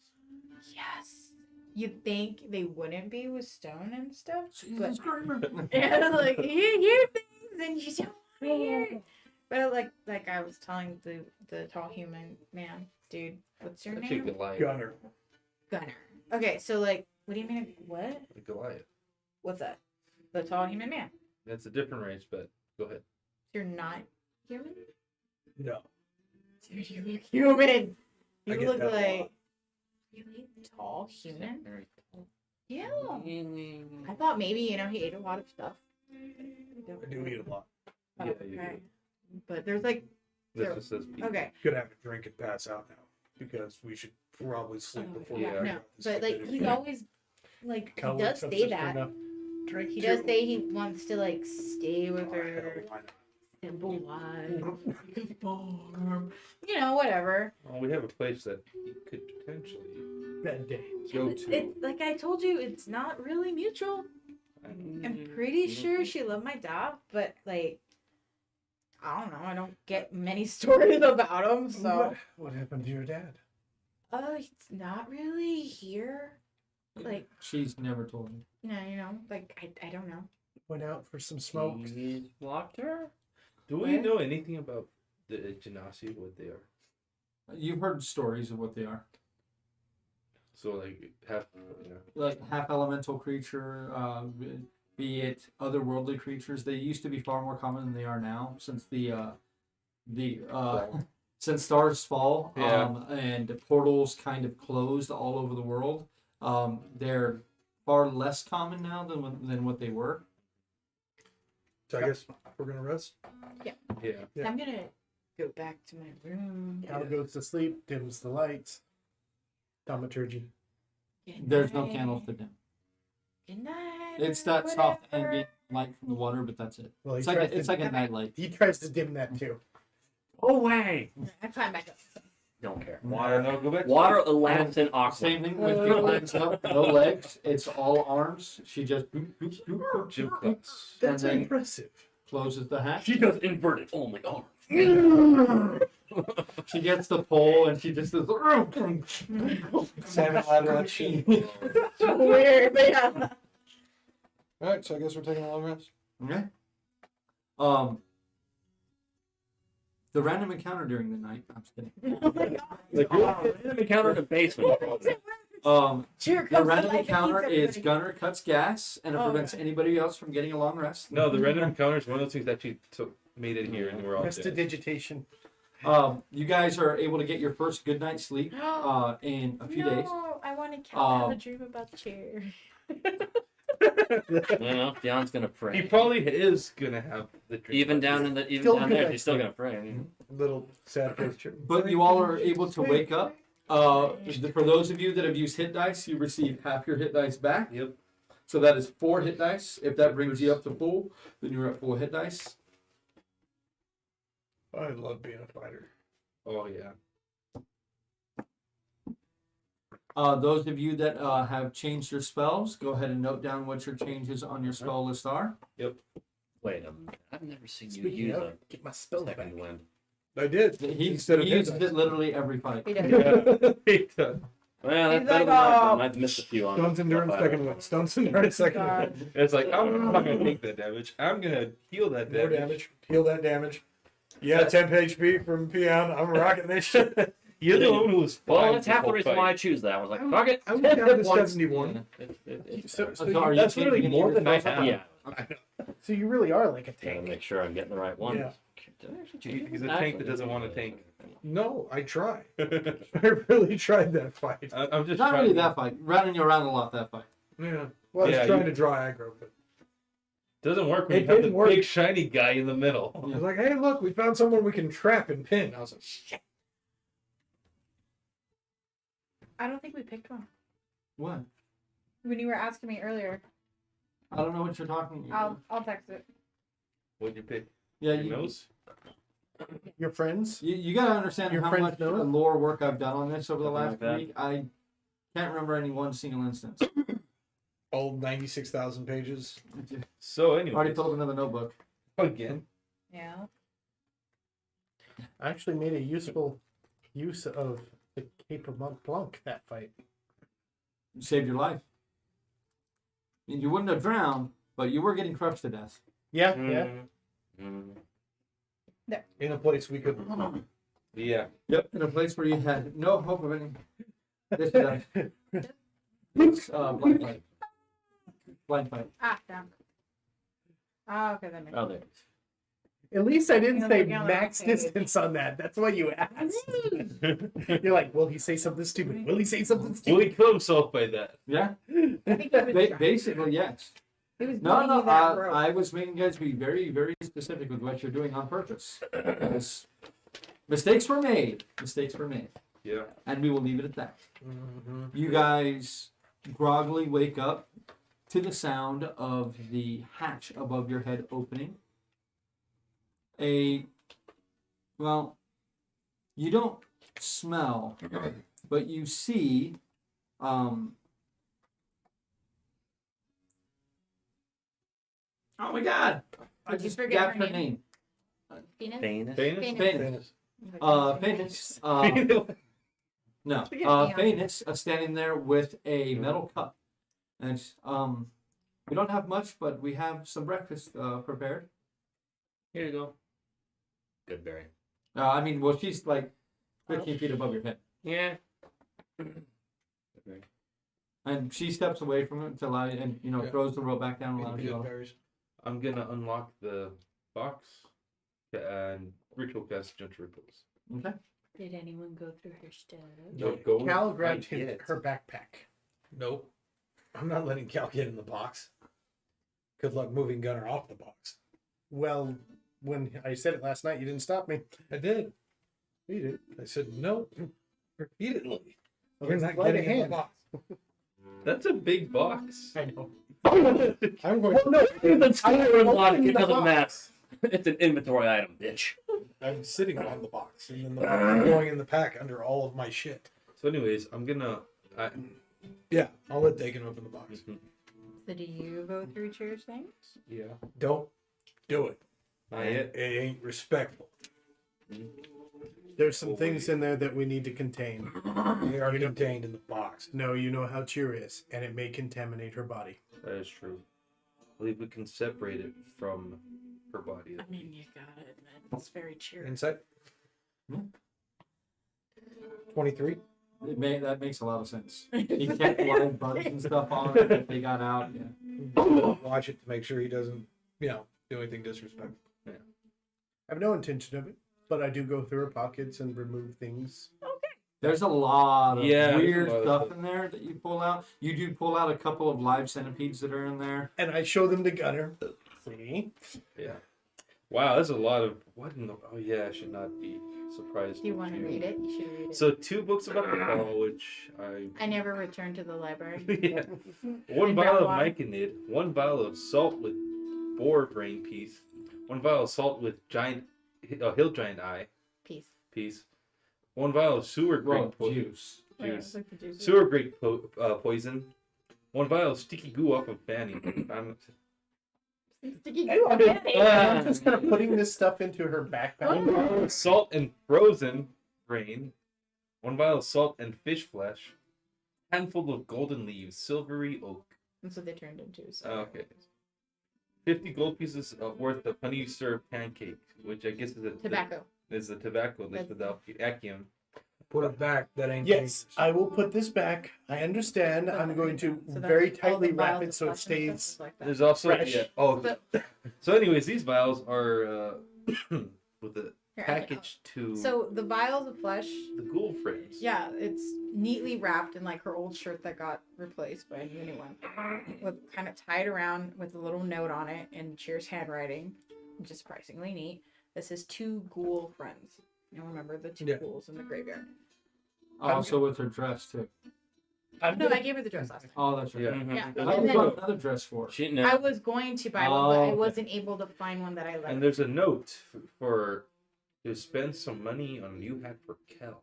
Yes. you'd think they wouldn't be with stone and stuff, but Jesus Christ. yeah, like you hear things and you don't want to hear it. But like I was telling the tall human man, dude, what's your Actually, name? Goliath. Gunner. Gunner. Okay, so like, what do you mean? What? Goliath. What's that? The tall human man. That's a different race, but go ahead. You're not human. No. Dude, you look human. I You get look that a like lot. really tall human. Very tall. Yeah. Really? I thought maybe he ate a lot of stuff. I do eat a lot. Oh, Yeah, you okay. But there's like This Sure. just says people. okay. Could have a drink and pass out now because we should probably sleep Oh, before yeah, we no, figure out this but like stupidity. he's always like Coward he does say subsist that. enough. Drink He too. does say he wants to like stay with Oh, hell, her why not? simple life, farm, you know, whatever. Well, we have a place that you could potentially Bad day. go But to. it's like I told you, it's not really mutual. I'm pretty sure she loved my dad, but like I don't know. I don't get many stories about him, so What happened to your dad? he's not really here. Like She's never told me. no, you know, like I don't know. Went out for some smoke. He's blocked her? Do we Where? know anything about the Genasi, what they are? You've heard stories of what they are. So, like, half, Like half elemental creature, be it otherworldly creatures. They used to be far more common than they are now since since stars fall Yeah. and portals kind of closed all over the world. They're far less common now than what they were. So I guess we're gonna rest. yeah. Yeah. I'm gonna go back to my room. Cal goes to sleep, dims the lights. Thaumaturgy. Good There's no night. candles to dim. Good night. It's or that soft whatever. ambient light from the water, but that's it. Well, It's like a night light. he tries to dim that too. Oh, way! I climb back up. Don't care. Water, no, go back. Water lamps and aqua. Same thing with your legs up, no legs. It's all arms. She just boop, boop, boop, boop, Gym boop, class. That's then- impressive. closes the hatch. She does inverted only arms. She gets the pole and she just does. Salmon ladder on sheet. Weird, but yeah. All right, so I guess we're taking a long rest. Okay. The random encounter during the night. I'm just kidding. Oh my god. Like, encounter in the basement. Chyyr The comes to random life and encounter eats is everybody. Gunner cuts gas and it Oh, prevents okay. anybody else from getting a long rest. No, the random encounter is one of those things that actually made it here, and we're all dead. Prestidigitation. You guys are able to get your first good night's sleep in a few days. No, I want to have a Um, dream about Chyyr. Well, John's gonna pray. He probably is gonna have the dream. Even down in the even Still down good there, night he's still sleep. gonna pray. I mean, Little sad face. But you all are able to wake up. For those of you that have used hit dice, you receive half your hit dice back. Yep. So that is 4 hit dice. If that brings you up to full, then you're at full hit dice. I love being a fighter. Oh yeah. Those of you that have changed your spells, go ahead and note down what your changes on your spell list are. wait a minute. I've never seen you Speaking use of, a get my spell back. second wind. I did. He Instead of hit uses dice. it literally every fight. He does. Yeah. Well, that's He's better like, than mine. "Oh." I've missed a few on. Stone's endurance second win. Stone's endurance second win. God. It's like I'm not gonna take that damage. I'm gonna heal that More damage. damage. Heal that damage. Yeah, 10 HP from PM. I'm rocking this shit. You're the one who was fine. Well, that's half the whole reason fight. why I choose that. I was like, fuck it. I was down to Once. 71. Yeah, it's So, better. so So you- are you that's literally changing more your than I spells? have. Yeah. So you really are like a Gotta tank. make sure I'm getting the right one. Yeah. Did I actually choose He's a that? tank that doesn't want to tank. No, I try. I really tried that fight. I'm just Not trying really to- that fight. Rounding you around a lot that fight. Yeah. Well, I was Yeah, trying you- to draw aggro, but Doesn't work when It you have the didn't work. big shiny guy in the middle. I was like, hey, look, we found someone we can trap and pin. I was like, shit. I don't think we picked one. What? When you were asking me earlier, I don't know what you're talking about. I'll text it. What'd you pick? Yeah, Your you, nose? Your friends? you gotta understand Your how friends much know? lore work I've done on this over the Something last like that. week. I can't remember any one single instance. All 96,000 pages. So Already anyway, filled another notebook. again. Yeah. I actually made a useful use of the Cape of Mont Blanc that fight. saved your life. I mean, you wouldn't have drowned, but you were getting crushed to death. Yeah, Mm. yeah. Mm. In a place we could. Yeah. Yep. In a place where you had no hope of any. This blind fight. Blind fight. Ah, down. Oh, okay, that makes Oh, there. At least I didn't Yeah, say yeah, max okay. distance on that. That's what you asked. You're like, will he say something stupid? Will he say something Will stupid? he kill himself by that? Yeah. I think he was trying. Basically, yes. He was No, giving no. you that rope. I was making you guys be very, very specific with what you're doing on purpose. Because mistakes were made. Mistakes were made. Yeah. And we will leave it at that. Mm-hmm. You guys groggily wake up to the sound of the hatch above your head opening. Well, you don't smell, but you see, oh my God! I Did you just forget gapped her her name? name. Venus? Famous? Venus. Venus. Venus. No. Yeah. Venus standing there with a metal cup. And we don't have much, but we have some breakfast prepared. Here you go. Good berry. I mean, well, she's like 15 feet above your head. Yeah. And she steps away from it to allow you, and, Yeah. throws the rope back down and allows you to go. Berries. I'm gonna unlock the box and ritual cast gentle repose. Okay. Did anyone go through her stuff? Don't go. Cal grabbed not yet. her backpack. Nope. I'm not letting Cal get in the box. Good luck moving Gunner off the box. Well, when I said it last night, you didn't stop me. I did. You did. I said no repeatedly. Well, You're then not sleight of getting in hand. the box. That's a big box. I know. I'm going. no, Even Chyyr unlocked it. It the doesn't box. matter. It's an inventory item, bitch. I'm sitting on the box, and then the box is going in the pack under all of my shit. So, anyways, I'm gonna. Yeah, I'll let Dakin open the box. So do you go through Chyyr's things? Yeah. Don't do it. Not yet. It ain't respectful. There's some things in there that we need to contain. They are contained in the box. No, you know how Chyyr is, and it may contaminate her body. That is true. I believe we can separate it from her body. I mean, you gotta admit, it's very cheery. Insight. Hmm. 23. That makes a lot of sense. He kept live bugs and stuff on it if they got out. Yeah. Watch it to make sure he doesn't, do anything disrespectful. I have no intention of it, but I do go through her pockets and remove things. There's a lot of Yeah, there's a weird lot of stuff stuff. in there that you pull out. You do pull out a couple of live centipedes that are in there. And I show them to Gunner. See? Yeah. Wow, that's a lot of. What in the. Oh, yeah, I should not be surprised. Do you want to with read it? You should read it. So, 2 books of alcohol, which I never returned to the library. yeah. 1 And vial of marijuana. myconid, 1 vial of salt with boar brain piece, 1 vial of salt with hill giant eye Peace. piece, 1 vial of sewer Well, grape juice. juice, Look at the juice. sewer grape poison, 1 vial of sticky goo off of Fanny. Sticky And glue on it. I'm just kind of putting this stuff into her backpack. 1 vial of salt and frozen grain, 1 vial of salt and fish flesh, handful of golden leaves, silvery oak. That's what they turned into. So. Okay. 50 gold pieces worth of honey syrup pancake, which I guess is a Tobacco. Is the tobacco, the acium. Put it back. That ain't. Yes, I will put this back. I understand. I'm going to So that's very all the tightly wrap vials it of so it flesh and stuff stays. like that. There's also Fresh. yeah. Oh, so anyways, these vials are with the Here, package to So the vials of flesh, the ghoul friends. yeah, it's neatly wrapped in like her old shirt that got replaced by a new one, with kind of tied around with a little note on it in Chyr's handwriting, which is surprisingly neat. This is 2 ghoul friends. You'll remember the 2 Yeah. ghouls in the graveyard. Also with her dress too. I'm No, gonna- I gave her the dress last time. Oh, that's right. Yeah. Mhm. Yeah. I And was then bought another dress for her. She I no. was going to buy one, but Oh, I okay. wasn't able to find one that I liked. And there's a note for to spend some money on a new hat for Kel.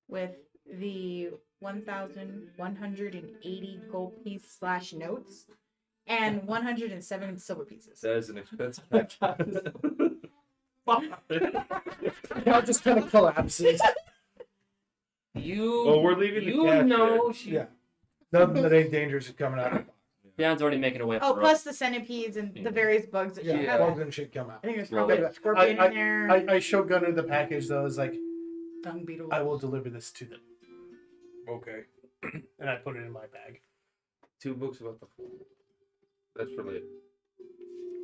With the 1,180 gold piece / notes and 107 silver pieces. That is an expensive hat. Cal just kind of collapses. You. Well, we're leaving the You cat know she. Yeah. Nothing that ain't dangerous is coming out. Jan's already making a way up Oh, the rope. plus the centipedes and the various bugs that Yeah, she Yeah. has. bugs and shit come out. I think there's Roll probably it. a scorpion in there. I showgun her the package though. It's like Dung beetle. I will deliver this to them, Okay. and I put it in my bag. 2 books about the Fall. That's really it.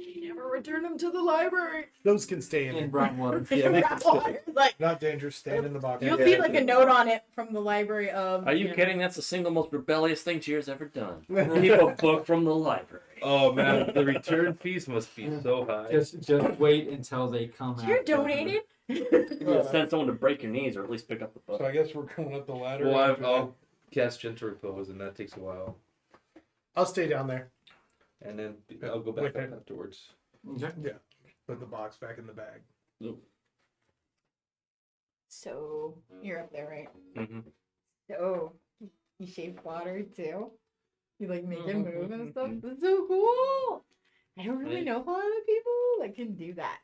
She never returned them to the library. Those can stay in. In there. brown water. Yeah, they can stay. Like Not dangerous. Stand in the box. you'll see like a note on it from the library of. Are you kidding? That's the single most rebellious thing Chyyr's ever done. Keep a book from the library. Oh man, the return fees must be so high. Just wait until they come out. You're donated. Yeah, send someone to break your knees or at least pick up the book. So I guess we're going up the ladder. Well, after I'll cast Gentle Repose, and that takes a while, I'll stay down there. and then I'll go back With up it. afterwards. Okay. Yeah. Put the box back in the bag. So you're up there, right? Mm-hmm. So you shave water too. You like make it move and stuff. That's so cool. I don't really know a lot of people that can do that.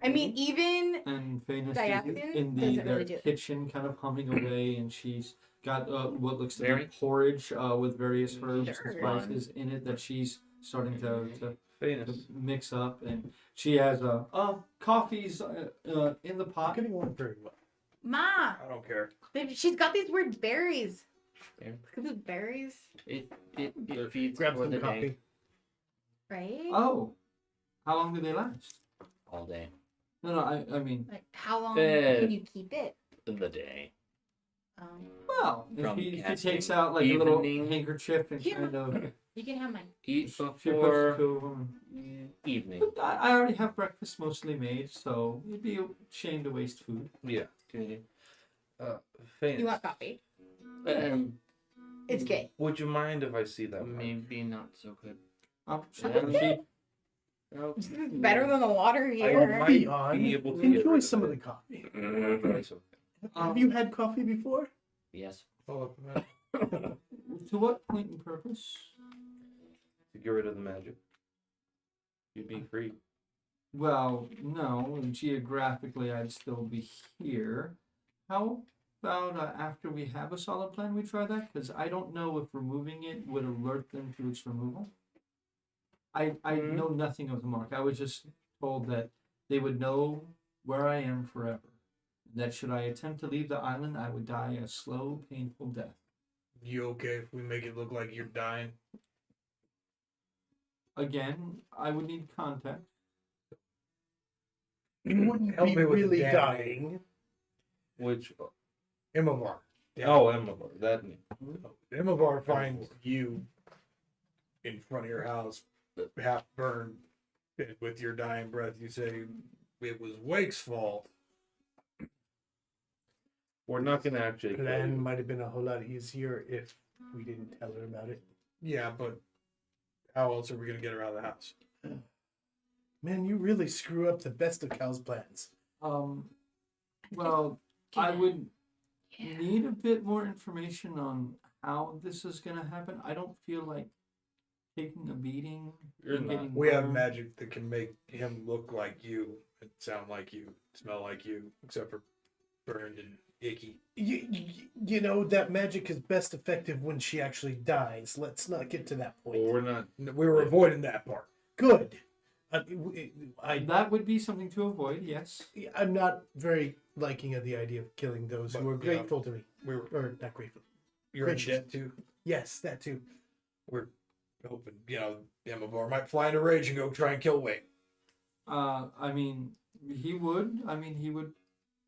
I mean, even And Venus Diaphan is in doesn't their really do it. kitchen, kind of humming away, and she's got what looks to be Very- porridge with various herbs Sure. and spices in it that she's starting to Venus. mix up, and she has coffees in the I'm pot. getting along very well. Ma, I don't care. she's got these weird berries. Yeah. Look at those berries, It feeds Grab for some the coffee. day right? Oh, how long do they last? all day. No, I mean, Like how long Uh, can you keep it? The day. well, if From he takes casting out like a little evening. handkerchief and Yeah. kind of You can have mine. Eat she puts before it to him. evening. But I already have breakfast mostly made, so it'd be a shame to waste food. Yeah. Venus. You want coffee? It's good. Would you mind if I see that? mark? Maybe not so good. Sure. Yeah. It's better than the water I here. might Beyond, be able to get enjoy rid some of it. the coffee. That's okay. Have you had coffee before? Yes. Oh, To what point and purpose? To get rid of the magic. You'd be free. Well, no. Geographically, I'd still be here. How about after we have a solid plan, we try that? Because I don't know if removing it would alert them to its removal. I know nothing of the mark. I was just told that they would know where I am forever. That should I attempt to leave the island, I would die a slow, painful death. you okay if we make it look like you're dying? Again, I would need context. You wouldn't Help be me with the really damn dying. Which Imavar. oh, Emma, that name. Imavar finds you in front of your house, half burned, and with your dying breath. You say it was Wake's fault. We're not gonna actually. Plan might have been a whole lot easier if we didn't tell her about it. Yeah, but how else are we gonna get her out of the house? Man, you really screw up the best of Cal's plans. Well, I would need a bit more information on how this is going to happen. I don't feel like taking a beating. You're and not. getting We have burned. magic that can make him look like you, and sound like you, smell like you, except for burned and icky. You know, that magic is best effective when she actually dies. Let's not get to that point. Well, we're not. We were avoiding that part. Good. That would be something to avoid, yes. I'm not very liking of the idea of killing those who But, are yeah. grateful to me. We were. Or not grateful. You're in Gracious. debt too. Yes, that too. We're hoping, Imavar might fly in a rage and go try and kill Wake. I mean, he would. I mean, he would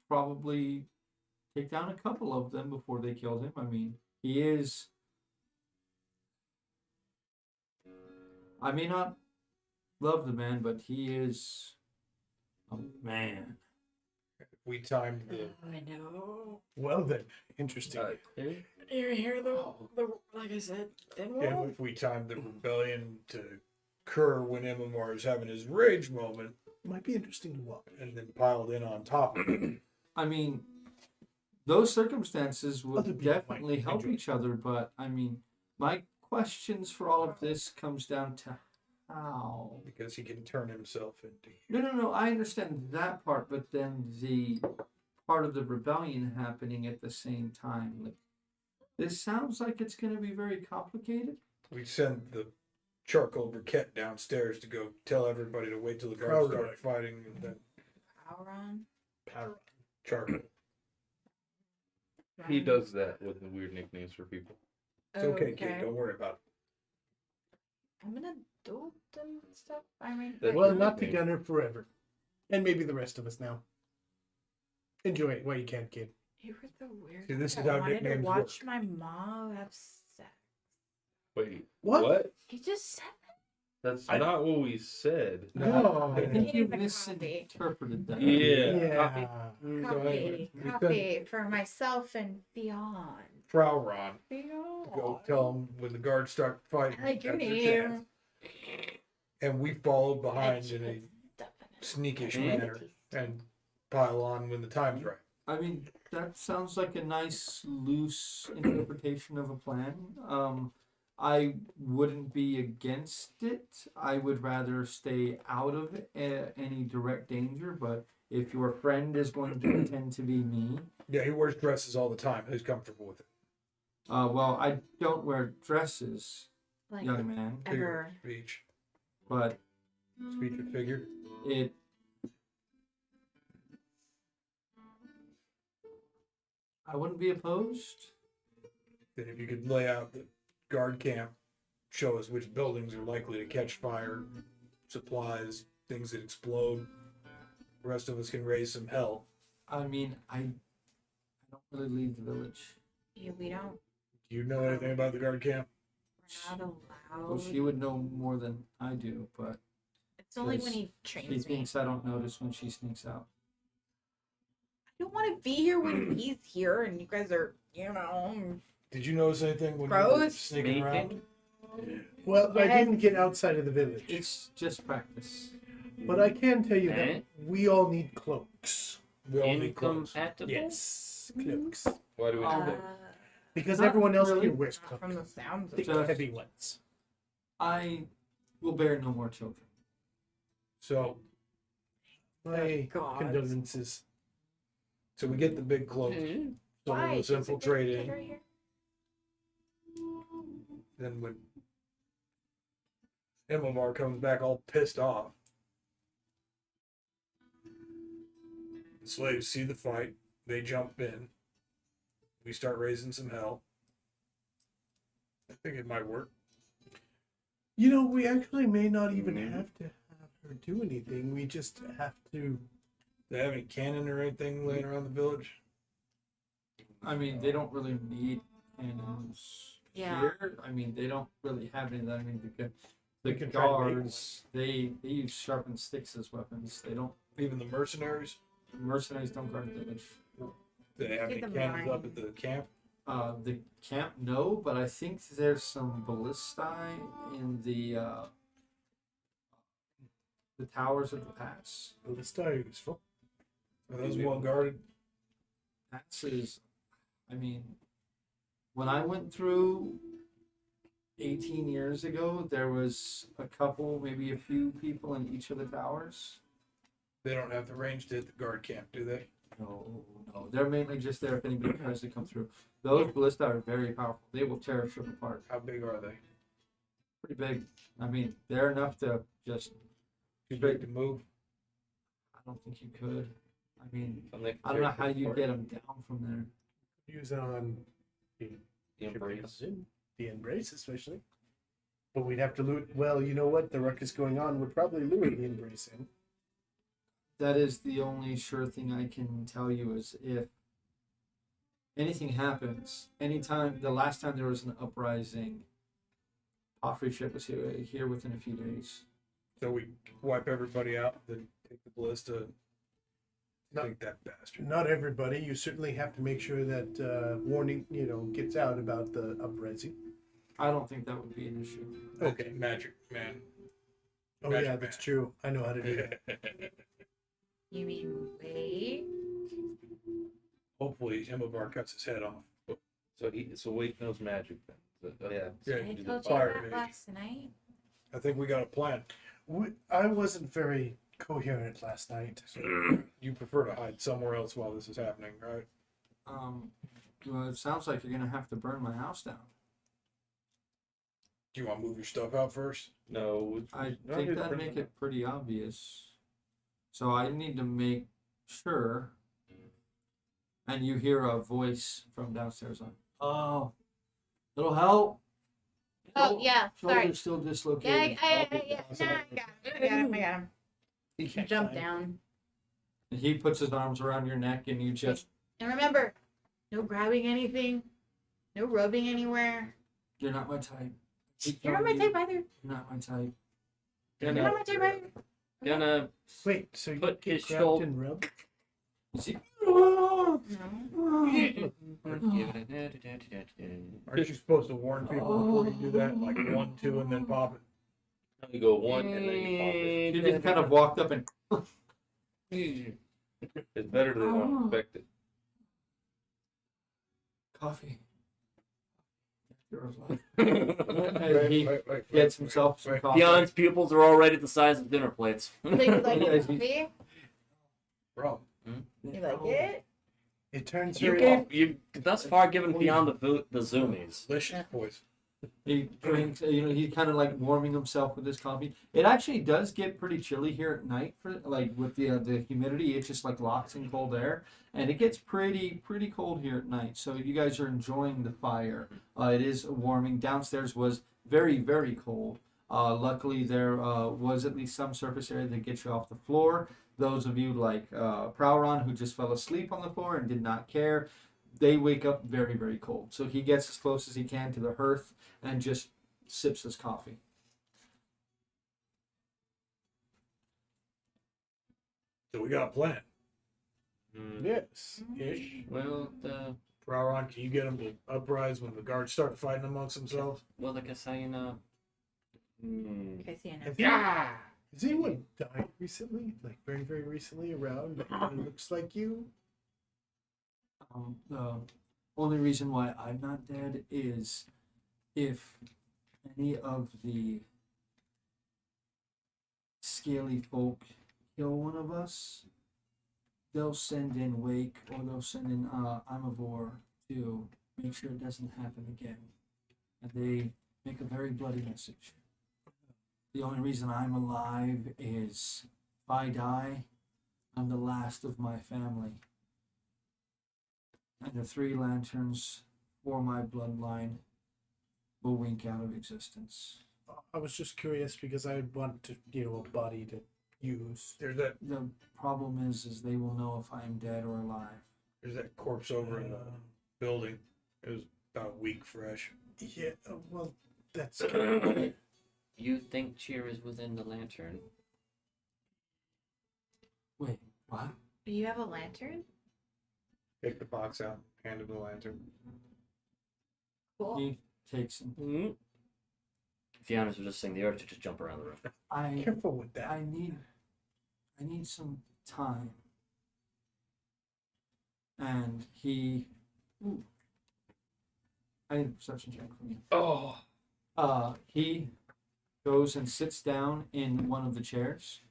probably take down a couple of them before they killed him. I mean, he is. I may not love the man, but he is a man. We timed the. I know. Well then, interesting. You're here the like I said. Then And well, if we timed the rebellion to occur when Imavar is having his rage moment, Might be interesting to watch. and then piled in on top of it. I mean, those circumstances Other would people definitely might help enjoy each other, but I mean, my questions for all of this comes down to how. Because he can turn himself into. No. I understand that part, but then the part of the rebellion happening at the same time. Like, This sounds like it's going to be very complicated. We send the charcoal briquette downstairs to go tell everybody to wait till the guards Proud start right. fighting, and then Auron. Power. charcoal. He does that with the weird nicknames for people. It's okay, kid. Don't worry about it. I'm an adult and stuff. I mean, That- Well, Good not the nickname. gunner forever. And maybe the rest of us now. Enjoy it while you can, kid. you were the weird. See, this one is that how wanted to nicknames watch work. my mom have sex. Wait, What? what? He just said That's I- not what we said. No. I think you Need the misinterpreted that. Yeah. coffee, anyway, we coffee for myself and beyond. Frauron, Beyond. go tell them when the guards start fighting. I like your that's your name. chance. And we follow behind That's in a definitely sneakish Mhm. manner and pile on when the time's right. I mean, that sounds like a nice, loose interpretation of a plan. I wouldn't be against it. I would rather stay out of any direct danger, but if your friend is going to pretend to be me, Yeah, he wears dresses all the time. He's comfortable with it. well, I don't wear dresses, like young man, Figure of ever. speech. but Speech and figure. it. I wouldn't be opposed. Then if you could lay out the guard camp, show us which buildings are likely to catch fire, supplies, things that explode. The rest of us can raise some hell. I mean, I don't really leave the village. Yeah, we don't. Do you know anything about the guard camp? We're not Well, allowed. she would know more than I do, but It's only when because he she trains me. thinks I don't notice when she sneaks out. I don't want to be here when he's here, and you guys are, you know. Did you notice anything when you were Gross. sneaking around? Well, I Yes. didn't get outside of the village. It's just practice. But I can tell you Eh? that we all need cloaks. We all need clothes. Incompatible? Yes, cloaks. Why do we Um, need that? Because Not everyone else really. here wears Not from the cloaks. sounds of Thick, it. Just- heavy ones. I will bear no more children. So My God. condolences. we get the big cloak. Mhm. Some of us She's a big infiltrate kid in. right here. Then when Imamar comes back all pissed off, the slaves see the fight. They jump in. We start raising some hell. I think it might work. You know, we actually may not even have to have her do anything. We just have to. Do they have any cannon or anything laying around the village? I mean, they don't really need cannons Yeah. here. I mean, they don't really have any of that. I mean, the We can try to make guards, they use sharpened sticks as weapons. They don't. Even the mercenaries? Mercenaries don't guard the village. Do they have any Get the cannons up mine. at the camp? The camp, no, but I think there's some ballistae in the towers of the pass. Ballista are useful. Are those well guarded? Pass is, I mean, when I went through 18 years ago, there was a couple, maybe a few people in each of the towers. They don't have the range to hit the guard camp, do they? No, they're mainly just there if anybody tries to come through. Those ballista are very powerful. They will tear a ship apart. How big are they? Pretty big. I mean, they're enough to just. Too big to move? I don't think you could. I mean, And they can I don't know tear how shit you apart. get them down from there. Use on The embrace. the embrace, especially. But we'd have to loot. Well, you know what? The ruckus going on would probably lure the embrace in. That is the only sure thing I can tell you is if anything happens, anytime, the last time there was an uprising, Joffrey ship was here within a few days. So we wipe everybody out, then take the ballista, No. take that bastard. Not everybody. You certainly have to make sure that warning, gets out about the uprising. I don't think that would be an issue. Okay. Magic, man. Oh Magic yeah, man. that's true. I know how to do that. You mean wait? Hopefully, Himmelbar cuts his head off. So Wake knows magic then. Yeah. Yeah, I do the told you fire that mage. last night. I think we got a plan. I wasn't very coherent last night. You prefer to hide somewhere else while this is happening, right? Well, it sounds like you're gonna have to burn my house down. Do you want to move your stuff out first? No, I not think really that'd burning make it pretty obvious. So I need to make sure. And you hear a voice from downstairs on. Oh, little help. Oh, yeah, sorry. Shoulder's still Yeah, dislocated. yeah. Nah, I got him. I got him. You can't Jump climb. down. And he puts his arms around your neck, and you just. And remember, no grabbing anything, no rubbing anywhere. You're not my type. You're not my type either. You're not my type. You're not my type either. Gonna Wait, so you Put get his grabbed shoulder- and rubbed? Is he? No. Aren't you supposed to warn people before you do that? Like 1, 2, and then pop it? You go one and then you pop it. You just kind of walked up and. It's better than unexpected. Coffee. You're alive. And he gets himself some coffee. Fion's pupils are already the size of dinner plates. So you like Yeah, coffee? Bro. You like it? It turns You her gave you've thus far given Fion the zoomies. Delicious boys. He drinks, he's kind of like warming himself with his coffee. It actually does get pretty chilly here at night for like with the humidity. It just like locks in cold air, and it gets pretty cold here at night. So you guys are enjoying the fire. It is warming. Downstairs was very cold. Luckily, there was at least some surface area that gets you off the floor. Those of you like Prowron who just fell asleep on the floor and did not care, they wake up very cold. So he gets as close as he can to the hearth and just sips his coffee. So we got a plan. yes. Ish. Well, the Rauron, can you get them to uprise when the guards start fighting amongst themselves? the Kasayana. Okay, see you now. Yeah. Has anyone died recently? Like very recently around that looks like you? The only reason why I'm not dead is if any of the scaly folk kill one of us, they'll send in Wake or they'll send in Amavor to make sure it doesn't happen again. And they make a very bloody message. The only reason I'm alive is if I die, I'm the last of my family. And the 3 lanterns for my bloodline will wink out of existence. I was just curious because I would want to, a body to use. There's that The problem is they will know if I am dead or alive. there's that corpse over in the building. It was about a week fresh. Yeah, well, that's You think Chyyr is within the lantern? Wait, what? Do you have a lantern? Take the box out, hand him the lantern. Cool. He takes him. Mm-hmm. Fiona's was just saying the urge to just jump around the room. I careful with that. I need some time. And he I need a perception check from you. Oh, He goes and sits down in one of the chairs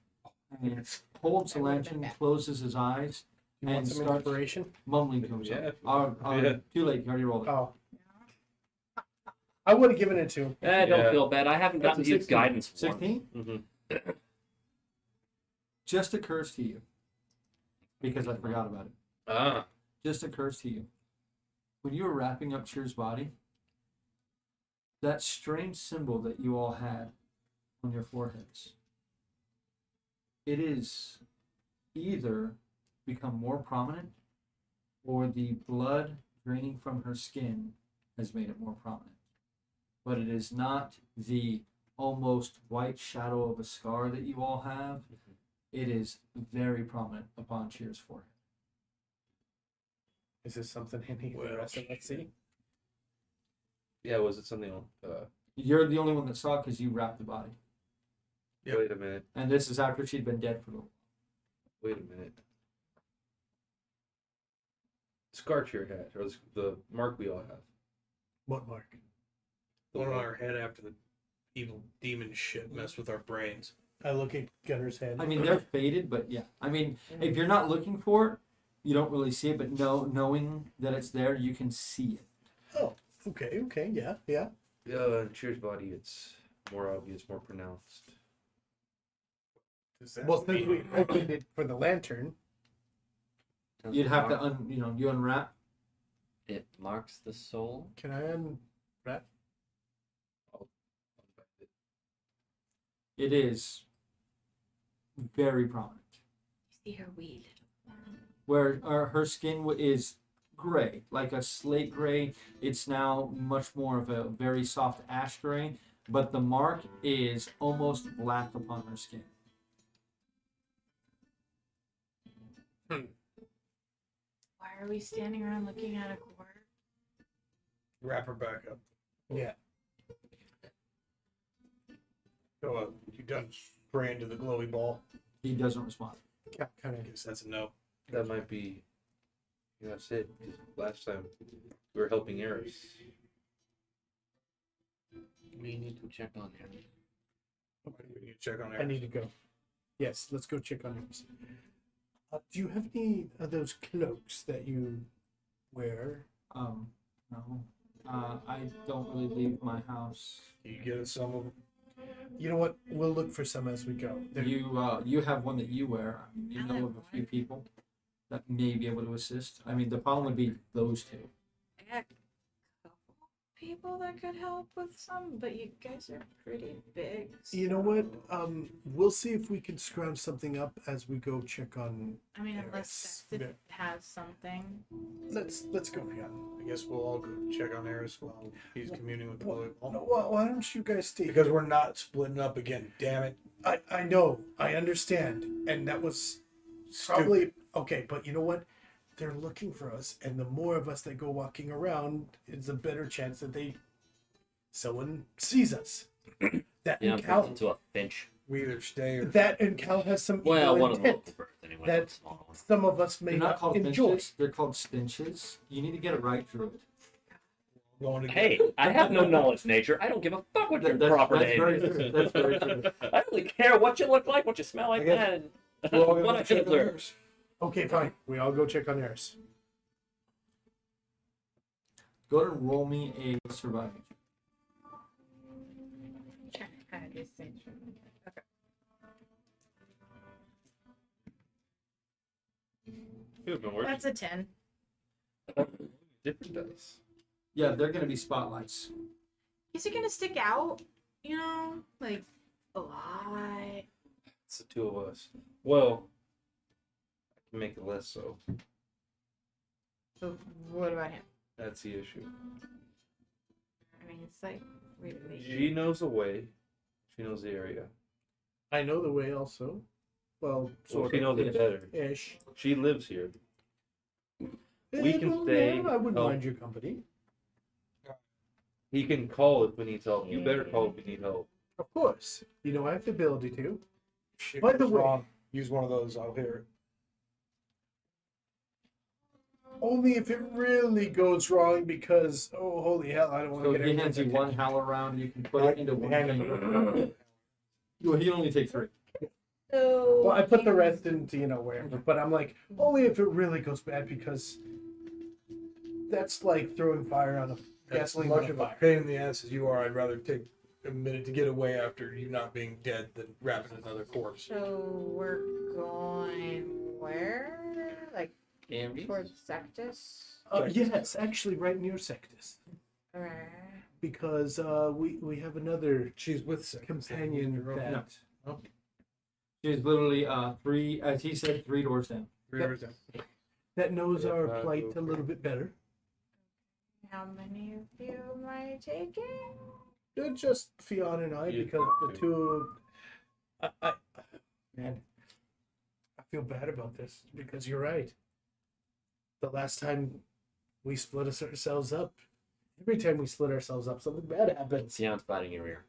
and holds the lantern, closes his eyes, You want and some starts inspiration? mumbling to himself. Yeah. Yeah. Too late, you already rolled it. Oh. I would have given it to him. Don't Yeah. feel bad. I haven't That's gotten a to use 16. guidance for 16? Mm-hmm. Just occurs to you, because I forgot about it. Just occurs to you. When you were wrapping up Chyyr's body, that strange symbol that you all had on your foreheads, it is either become more prominent or the blood draining from her skin has made it more prominent. But it is not the almost white shadow of a scar that you all have. It is very prominent upon Chyyr's forehead. Is this something any of the Well, rest of us see? yeah. Was it something on? You're the only one that saw it because you wrapped the body. Yep. Wait a minute. And this is after she'd been dead for a little. Wait a minute. Scar Chyyr had, or the mark we all have. What mark? The one on our head after the evil demon shit messed with our brains. I look at Gunner's head. I mean, they're faded, but yeah. I mean, if you're not looking for it, you don't really see it, but knowing that it's there, you can see it. Oh, okay, yeah. In Chyyr's body, it's more obvious, more pronounced. Does that Well, since mean- we opened it for the lantern, You'd have to you unwrap. It marks the soul. can I unwrap? It is very prominent. You see her weed. Where her skin is gray, like a slate gray. It's now much more of a very soft ash gray, but the mark is almost black upon her skin. Why are we standing around looking at a cord? Wrap her back up. Yeah. So, you done spraying to the glowy ball? He doesn't respond. Kind I guess that's a no. That might be. That's it. Last time we were helping Eris. We need to check on him. We need to check on I need to go. Yes, let's go check on yours. Do you have any of those cloaks that you wear? No. I don't really leave my house. Can you get us some of them? You know what? We'll look for some as we go. You have one that you wear. You I know have of a few one. people that may be able to assist. I mean, the problem would be those two. I got a couple people that could help with some, but you guys are pretty big. You know what? We'll see if we can scrounge something up as we go check on. I mean, Eris. unless Sexton has something. Let's go, Fiona. I guess we'll all go check on Eris while he's communing with the glowy ball. No, why don't you guys stay? Because we're not splitting up again, damn it. I know, I understand, and that was probably okay. But you know what? They're looking for us, and the more of us that go walking around, it's a better chance that someone sees us. That Yeah, and turns Cal, into a finch. We either stay or that and Cal has some Well, evil one of the intent local birds anyway. that not a small one. some of us may They're not not called enjoy. finches. They're called stinches. You need to get it right, Druid. going to Hey, I have no knowledge, nature. I don't give a fuck what your proper that's name very is. true. That's very true. I only care what you look like, what you smell like, I guess and we're all gonna what go I can check on observe. Eris. Okay, fine. We all go check on Eris. Go ahead and roll me a surviving. Trying to kind of do the same thing. Okay. Could have been worse. That's a 10. Different dice. Yeah, they're gonna be spotlights. Is it gonna stick out? You know, like a lot. It's the two of us. Well, I can make it less so. So what about him? That's the issue. I mean, it's like really. She knows the way. She knows the area. I know the way also. Well, So sort she knows of it better. ish. She lives here. We can stay, I wouldn't help. mind your company. He can call if we need help. You better call if we need help. Of course. You know I have the ability to. Shit By the goes way- wrong, use one of those, I'll hear it. Only if it really goes wrong because, oh, holy hell, I don't want So to get he everyone's hands you one attention. howl around. You can put it into one. Hand thing. Well, he only take 3. So. Well, I put the rest into, wherever. But I'm like, only if it really goes bad because that's like throwing fire on a As gasoline much on a of a fire. pain in the ass as you are, I'd rather take a minute to get away after you not being dead than wrapping another corpse. So we're going where? Like AMD? towards Sectus? Yes, actually, right near Sectus. Or Because we have another She's with Second. companion that. No. She's literally 3, as he said, 3 doors down. That knows Yeah, our five plight over. a little bit better. how many of you am I taking? Just Fiona and I, You because have the to. two. Man, I feel bad about this because you're right. The last time we split ourselves up, every time we split ourselves up, something bad happens. Sion's biting your ear.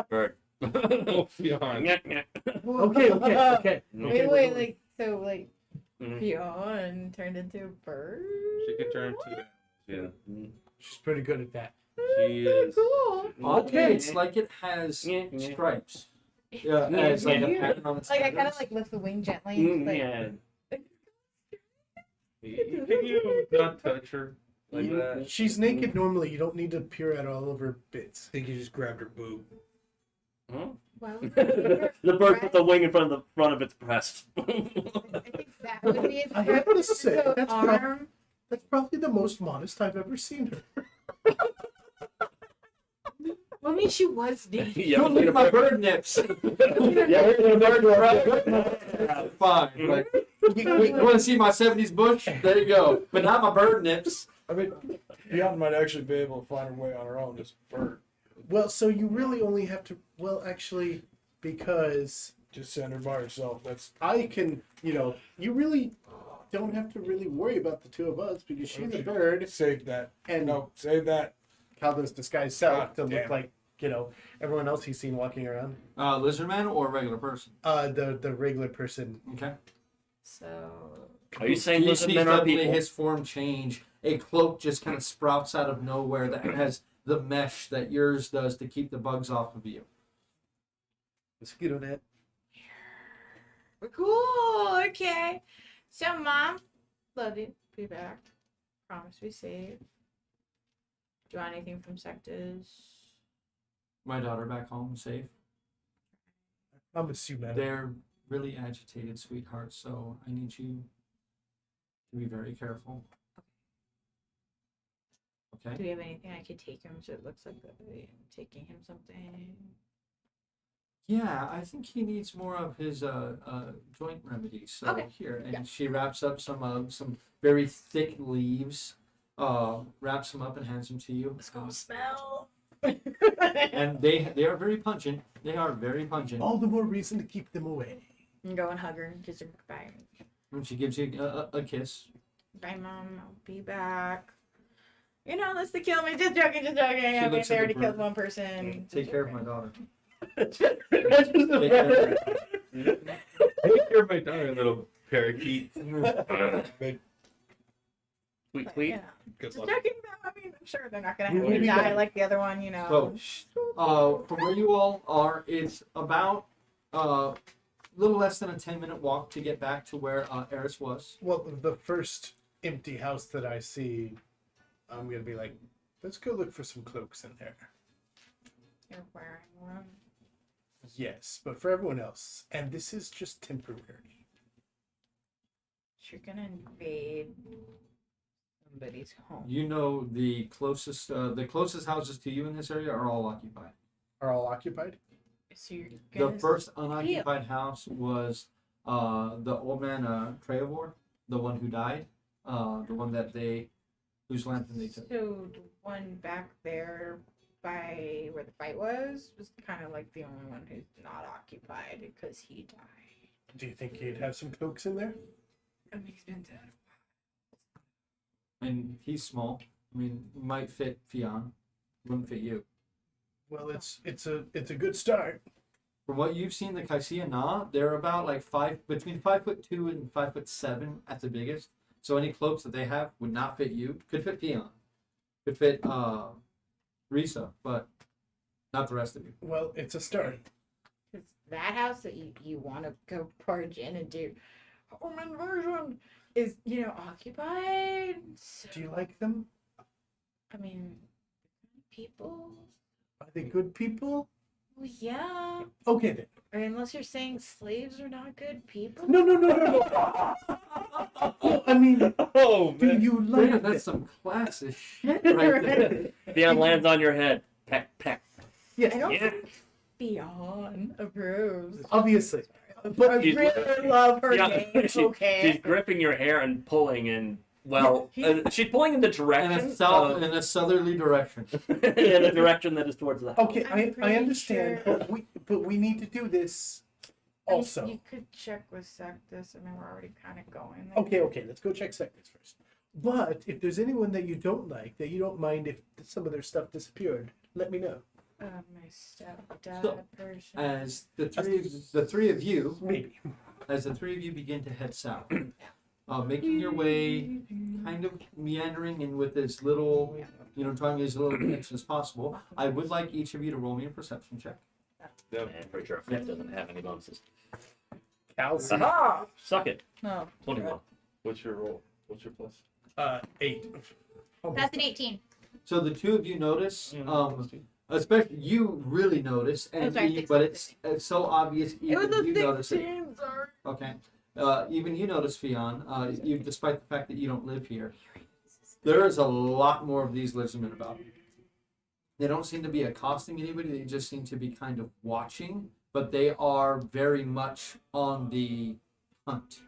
Bird. Oh, Fionn. Okay, okay. Wait, like so, like Mhm. Fionn turned into a bird. She can turn to. Yeah. She's pretty good at that. She Pretty is. cool. Okay, it's like it has Yeah, yeah. stripes. Yeah, it's like a Weird. pattern on its Like I kind of feathers. like lift the wing gently. Mm, Like, yeah. Can you not touch her like that? She's naked normally. You don't need to peer at all of her bits. I think you just grabbed her boob. Well, The bird put the wing in front of its breast. I think that would be its I have to preference, say, so that's arm. That's probably the most modest I've ever seen her. Well, I mean, she was naked. Yeah, Don't look at my bird nips. Fine. Like, you want to see my 70s bush? There you go. But not my bird nips. I mean, Beyond might actually be able to find her way on her own as a bird. Well, so you really only have to. Well, actually, because Just send her by herself. That's I can, you really don't have to really worry about the two of us because she's a bird save that. and No, save that. Caldo's disguised self to God look damn. like, everyone else he's seen walking around. Lizard man or regular person? The regular person. Okay. So Are you saying You lizard see men are suddenly people? his form change. A cloak just kind of sprouts out of nowhere that has the mesh that yours does to keep the bugs off of you. Mosquito net. cool. Okay. So, Mom, love you. Be back. Promise to be safe. Do you want anything from Sectors? My daughter back home safe. I promise you, madam. They're really agitated, sweetheart, so I need you to be very careful. Do Okay? we have anything I could take him so it looks like I'm taking him something? Yeah, I think he needs more of his joint remedies. So Okay. here, and Yeah. she wraps up some very thick leaves, wraps them up and hands them to you. Let's go smell. And they are very pungent. They are very pungent. All the more reason to keep them away. And go and hug her and kiss her goodbye. And she gives you a kiss. Bye, Mom. I'll be back. Unless they kill me. Just joking, just joking. I mean, looks they at already the killed bird. one person. Take Just care of my joking. daughter. Take care of my daughter, little parakeet. Tweet, But, tweet. yeah. good Just luck. joking, though. I mean, I'm sure they're not gonna have me die like the other one, So, from where you all are, it's about a little less than a 10-minute walk to get back to where Eris was. Well, the first empty house that I see, I'm going to be like, let's go look for some cloaks in there. You're wearing one. Yes, but for everyone else. And this is just temporary. You're gonna invade somebody's home. You know the closest houses to you in this area are all occupied. Are all occupied? So you're The gonna first unoccupied house was the old man Trevor, the one who died, the one whose lantern they took. So the one back there by where the fight was kind of like the only one who's not occupied because he died. Do you think he'd have some cloaks in there? I mean, he's been dead. And he's small. I mean, might fit Fionn, wouldn't fit you. Well, it's a good start. From what you've seen, the Kaisia Na, they're about like between 5'2" and 5'7" at the biggest. So any cloaks that they have would not fit you. Could fit Fionn. Could fit Risa, but not the rest of you. Well, it's a start. It's that house that you want to go barge in and do home invasion is, occupied. So, Do you like them? I mean, people. Are they good people? Well, yeah. Okay then. Or unless you're saying slaves are not good people. No. I mean, Oh do man. you Man, like that's them? some classic shit right there. Beyond lands on your head. Peck, peck. I Yes, don't Yeah. think Beyond approves. obviously. I But She's- really love her name. She's Okay. gripping your hair and pulling, and she's pulling in the In direction a southerly direction. in a direction that is towards the house. okay, I'm I pretty understand, sure- but we need to do this I mean, also. you could check with Sectus. I mean, we're already kind of going there. Okay, let's go check sectors first. But if there's anyone that you don't like, that you don't mind if some of their stuff disappeared, let me know. My stepdad So, person. As the three of you Maybe. begin to head south, making your way, kind of meandering in with as little, trying as little connection as possible. I would like each of you to roll me a perception check. Man, pretty sure Fifth doesn't have any bonuses. Cal's Aha! Suck it. No. 21. What's your roll? What's your plus? 8. That's an 18. So the two of you notice, Plus 2. especially you really notice, and sorry, you, 16, but it's so obvious It was even a you notice it. 16, sorry. Okay. Even you notice, Fionn, despite the fact that you don't live here, there is a lot more of these lizardmen about. They don't seem to be accosting anybody. They just seem to be kind of watching, but they are very much on the hunt.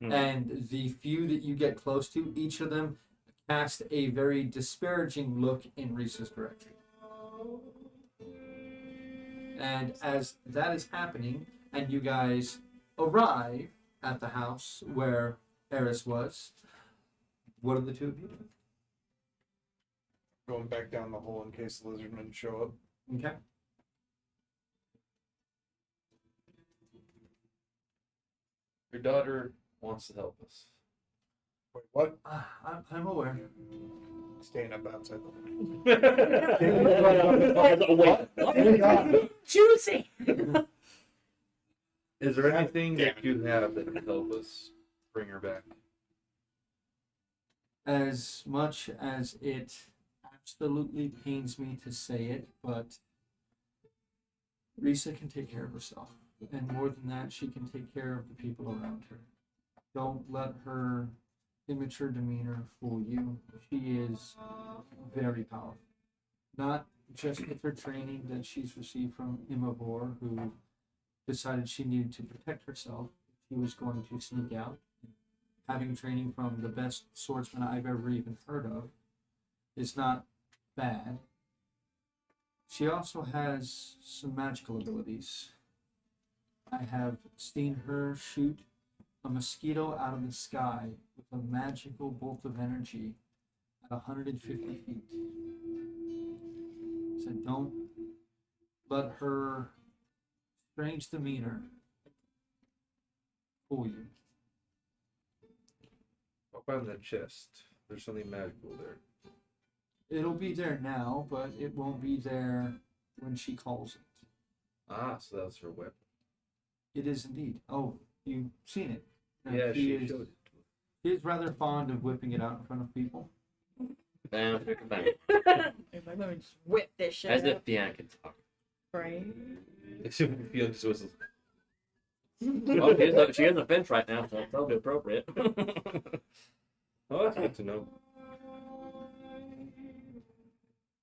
And the few that you get close to, each of them cast a very disparaging look in Reese's direction. And as that is happening, and you guys arrive at the house where Eris was, what are the two of you doing? Going back down the hole in case the lizardmen show up. Okay. Your daughter wants to help us. Wait, what? I'm aware. Staying up outside. Juicy. Is there anything Damn that you have that can help us bring her back? As much as it absolutely pains me to say it, but Risa can take care of herself. And more than that, she can take care of the people around her. Don't let her immature demeanor fool you. She is very powerful. Not just with her training that she's received from Imavor, who decided she needed to protect herself. She was going to sneak out. Having training from the best swordsman I've ever even heard of is not bad. She also has some magical abilities. I have seen her shoot a mosquito out of the sky with a magical bolt of energy at 150 feet. So don't let her strange demeanor fool you. I'll find that chest. There's something magical there. It'll be there now, but it won't be there when she calls it. Ah, so that's her weapon. It is indeed. Oh, you've seen it. Yeah, she is, showed it. She is rather fond of whipping it out in front of people. Bam, bam, bam. Let me just whip this shit As out. if Deanna could talk. Right. She just whistles. Well, she has a fence right now, so it's probably appropriate. Oh, that's good to know.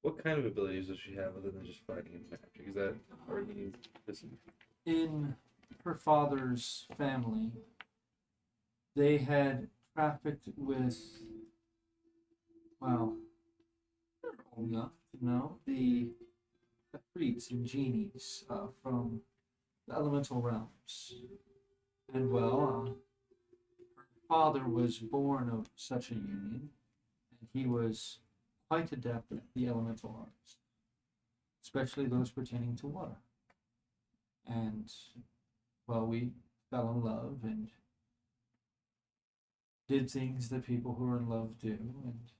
What kind of abilities does she have other than just fighting and magic? Is that already listen? In her father's family, they had trafficked with, well, they're old enough to know, the Ifrits and genies from the elemental realms. And well, her father was born of such a union, and he was quite adept at the elemental arts, especially those pertaining to water. And, well, we fell in love and did things that people who are in love do, and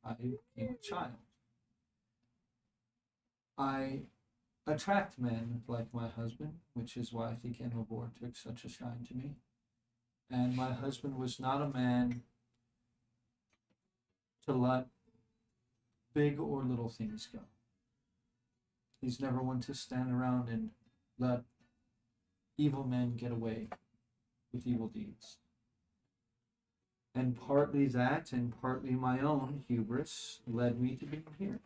I became a child. I attract men like my husband, which is why I think Emavor took such a shine to me. And my husband was not a man to let big or little things go. He's never one to stand around and let evil men get away with evil deeds. And partly that and partly my own hubris led me to being here.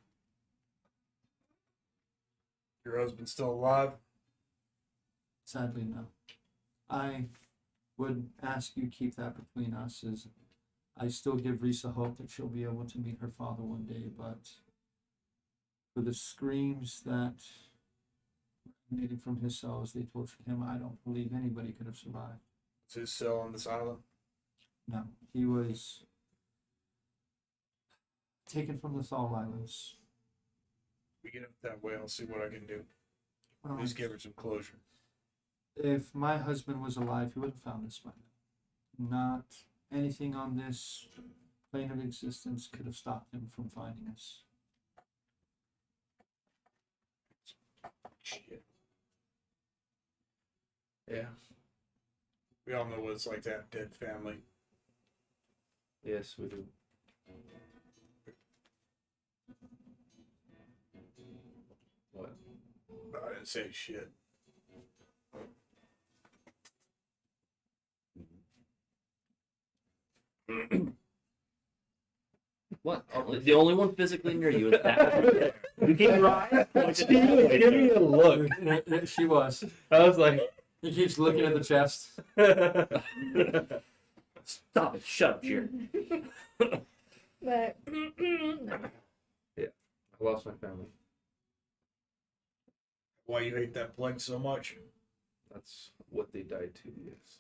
Your husband's still alive? Sadly, no. I would ask you keep that between us, as I still give Risa hope that she'll be able to meet her father one day, but for the screams that emanating from his cell as they tortured him, I don't believe anybody could have survived. Is his cell on this island? No, he was taken from the Thal Islands. We get up that way, I'll see what I can do. Well, At least give her some closure. if my husband was alive, he would have found us by now. Not anything on this plane of existence could have stopped him from finding us. Shit. Yeah. We all know what it's like to have dead family. Yes, we do. What? I didn't say shit. What? The only one physically near you is that. You keep your eyes pointed that way, Give me sir. a look. She was. I was like, He keeps looking at the chest. Stop it! Shut up, Chyyr. But I lost my family. Why you hate that plague so much? That's what they died to. Yes.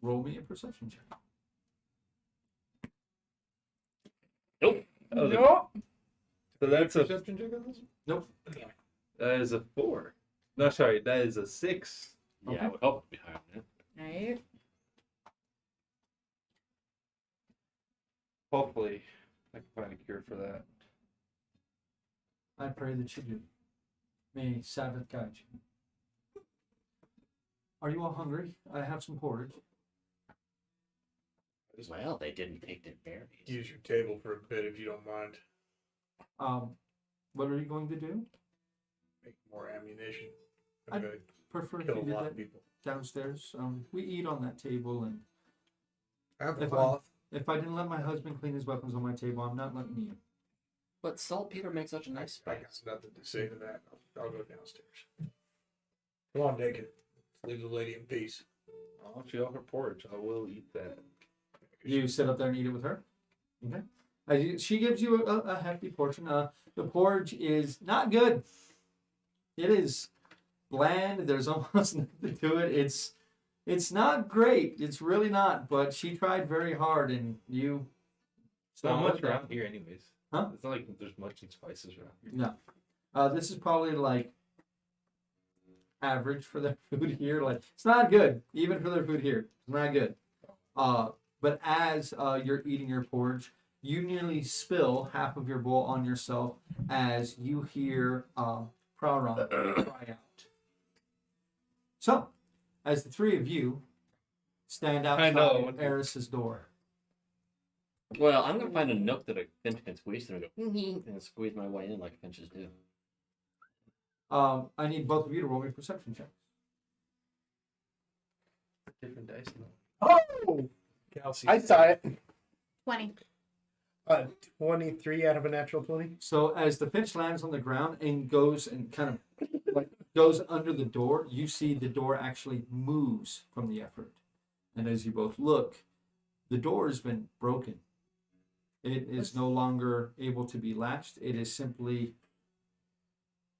Roll me a perception check. Nope. That was a- nope. so that's a. Perception check on this? That is a 4. No, sorry, that is a 6. Yeah, I would hope it'd be higher than Right. Hopefully, I can find a cure for that. I pray that you do. May Sabbath guide you. Are you all hungry? I have some porridge. that. Well, they didn't take their berries. Use your table for a bit if you don't mind. What are you going to do? Make more ammunition. I- I'm gonna Prefer if kill you a did lot that of people. downstairs. We eat on that table, and I have If cloth. if I didn't let my husband clean his weapons on my table, I'm not letting you. But saltpeter makes such a nice I got spice. nothing to say to that. I'll go downstairs. Come on, Dakin. Leave the lady in peace. I'll let you offer porridge. I will eat that. You sit up there and eat it with her. Okay. She gives you a hefty portion. The porridge is not good. It is bland. There's almost nothing to it. It's not great. It's really not. But she tried very hard, and you. It's not much Okay. around here, anyways. Huh? It's not like there's much in spices around here. No. This is probably like average for their food here. Like it's not good, even for their food here. It's not good. But as you're eating your porridge, you nearly spill half of your bowl on yourself as you hear Praran cry out. So, as the three of you stand outside know. Eris's door, Well, I'm gonna find a nook that a finch can squeeze through and go and squeeze my way in like finches do. I need both of you to roll me a perception check. Different dice. Oh, Kelsey. I saw it. 20. 23 out of a natural 20. So as the finch lands on the ground and goes and kind of like goes under the door, you see the door actually moves from the effort. And as you both look, the door has been broken. It is no longer able to be latched. It is simply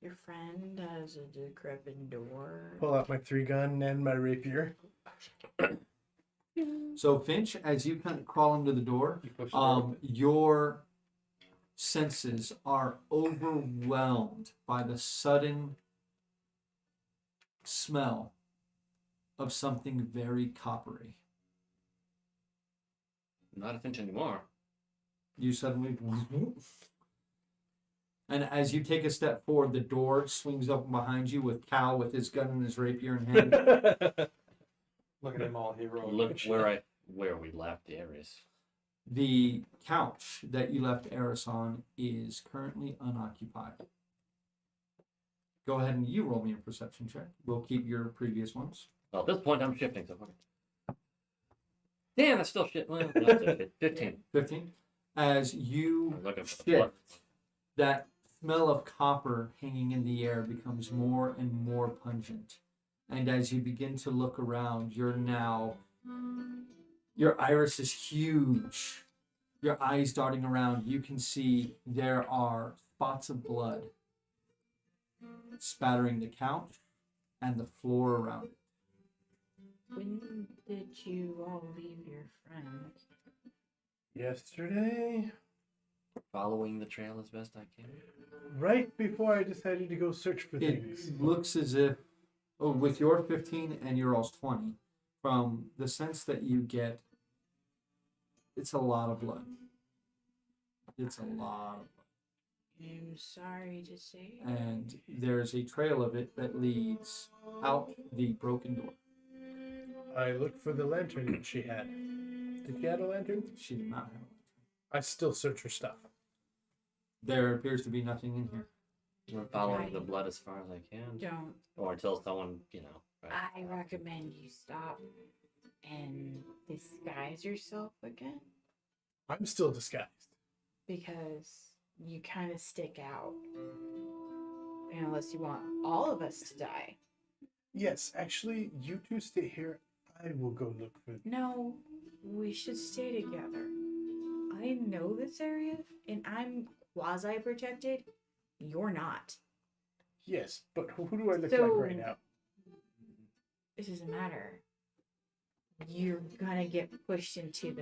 Your friend has a decrepit door. Pull out my 3-gun and my rapier. so Finch, as you kind of crawl under the door, You push the door open. your senses are overwhelmed by the sudden smell of something very coppery. Not a finch anymore. You suddenly, and as you take a step forward, the door swings open behind you with Cal with his gun and his rapier in hand. Look at him all heroic. Look where we left Ares. The couch that you left Eris on is currently unoccupied. Go ahead and you roll me a perception check. We'll keep your previous ones. Well, at this point, I'm shifting, so fuck it. Damn, that's still shit. Well, that's okay. 15. 15. As you I'm looking for the blood. shift, that smell of copper hanging in the air becomes more and more pungent. And as you begin to look around, your iris is huge. Your eyes darting around, you can see there are spots of blood spattering the couch and the floor around it. When did you all leave your friends? Yesterday, Following the trail as best I can. right before I decided to go search for things. It looks as if, with your 15 and your all's 20, from the sense that you get, it's a lot of blood. It's a lot of blood. I'm sorry to say. And there's a trail of it that leads out the broken door. I looked for the lantern that she had. Did she have a lantern? She did not have one. I still search her stuff. There appears to be nothing in here. I'm following the blood as far as I can. Don't. Or until someone, right. I recommend you stop and disguise yourself again I'm still disguised. because you kind of stick out. And unless you want all of us to die. Yes, actually, you two stay here. I will go look for. No, we should stay together. I know this area and I'm quasi protected. You're not. Yes, but who do I look So- like right now? It doesn't matter. You're gonna get pushed into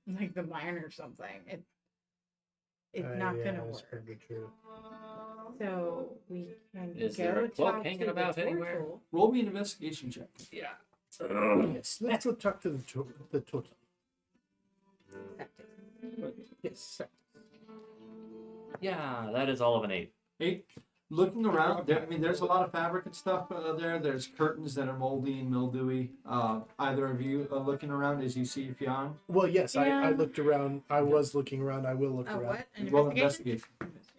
like the mine or something. It's not gonna that's work. probably true. So we can Is go there a cloak talk hanging to the about anywhere? turtle. Roll me an investigation check. Yeah. Yes, let's go talk to the totem. Yes. Yeah, that is all of an 8. 8. Looking around, there's a lot of fabric and stuff there. There's curtains that are moldy and mildewy. Either of you looking around as you see Fionn? Well, yes, I Yeah. looked around. I was looking around. I will look Oh, around. what? An Roll investigation? investigation.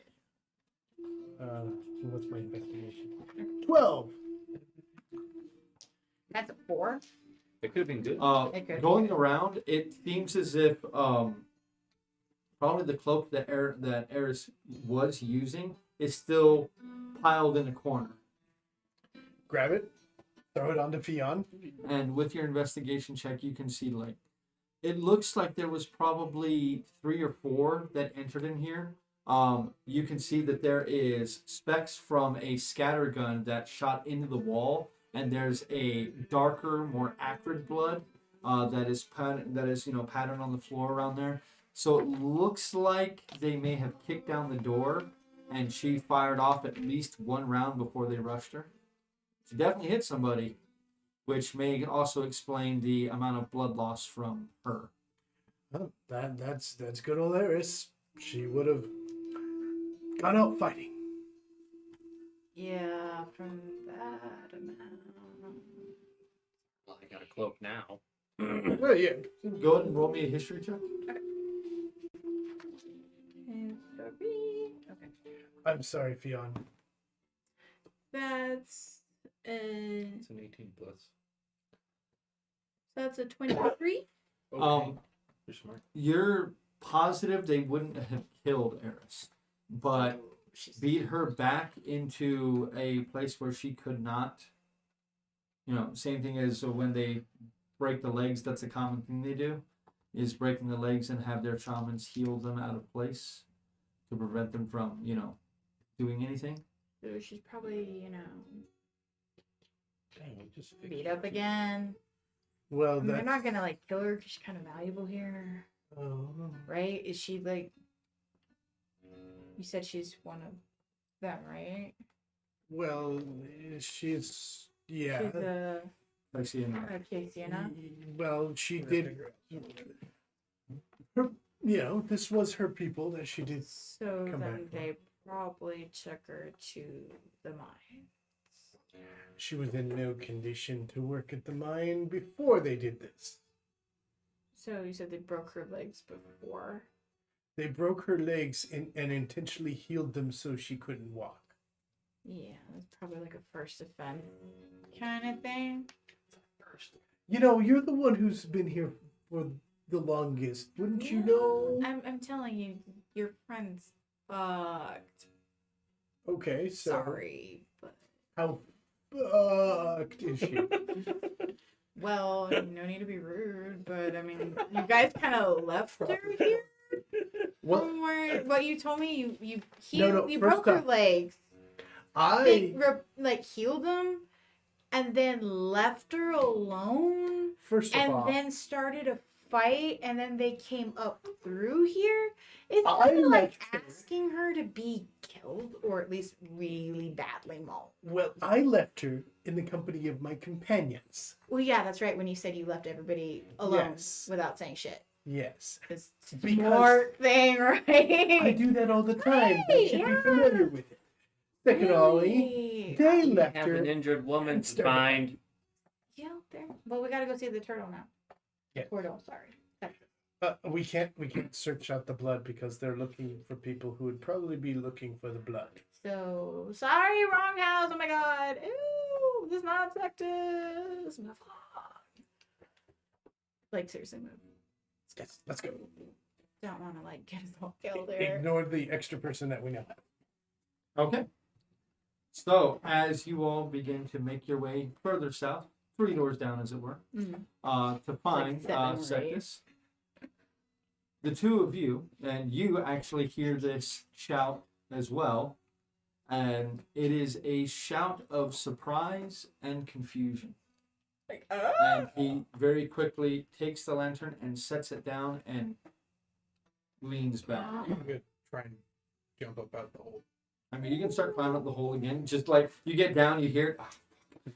What's my investigation? 12. That's a 4. It could have been good. It could be Going good. around, it seems as if probably the cloak that Eris was using is still piled in a corner. Grab it. Throw it onto Fionn. And with your investigation check, you can see like it looks like there was probably 3 or 4 that entered in here. You can see that there is specks from a scatter gun that shot into the wall, and there's a darker, more acrid blood that is patterned on the floor around there. So it looks like they may have kicked down the door, and she fired off at least one round before they rushed her. She definitely hit somebody, which may also explain the amount of blood loss from her. Oh, that's good old Eris. She would have gone out fighting. Yeah, from that amount. Well, I got a cloak now. Well, yeah. Go ahead and roll me a history check. Okay. I'm sorry, Fionn. That's It's an 18 plus. that's a 23. Okay. You're smart. You're positive they wouldn't have killed Eris, but beat her back into a place where she could not. Same thing as when they break the legs. That's a common thing they do, is breaking the legs and have their shamans heal them out of place to prevent them from, doing anything. So she's probably, Dang, we just beat up again. Well, I mean, they're that's... not gonna kill her because she's kind of valuable here, Oh. right? Is she like? You said she's one of them, right? Well, she's... Yeah. She's a Sienna. Well, she did... Her, this was her people that she did... So Come then back, they probably took her to the mine. She was in no condition to work at the mine before they did this. So you said they broke her legs before. They broke her legs and intentionally healed them so she couldn't walk. Yeah, that's probably like a first offense kind of thing. You're the one who's been here for the longest. Wouldn't you know? I'm telling you, your friend's fucked. Okay, so Sorry, but how fucked is she? well, no need to be rude, but I mean, you guys kind of left her here. What? From what you told me, you No, you first broke her off, legs, I healed them, and then left her alone, first of and all, then started a fight, and then they came up through here. It's I kind of like left her. asking her to be killed, or at least really badly mauled. well, I left her in the company of my companions. Well, yeah, that's right. When you said you left everybody alone Yes. without saying shit. Yes, It's a Because smart thing, right? I do that all the time. They should be familiar with it. Secondly, Really? they We left have her. an injured woman and to started- find. Yeah, there. Well, we gotta go see the turtle now. Portal, sorry. We can't search out the blood because they're looking for people who would probably be looking for the blood. So sorry, wrong house. Oh my god. Ew, this is not sexist. Move on. Like seriously, move. Yes, let's go. Don't want to like get us all killed there. Ignore the extra person that we know. Okay. So as you all begin to make your way further south, 3 doors down, as it were, to find 7 or 8. Sectus, the two of you, and you actually hear this shout as well, and it is a shout of surprise and confusion. Like, And he very quickly takes the lantern and sets it down and leans back. Oh. I'm gonna try and jump up out the hole. I mean, you can start climbing up the hole again. Just like you get down, you hear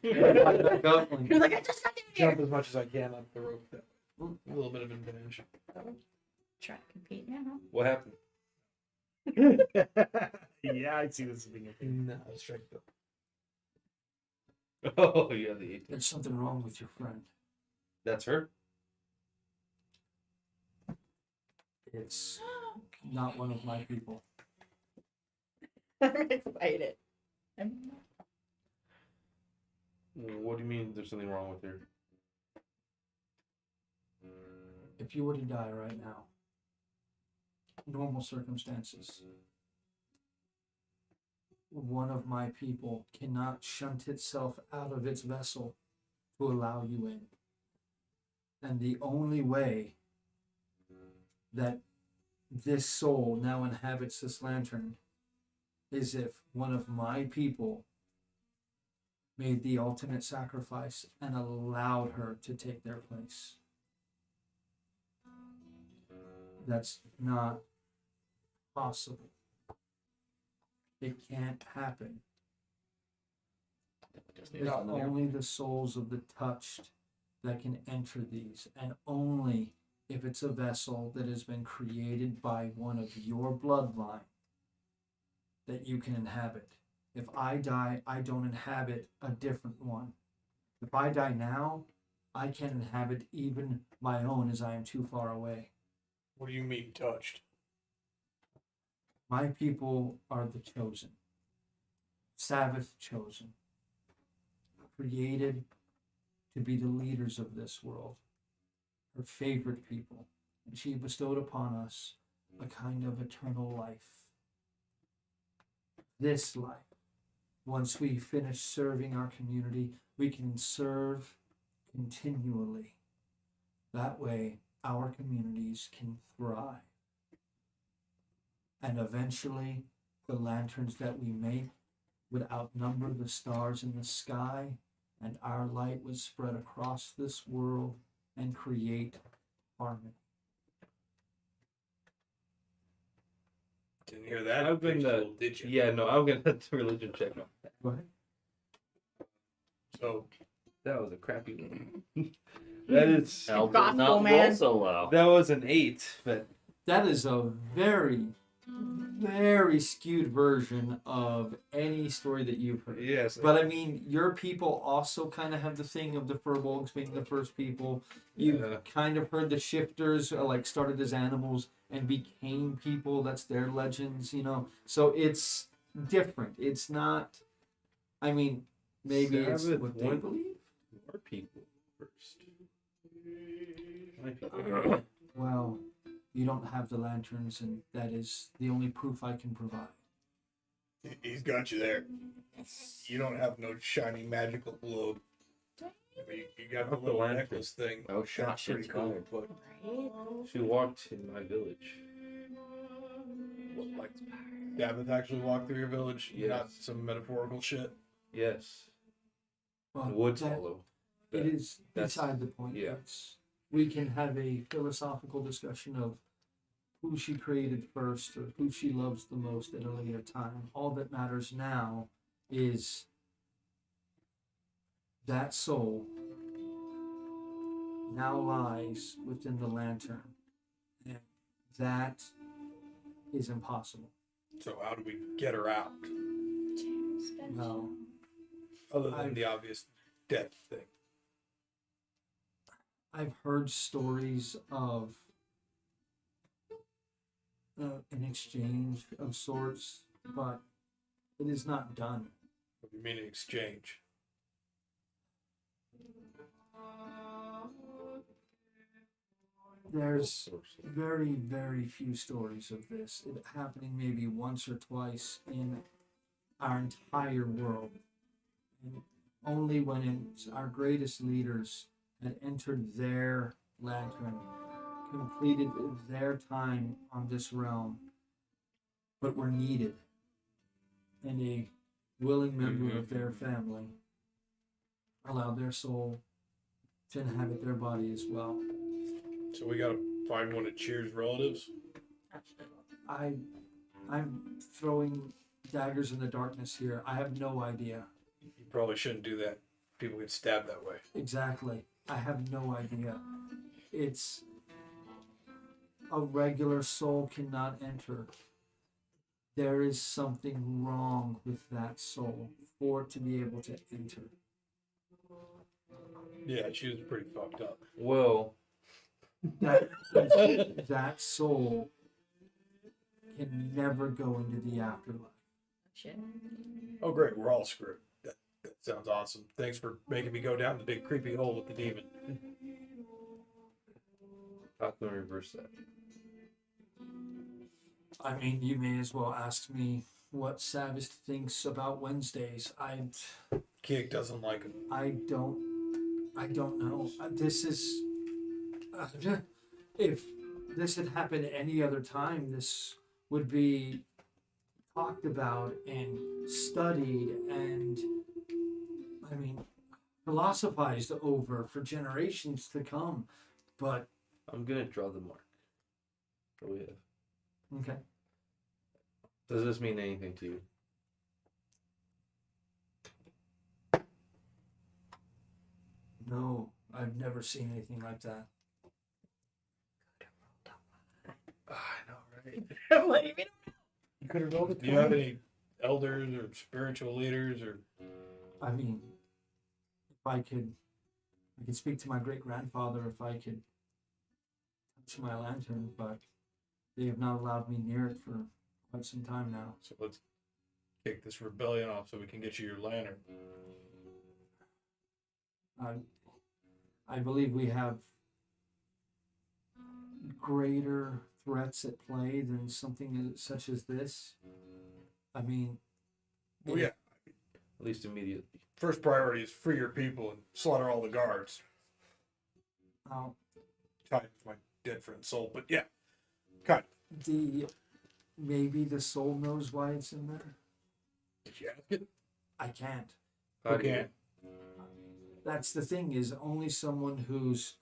it. Back up, and- You're like, I just got down here. Jump as much as I can up the rope. A little bit of advantage. Try to compete now. What happened? Yeah, I see this being a thing. No, strike the. Oh, yeah, the 18. There's something wrong with your friend. That's her? It's not one of my people. I'm excited. What do you mean there's something wrong with her? If you were to die right now, normal circumstances, one of my people cannot shunt itself out of its vessel to allow you in. And the only way that this soul now inhabits this lantern is if one of my people made the ultimate sacrifice and allowed her to take their place. That's not possible. It can't happen. It's only the souls of the touched that can enter these, and only if it's a vessel that has been created by one of your bloodline that you can inhabit. If I die, I don't inhabit a different one. If I die now, I can't inhabit even my own as I am too far away. What do you mean touched? My people are the chosen. Sabbath chosen. Created to be the leaders of this world. Her favorite people. And she bestowed upon us a kind of eternal life. This life. Once we finish serving our community, we can serve continually. That way, our communities can thrive. And eventually, the lanterns that we make would outnumber the stars in the sky, and our light would spread across this world and create harmony. Didn't hear that. I've been, did you? Yeah, no, I'm gonna do a religion check on that. Go ahead. So That was a crappy one. That is. Hell did Gospel, not roll man. so low. That was an 8, but That is a very, very skewed version of any story that you've heard. yes. But I mean, your people also kind of have the thing of the furbolgs being the first people. You've Yeah. kind of heard the shifters like started as animals and became people. That's their legends, you know. So it's different. It's not. I mean, maybe it's Sabbath what they one- believe. More people first. My people. Well, you don't have the lanterns, and that is the only proof I can provide. he's got you there. You don't have no shiny magical globe. I mean, you got the Not the little lantern. necklace thing. Oh, shot That's pretty shit's cool. fired. But Right? She walked in my village. what, like, Davith actually walked through your village, Yes. not some metaphorical shit. Yes. Well, Woods that- Hollow. It is that's- beside the point. yeah. We can have a philosophical discussion of who she created first or who she loves the most at a later time. All that matters now is that soul now lies within the lantern. And that is impossible. So how do we get her out? No. Other than I've- the obvious death thing. I've heard stories of an exchange of sorts, but it is not done. What do you mean in exchange? There's very, very few stories of this. It happening maybe once or twice in our entire world. And only when our greatest leaders had entered their lantern, completed their time on this realm, but were needed, and a willing member of their family allowed their soul to inhabit their body as well. So we gotta find one of Chyyr's relatives? I'm throwing daggers in the darkness here. I have no idea. You probably shouldn't do that. People get stabbed that way. Exactly. I have no idea. It's a regular soul cannot enter. There is something wrong with that soul for it to be able to enter. Yeah, she was pretty fucked up. Well, That soul can never go into the afterlife. Shit. Oh, great. We're all screwed. That sounds awesome. Thanks for making me go down the big creepy hole with the demon. how can we reverse that? I mean, you may as well ask me what Savage thinks about Wednesdays. Kick doesn't like him. I don't know. This is if this had happened any other time, this would be talked about and studied and, I mean, philosophized over for generations to come. But I'm gonna draw the mark that we have. okay, Does this mean anything to you? no, I've never seen anything like that. I know, right? What do you mean? You could have rolled it. Do you have any elders or spiritual leaders or? I mean, if I could speak to my great grandfather if I could touch my lantern, but they have not allowed me near it for quite some time now. So let's kick this rebellion off so we can get you your lantern. I believe we have greater threats at play than something such as this. I mean, Well, yeah. At least immediately. First priority is free your people and slaughter all the guards. I'll, Tied to my dead friend's soul, but yeah. Cut. maybe the soul knows why it's in there. Did you ask it? I can't. How do you- Okay. That's the thing, is only someone who's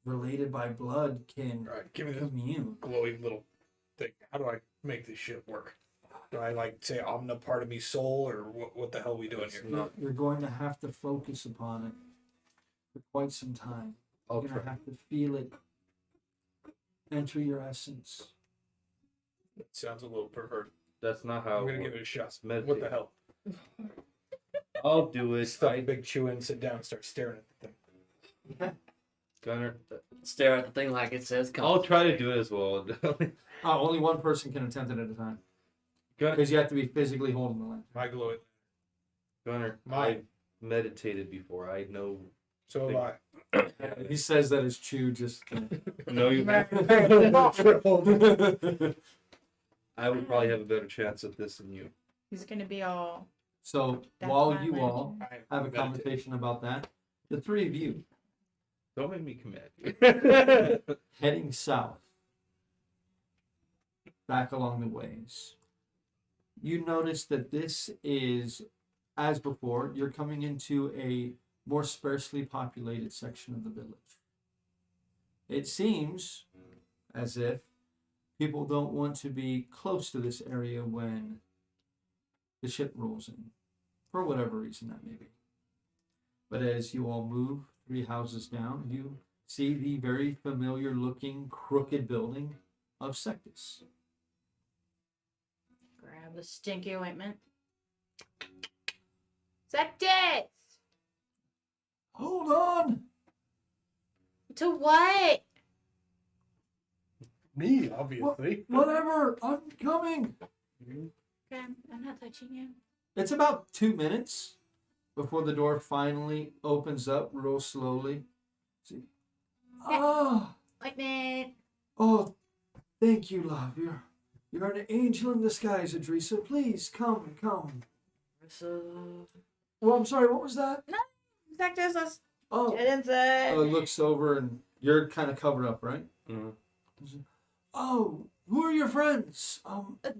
related by blood can All right, give me this commune. glowing little thing. How do I make this shit work? Do I like say I'm the part of me soul, or what the hell are we doing here? You're going to have to focus upon it for quite some time. I'll You're going to try. have to feel it enter your essence. It sounds a little perverted. That's not how. I'm gonna it give it a works. shot. Meditate. What the hell? I'll do it. Stuff a big chew in, sit down, and start staring at the thing. Gunner, Stare at the thing like it says come. I'll try to do it as well. Only one person can attempt it at a time. Gunner, Because you have to be physically holding the lantern. My glow it. Gunner, My- I meditated before. I know. So have I. He says that as Chew just. No, you. I would probably have a better chance at this than you. He's gonna be all. So That's while my you lantern. all have a conversation about that, the three of you Don't make me commit. heading south, back along the ways, you notice that this is, as before, you're coming into a more sparsely populated section of the village. It seems as if people don't want to be close to this area when the ship rolls in, for whatever reason that may be. But as you all move 3 houses down, you see the very familiar looking crooked building of Sectus. Grab the stinky ointment. Sectus! Hold on! To what? Me, obviously. Whatever. I'm coming. Okay, I'm not touching you. It's about 2 minutes before the door finally opens up real slowly. See. Ah. Lightning. Oh, thank you, love. You're an angel in disguise, Adrisa. Please come. Well, I'm sorry. What was that? Zach just us. Oh, Get inside. looks over and you're kind of covered up, right? Mm-hmm. Oh, who are your friends?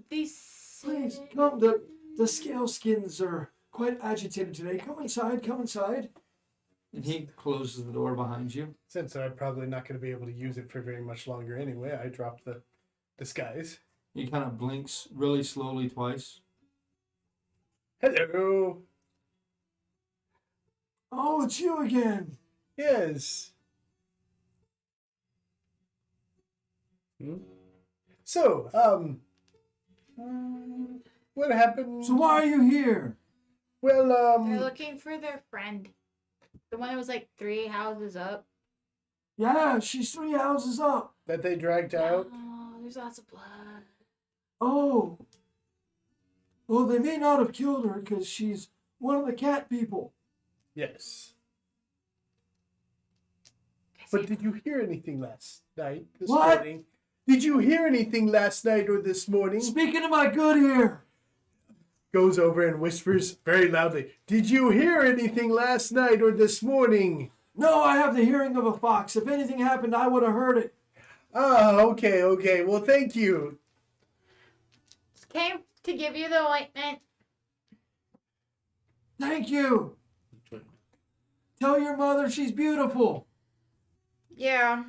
These. Please come. The scale skins are quite agitated today. Come inside. And he closes the door behind you. Since I'm probably not going to be able to use it for very much longer anyway, I dropped the disguise. He kind of blinks really slowly twice. Hello. Oh, it's you again. Yes. So, what happened? So why are you here? Well, They're looking for their friend. The one that was like 3 houses up. Yeah, she's 3 houses up. that they dragged out. Oh, there's lots of blood. Oh. Well, they may not have killed her because she's one of the cat people. Yes. But did you hear anything last night? This What? morning? Did you hear anything last night or this morning? Speaking to my good ear. Goes over and whispers very loudly. Did you hear anything last night or this morning? No, I have the hearing of a fox. If anything happened, I would have heard it. Ah, okay. Well, thank you. Came to give you the ointment. Thank you. Tell your mother she's beautiful. Yeah.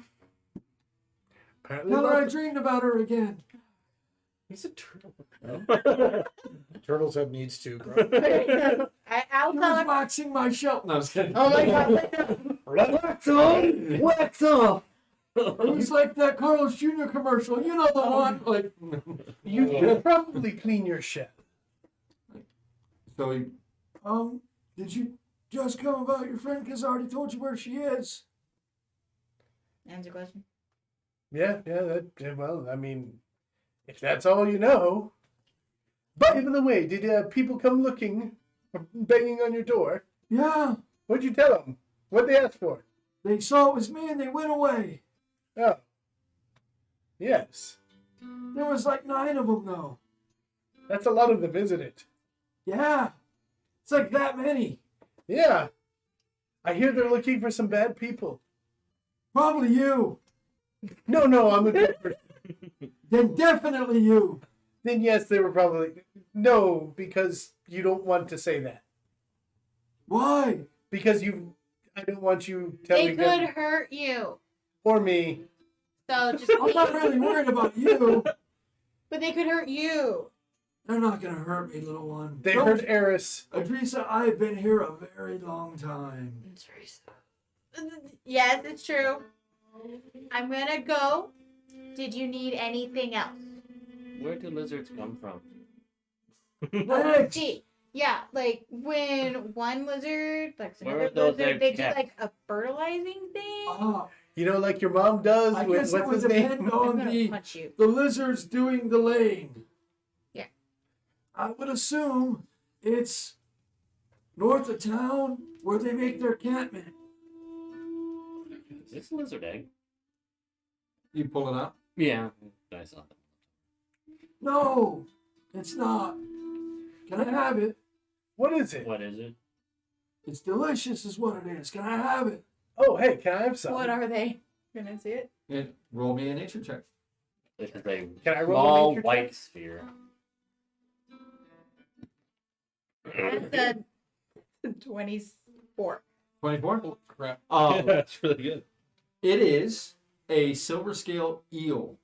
Apparently, Tell her I not- dreamed about her again. He's a turtle. Turtles have needs too, bro. I'll She tell was her. waxing my shelf. No, I was kidding. Oh my god. Wax on, wax off. It's like that Carlos Jr. commercial. You know the one. Like, you should probably clean your shed. so he, did you just come about your friend? Because I already told you where she is. Answer question. Yeah. Well, I mean, if that's all you know. By the way, did people come looking, or banging on your door? Yeah, What'd you tell them? What'd they ask for? they saw it was me and they went away. Oh. Yes. There was like 9 of them though. That's a lot of them, isn't it? Yeah, it's like that many. Yeah. I hear they're looking for some bad people. Probably you. No, I'm a good person. Then definitely you. Then yes, they were probably... No, because you don't want to say that. Why? Because I don't want you They telling could them... hurt you. Or me. So just. I'm not really worried about you. But they could hurt you. They're not gonna hurt me, little one. They Don't- heard Eris. Adrisa, I've been here a very long time. Yes, it's true. I'm gonna go. Did you need anything else? Where do lizards come from? Next. See, yeah, like when one lizard, like Where another are those lizard, eggs they do kept? like a fertilizing thing. You know, like your mom does I with guess it what's would his name? depend I'm on gonna punch you. the lizards doing the laying. Yeah. I would assume it's north of town where they make their catmint. Is this a lizard egg? You pull it out? Yeah, I saw that. No, it's not. Can I have it? What is it? What is it? It's delicious is what it is. Can I have it? Oh, hey, can I have some? What are they? Can I see it? Roll me a nature check. This is a Can I roll a small nature white check? sphere. That's a 24. 24? Oh, crap. That's really good. It is a silver scale eel,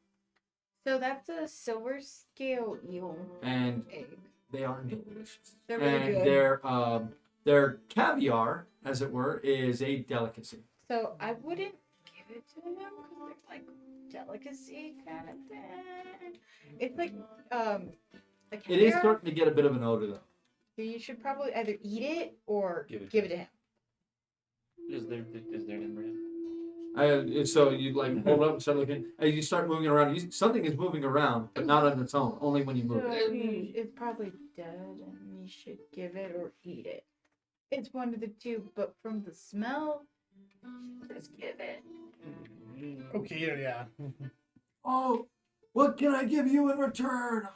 So that's a silver scale eel and egg. they are delicious. They're really And good. their caviar, as it were, is a delicacy. So I wouldn't give it to him because it's like delicacy kind of thing. It's like It is caviar, starting to get a bit of an odor, though. so you should probably either eat it or Give it give it to him. Is there name brand? So you like hold up and start looking. As you start moving around, something is moving around, but not on its own. Only when you move So it. it's probably dead, and we should give it or eat it. It's one of the two, but from the smell, let's give it. Okay, yeah. Oh, what can I give you in return?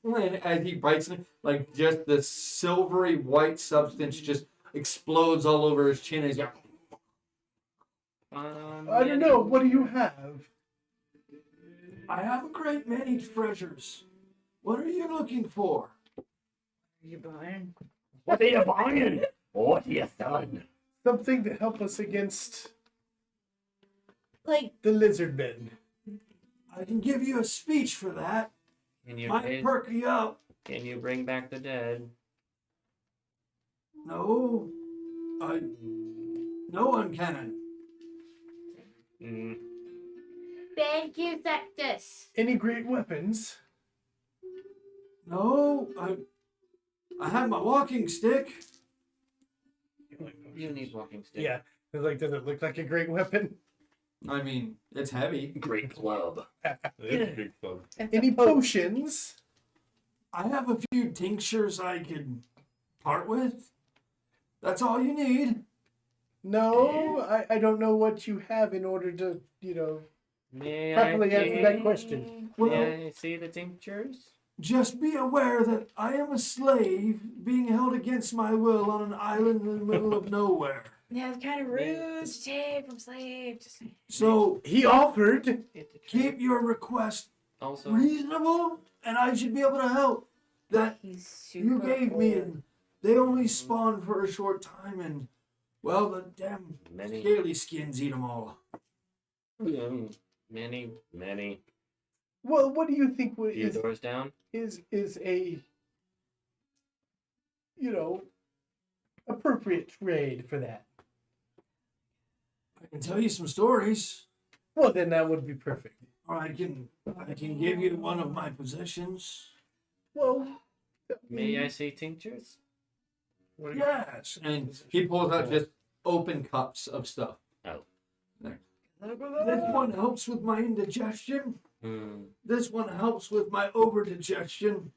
And as he bites it, like just the silvery white substance just explodes all over his chin. He's like, I don't know. What do you have? I have a great many treasures. What are you looking for? Are you buying? What are you buying? What are you selling? Something to help us against Like the lizard men. I can give you a speech for that. Can you Might perk you up. can you bring back the dead? No, no one can. Mm. Thank you, Sectus. Any great weapons? No, I have my walking stick. You need walking stick. Yeah. It's like, does it look like a great weapon? I mean, it's heavy. Great club. It's a big club. Any potions? I have a few tinctures I could part with. That's all you need. No, I don't know what you have in order to, May properly I answer that question. May I see the tinctures? Just be aware that I am a slave being held against my will on an island in the middle of nowhere. yeah, it's kind of rude to take from slave to slave. So He offered. keep your request Also, reasonable, and I should be able to help. That He's super you gave me, old. and they only spawn for a short time, and well, the damn many, scaly skins eat them all. many. Well, what do you think Few doors down. is a appropriate trade for that? I can tell you some stories, Well, then that would be perfect. or I can give you one of my possessions. Well, May I see tinctures? Yes, and he pulls out just open cups of stuff. Oh. There. This one helps with my indigestion. Hmm. This one helps with my overdigestion,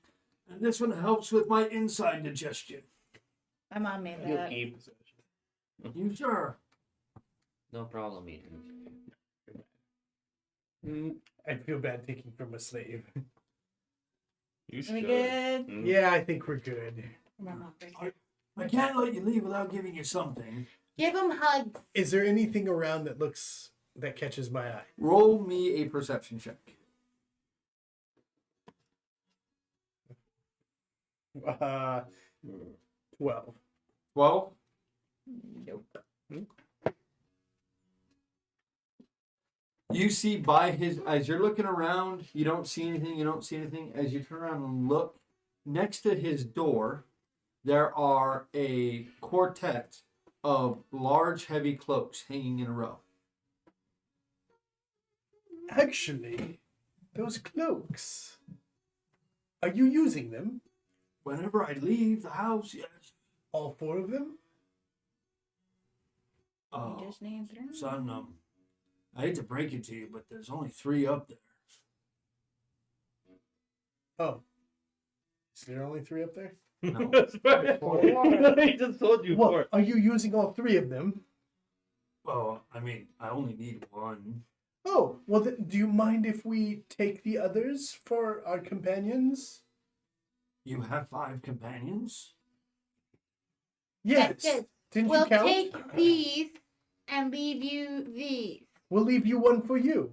and this one helps with my inside digestion. My mom made You that. keep. You sure? No problem, Ethan. I feel bad taking from a slave. You Are should. we good? Mm. Yeah, I think we're good. My mom first. I can't let you leave without giving you something. Give him hugs. Is there anything around that catches my eye? Roll me a perception check. 12. 12? Nope. You see by his, as you're looking around, you don't see anything. As you turn around and look, next to his door, there are a quartet of large, heavy cloaks hanging in a row. Actually, those cloaks. Are you using them? Whenever I leave the house, yes. All 4 of them? Oh, You just named 3. son, I hate to break it to you, but there's only 3 up there. Oh. Is there only 3 up there? No. I just told you Well, four. are you using all 3 of them? Well, I mean, I only need 1. Oh, well, do you mind if we take the others for our companions? You have 5 companions? Yes. Sectus, Didn't we'll you count? take these and leave you these. We'll leave you one for you.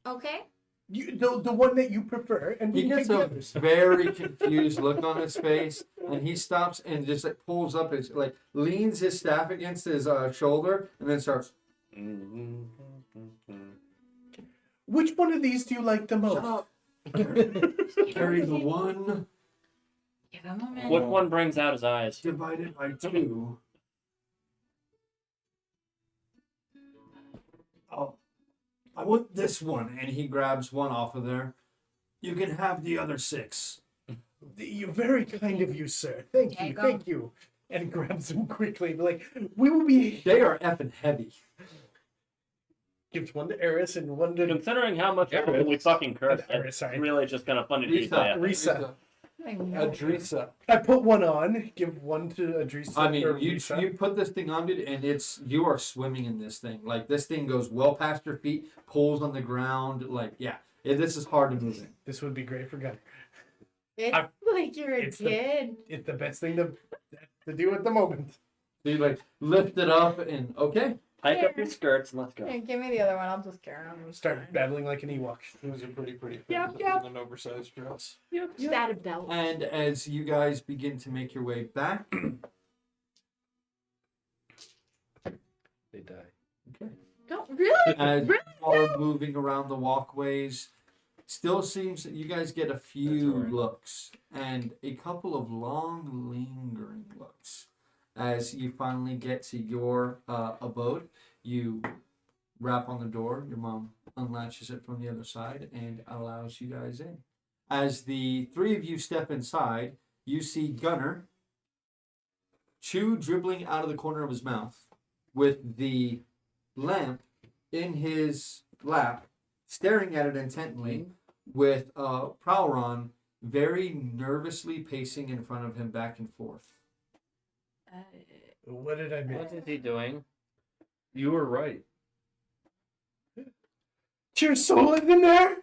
Okay? The one that you prefer, and we He can take gets the a others. very confused look on his face, and he stops and just like pulls up his leans his staff against his shoulder, and then starts. Which one of these do you like the most? Shut up. Carry the one, Give him a minute. What one brings out his eyes? divided by 2. Oh, I want this one, and he grabs one off of there. You can have the other 6. You're very kind of you, sir. Thank you, Take 'em. thank you. And grabs them quickly. Like, we will be. They are effing heavy. Gives one to Eris and one to Considering how much Yeah. we fucking cursed, Sorry, it's sorry. really just kind of funny to use that. Risa. I know. Adrisa. I put one on. Give one to Adrisa. I mean, or you Risa. put this thing on, dude, and you are swimming in this thing. Like this thing goes well past your feet, pulls on the ground. Like this is hard to move in. This would be great for Gunner. It's I- like you're a it's the- kid. It's the best thing to do at the moment. So you like lift it up and okay. Hike up your skirts and let's go. Here, give me the other one. I'll just carry on. Start battling like an Ewok. Those are pretty Yep, fancy yep. in an oversized dress. Just add a belt. And as you guys begin to make your way back, They die. okay. Don't really. As Really? you are moving around the walkways, still seems that you guys get a few alright. looks and a couple of long, lingering looks. As you finally get to your abode, you rap on the door. Your mom unlatches it from the other side and allows you guys in. As the three of you step inside, you see Gunner, Chew dribbling out of the corner of his mouth with the lamp in his lap, staring at it intently, with Prowron very nervously pacing in front of him back and forth. What did I miss? What is he doing? You were right. Chyyr soul is in there?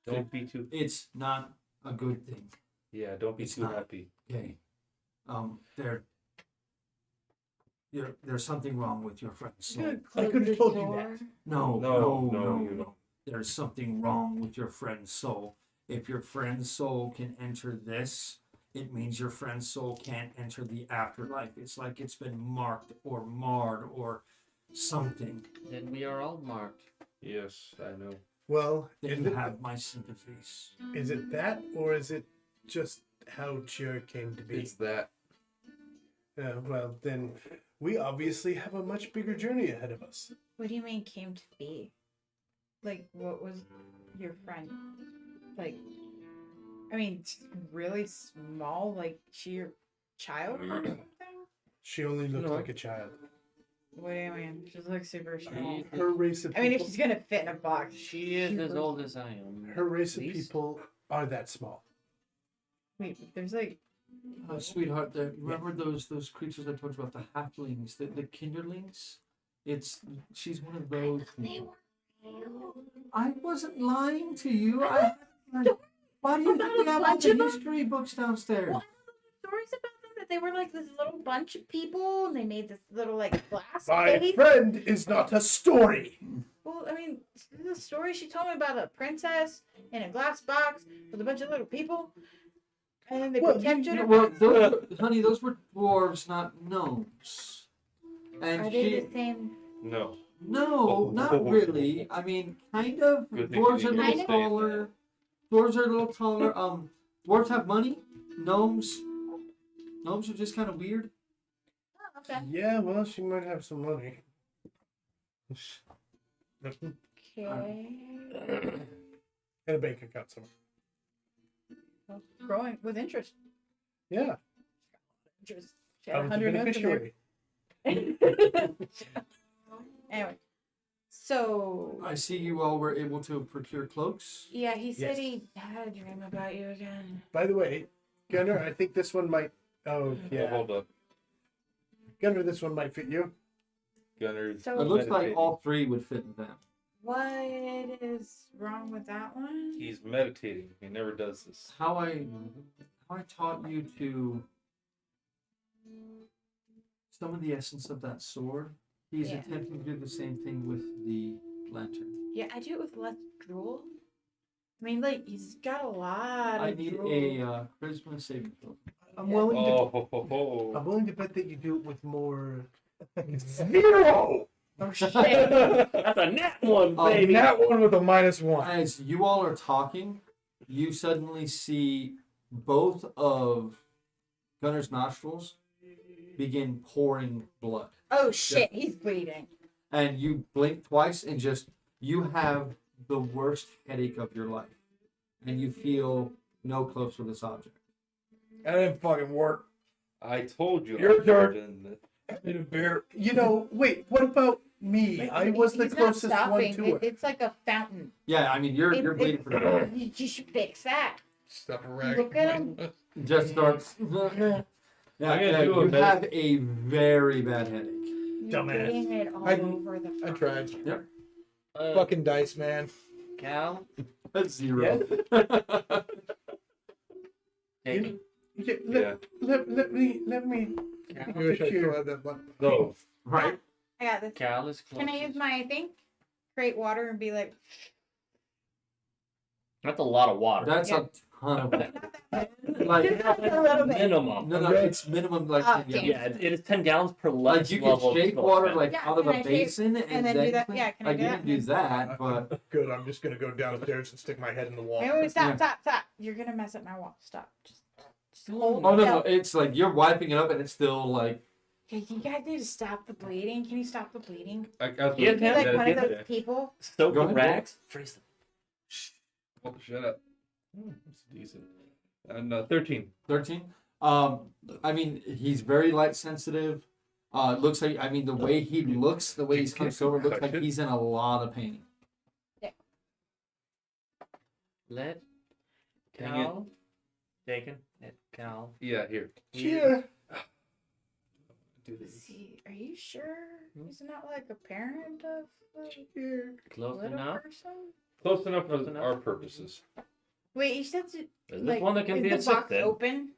Don't be too. It's not a good thing. Yeah, don't be It's too not. happy. Okay. There's something wrong with your friend's soul. I could have told you that. No, No, no, you- no. There's something wrong with your friend's soul. If your friend's soul can enter this, it means your friend's soul can't enter the afterlife. It's like it's been marked or marred or something. Then we are all marked. Yes, I know. Well, Then you have my sympathies. is it that, or is it just how Chyyr came to be? It's that. Well, then we obviously have a much bigger journey ahead of us. What do you mean came to be? Like, what was your friend? Like, I mean, really small? Like, she your child or something? She only looked No. like a child. What do you mean? She looks super small. Her race of I mean, if people, she's gonna fit in a box. She is as old as I am. her race of Please? people are that small. Wait, but there's like. Sweetheart, remember those creatures I told you about, the halflings, the kinderlings? She's one of those. I wasn't lying to you. Why do you think we have all bunch of the them? history books downstairs? Well, stories about them that they were like this little bunch of people and they made this little like glass My cave. friend is not a story. Well, I mean, the story she told me about a princess in a glass box with a bunch of little people, and then they Well, protected her. Well, honey, those were dwarves, not gnomes. And Are they the same? No. No, not really. I mean, kind of. Good thing Dwarves you are a didn't little say taller. Dwarves are a little taller. Dwarves have money. Gnomes are just kind of weird. Oh, okay. Yeah, well, she might have some money. Okay. And a bank account somewhere. Well, growing with interest. Yeah, Interest. She I had was the 100 notes in there. beneficiary. Anyway, so I see you all were able to procure cloaks. yeah, he said Yes. he had a dream about you again. By the way, Gunner, I think this one might. Oh, Oh, yeah. hold up. Gunner, this one might fit you. Gunners. So- It looks like meditating. all three would fit them. What is wrong with that one? He's meditating. He never does this. How I taught you to summon the essence of that sword. He's Yeah. attempting to do the same thing with the lantern. Yeah, I do it with less drool. I mean, like he's got a lot I of need drool. a charisma saving throw. I'm Yeah. willing to. Oh, ho, ho, ho. I'm willing to bet that you do it with more. Zero! Oh shit! That's a net one, Oh, baby. That one with a -1. As you all are talking, you suddenly see both of Gunner's nostrils begin pouring blood. Oh shit! He's bleeding. And you blink twice and you have the worst headache of your life. And you feel no close to this object. That didn't fucking work. I told you. Your I turn. didn't. I need a beer. You know, wait. What about Me, I was the He's not closest one stopping. to it. It's like a fountain. Yeah, I mean, you're bleeding pretty bad. You should fix that. Stuff a rack. Look at him. Just starts. Yeah, gonna do a you med- have a very bad headache. You're Dumbass. getting it all I- over the I front. tried. Yep. Fucking dice, man. Cal, That's 0. take it. Yeah. Let me. I wish I still had that button. Go. Right? I got this. Cal is close. Can I use my thing? Create water and be like, That's a lot of water. That's Yeah. a ton of not that bad. like Just a little bit. Minimum. no, it's minimum like Oh, 10 damn. Yeah, it is 10 gallons per Like you level. can shake water like Yeah, out of can a I shake- basin and then do that? clean- Yeah, can I like do you that? can do that, but Good. I'm just gonna go downstairs and stick my head in the wall. Wait, wait, Yeah. stop. You're gonna mess up my wall. Stop. Just hold oh it no, down. it's like you're wiping it up and it's still like Hey, you guys need to stop the bleeding. Can you stop the bleeding? I Yeah, Be yeah, like yeah, one yeah, of those yeah. people. Soak Go the ahead, rags. Freeze them. Oh, shut up. That's decent. And 13. 13. I mean, he's very light sensitive. It looks like, I mean, the way he looks, the way he's hunched over, looks like he's in a lot of pain. Let Dang Cal. Taken. Let Cal. Yeah, here. Chyyr. Do this. See, are you sure he's not like a parent of the Close little enough. person? Close enough for Close enough. our purposes. Wait, you said to, Is this like, one that can be is the box assisted? open?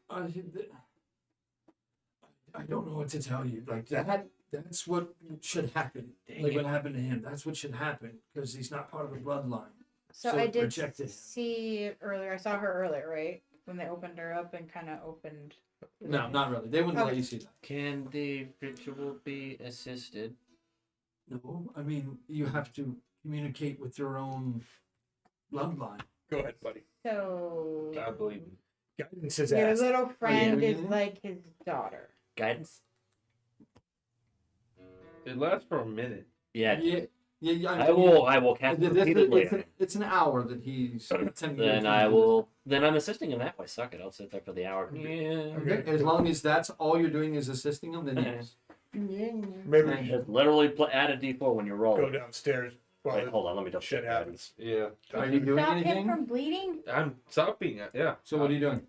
I don't know what to tell you. Like that's what should happen. Like what happened to him. That's what should happen because he's not part of the bloodline. So So I it did rejected him. see it earlier. I saw her earlier, right? When they opened her up and kind of opened. No, not really. They wouldn't let Okay. you see that. Can the ritual be assisted? No, I mean you have to communicate with your own bloodline. Go ahead, buddy. So I believe him. Guidance his your ass. little friend doing is anything? like his daughter. Guidance? It lasts for a minute. Yeah. Yeah. I will cast it repeatedly. It's an hour that he's attempting. Then to I do will. Then I'm assisting him that way. Suck it. I'll sit there for the hour. Yeah. this. Okay, as long as that's all you're doing is assisting him, then yes. Maybe Just literally add a d4 when you roll. go downstairs while Wait, hold on. Let me double shit check. happens. Yeah. Are you doing Stop him anything? from bleeding? I'm stopping it. Yeah. So what are you doing?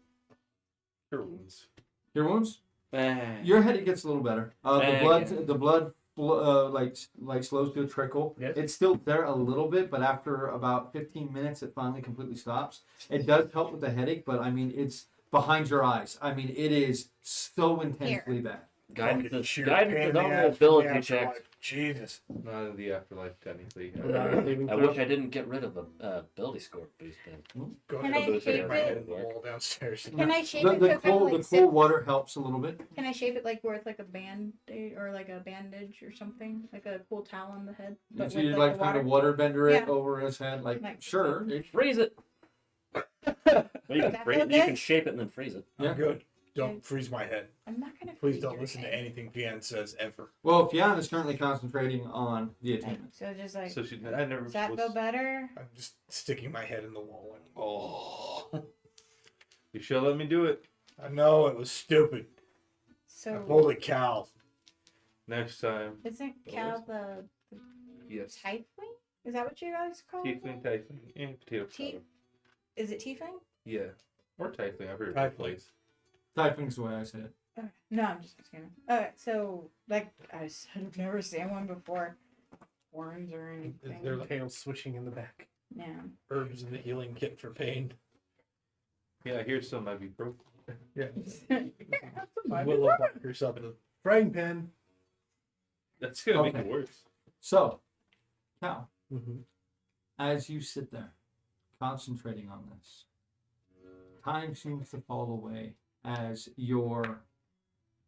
Cure wounds. Your wounds? Guidance. Your headache gets a little better. The blood, like slows to a trickle. Yes. It's still there a little bit, but after about 15 minutes, it finally completely stops. It does help with the headache, but I mean, it's behind your eyes. I mean, it is so intensely bad. Guidance Fucking is sheer guidance pain is in the only ass from the ability afterlife. check. Jesus. Not in the afterlife, technically. I wish I didn't get rid of the ability score boost then. Go Can ahead I and stick shape my it? head in the wall downstairs. Can I shape The, it the so it cool, kind the of cool like water helps a little bit. Can I shape it like where it's like a band-aid or like a bandage or something? Like a cool towel on the head? But So with, you'd the like kind of water bender it Yeah. over his head, like Like- sure. Freeze it. Well, you can that freeze, feel you good? can shape it and then freeze it. Yeah. I'm good. Don't freeze my head. I'm not gonna. Please freeze don't your listen to head. anything Pian says ever. Well, Fiona is currently concentrating on the attainment. So just like, So I never. does that was- feel better? I'm just sticking my head in the wall. Like, oh. You should let me do it I know it was stupid. So Holy cow. next time. isn't Cal the Yes. tiefling? Is that what you guys call it? Tiefling, tiefling, and potato Ti- powder. Is it tiefling? Yeah. Or tiefling. I've heard Tiefling. both ways. Typing's the way I say it. Okay. No, I'm just asking. Okay, so like I said, I've never seen one before. Horns or anything. Their tail swishing in the back. Yeah. Herbs in the healing kit for pain. Yeah, I hear some might be broken. Yeah. Might be Willow bark or something. Frying pan. That's gonna make Okay. it worse. So, Cal, Mm-hmm. as you sit there concentrating on this, time seems to fall away as your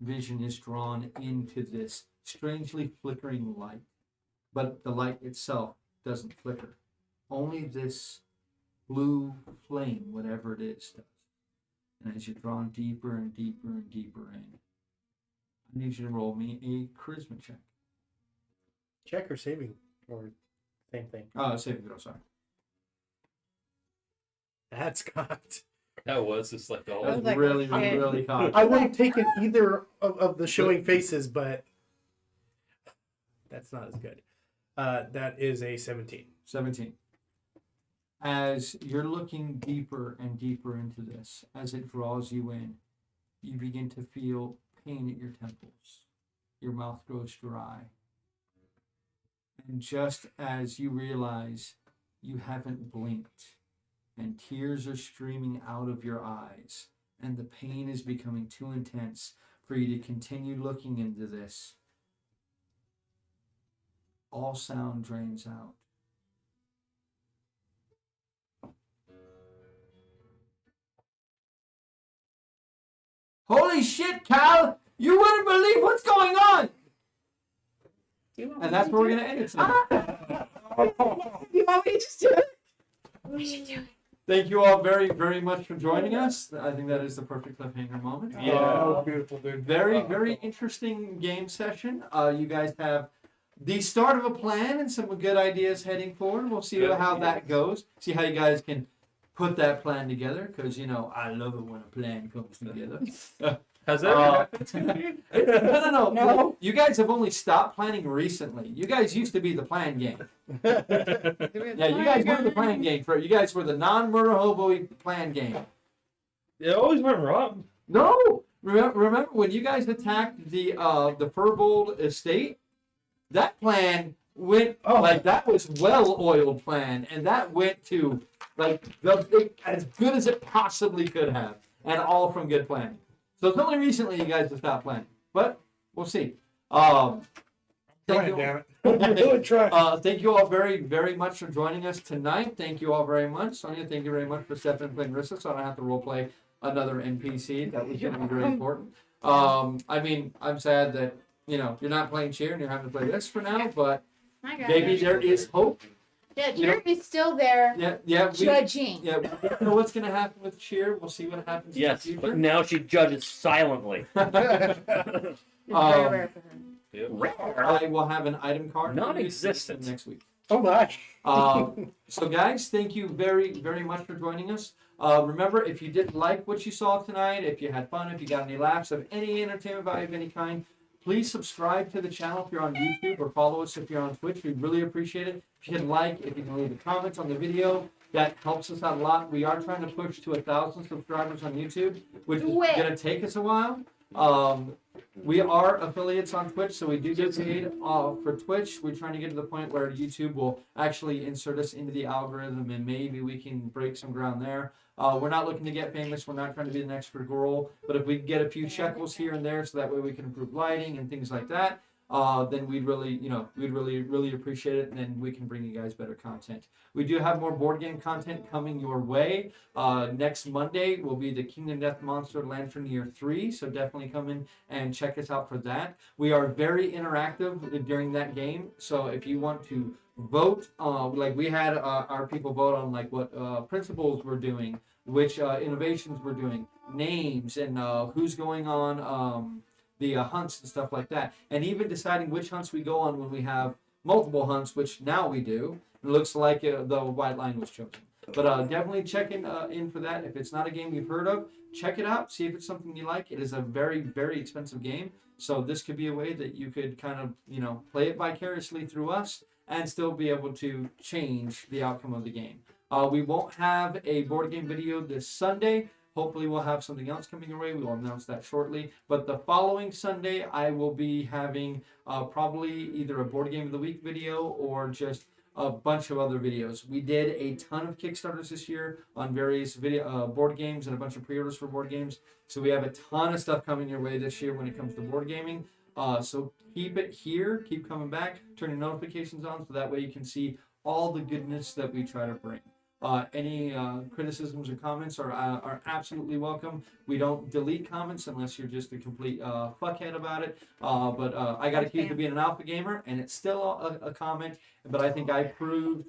vision is drawn into this strangely flickering light. But the light itself doesn't flicker. Only this blue flame, whatever it is, does. And as you're drawn deeper and deeper and deeper in, I need you to roll me a charisma check. Check or saving or same thing. Saving throw, sorry. That's cocked. That was just like all. I was That's like, oh, really, shit. really hot. I would have taken either of the showing faces, but that's not as good. That is a 17. 17. As you're looking deeper and deeper into this, as it draws you in, you begin to feel pain at your temples. Your mouth grows dry. And just as you realize you haven't blinked, and tears are streaming out of your eyes, and the pain is becoming too intense for you to continue looking into this, all sound drains out. Holy shit, Cal! You wouldn't believe what's going on! And that's where we're going to end it tonight. You want me to just do it? We should do it. Thank you all very, very much for joining us. I think that is the perfect cliffhanger moment. Oh, beautiful, dude. Very, very interesting game session. You guys have the start of a plan and some good ideas heading forward. We'll see how that goes. See how you guys can put that plan together. Because, you know, I love it when a plan comes together. Has that happened to you? No. No. You guys have only stopped planning recently. You guys used to be the plan game. Yeah, you guys were the plan game. You guys were the non-murder hobo plan game. It always went wrong. No! Remember when you guys attacked the Furbold estate? That plan went, like, that was well-oiled plan. And that went to, like, as good as it possibly could have. And all from good planning. So it's only recently you guys have stopped planning, but we'll see. Thank Trying, you. damn it. I'm really trying. Thank you all very, very much for joining us tonight. Thank you all very much. Sonia, thank you very much for stepping in and playing Rissa, so I don't have to roleplay another NPC. That was going to be very important. I mean, I'm sad that, you know, you're not playing Chyyr and you're having to play this for now, but maybe there is hope. Yeah, Chyyr is still there Judging. We don't know what's going to happen with Chyyr. We'll see what happens Yes, in the but future. now she judges silently. It's very rare for her. Rare. I will have an item card Non-existent. next week. Oh my. So guys, thank you very, very much for joining us. Remember, if you didn't like what you saw tonight, if you had fun, if you got any laughs of any entertainment value of any kind, please subscribe to the channel if you're on YouTube, or follow us if you're on Twitch. We really appreciate it. If you can like, if you can leave a comment on the video, that helps us out a lot. We are trying to push to 1,000 subscribers on YouTube, which is going to take us a while. We are affiliates on Twitch, so we do get paid for Twitch. We're trying to get to the point where YouTube will actually insert us into the algorithm, and maybe we can break some ground there. We're not looking to get famous. We're not trying to be the next girl, but if we can get a few shekels here and there, so that way we can improve lighting and things like that, then we'd really appreciate it, and then we can bring you guys better content. We do have more board game content coming your way. Next Monday will be the Kingdom Death Monster Lantern Year 3, so definitely come in and check us out for that. We are very interactive during that game, so if you want to vote, like we had our people vote on like what principles we're doing, which innovations we're doing, names, and who's going on the hunts and stuff like that, and even deciding which hunts we go on when we have multiple hunts, which now we do. It looks like the White Line was chosen. But definitely check in for that. If it's not a game you've heard of, check it out. See if it's something you like. It is a very, very expensive game. So this could be a way that you could kind of, play it vicariously through us and still be able to change the outcome of the game. We won't have a board game video this Sunday. Hopefully we'll have something else coming your way. We will announce that shortly. But the following Sunday, I will be having probably either a Board Game of the Week video or just a bunch of other videos. We did a ton of Kickstarters this year on various board games and a bunch of pre-orders for board games. So we have a ton of stuff coming your way this year when it comes to board gaming. So keep it here. Keep coming back. Turn your notifications on so that way you can see all the goodness that we try to bring. Any criticisms or comments are absolutely welcome. We don't delete comments unless you're just a complete fuckhead about it. But I got accused of being an alpha gamer, and it's still a comment. But I think I proved,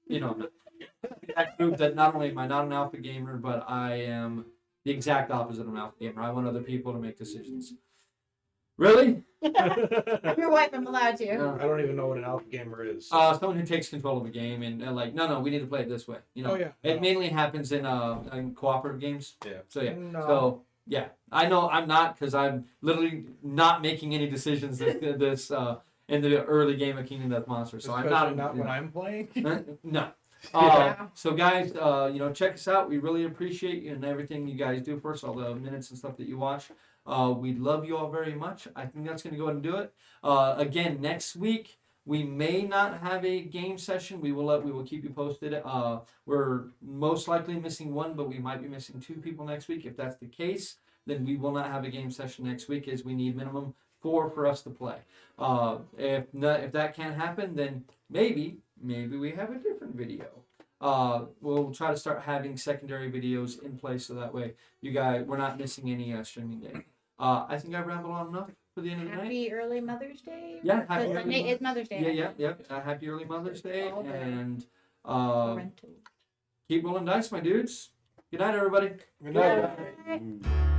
that not only am I not an alpha gamer, but I am the exact opposite of an alpha gamer. I want other people to make decisions. Really? I'm your wife. I'm allowed to. I don't even know what an alpha gamer is. Someone who takes control of a game and no, we need to play it this way. It mainly happens in cooperative games. Yeah. So yeah. No. So yeah, I know I'm not, because I'm literally not making any decisions this in the early game of Kingdom Death Monsters. So I'm Especially not when I'm playing. no. Yeah. So guys, check us out. We really appreciate you and everything you guys do for us, all the minutes and stuff that you watch. We love you all very much. I think that's going to go ahead and do it. Again, next week we may not have a game session. We will keep you posted. We're most likely missing one, but we might be missing 2 people next week. If that's the case, then we will not have a game session next week, as we need minimum 4 for us to play. If that can't happen, then maybe we have a different video. We'll try to start having secondary videos in place so that way we're not missing any streaming day. I think I rambled on enough for the end of the night. Happy early Mother's Day. Yeah, Because happy early Sunday is Mother's Day. Yeah. Happy early Mother's Day, All day. and Parental. keep rolling dice, my dudes. Good night, everybody. Good night. Bye. Mm.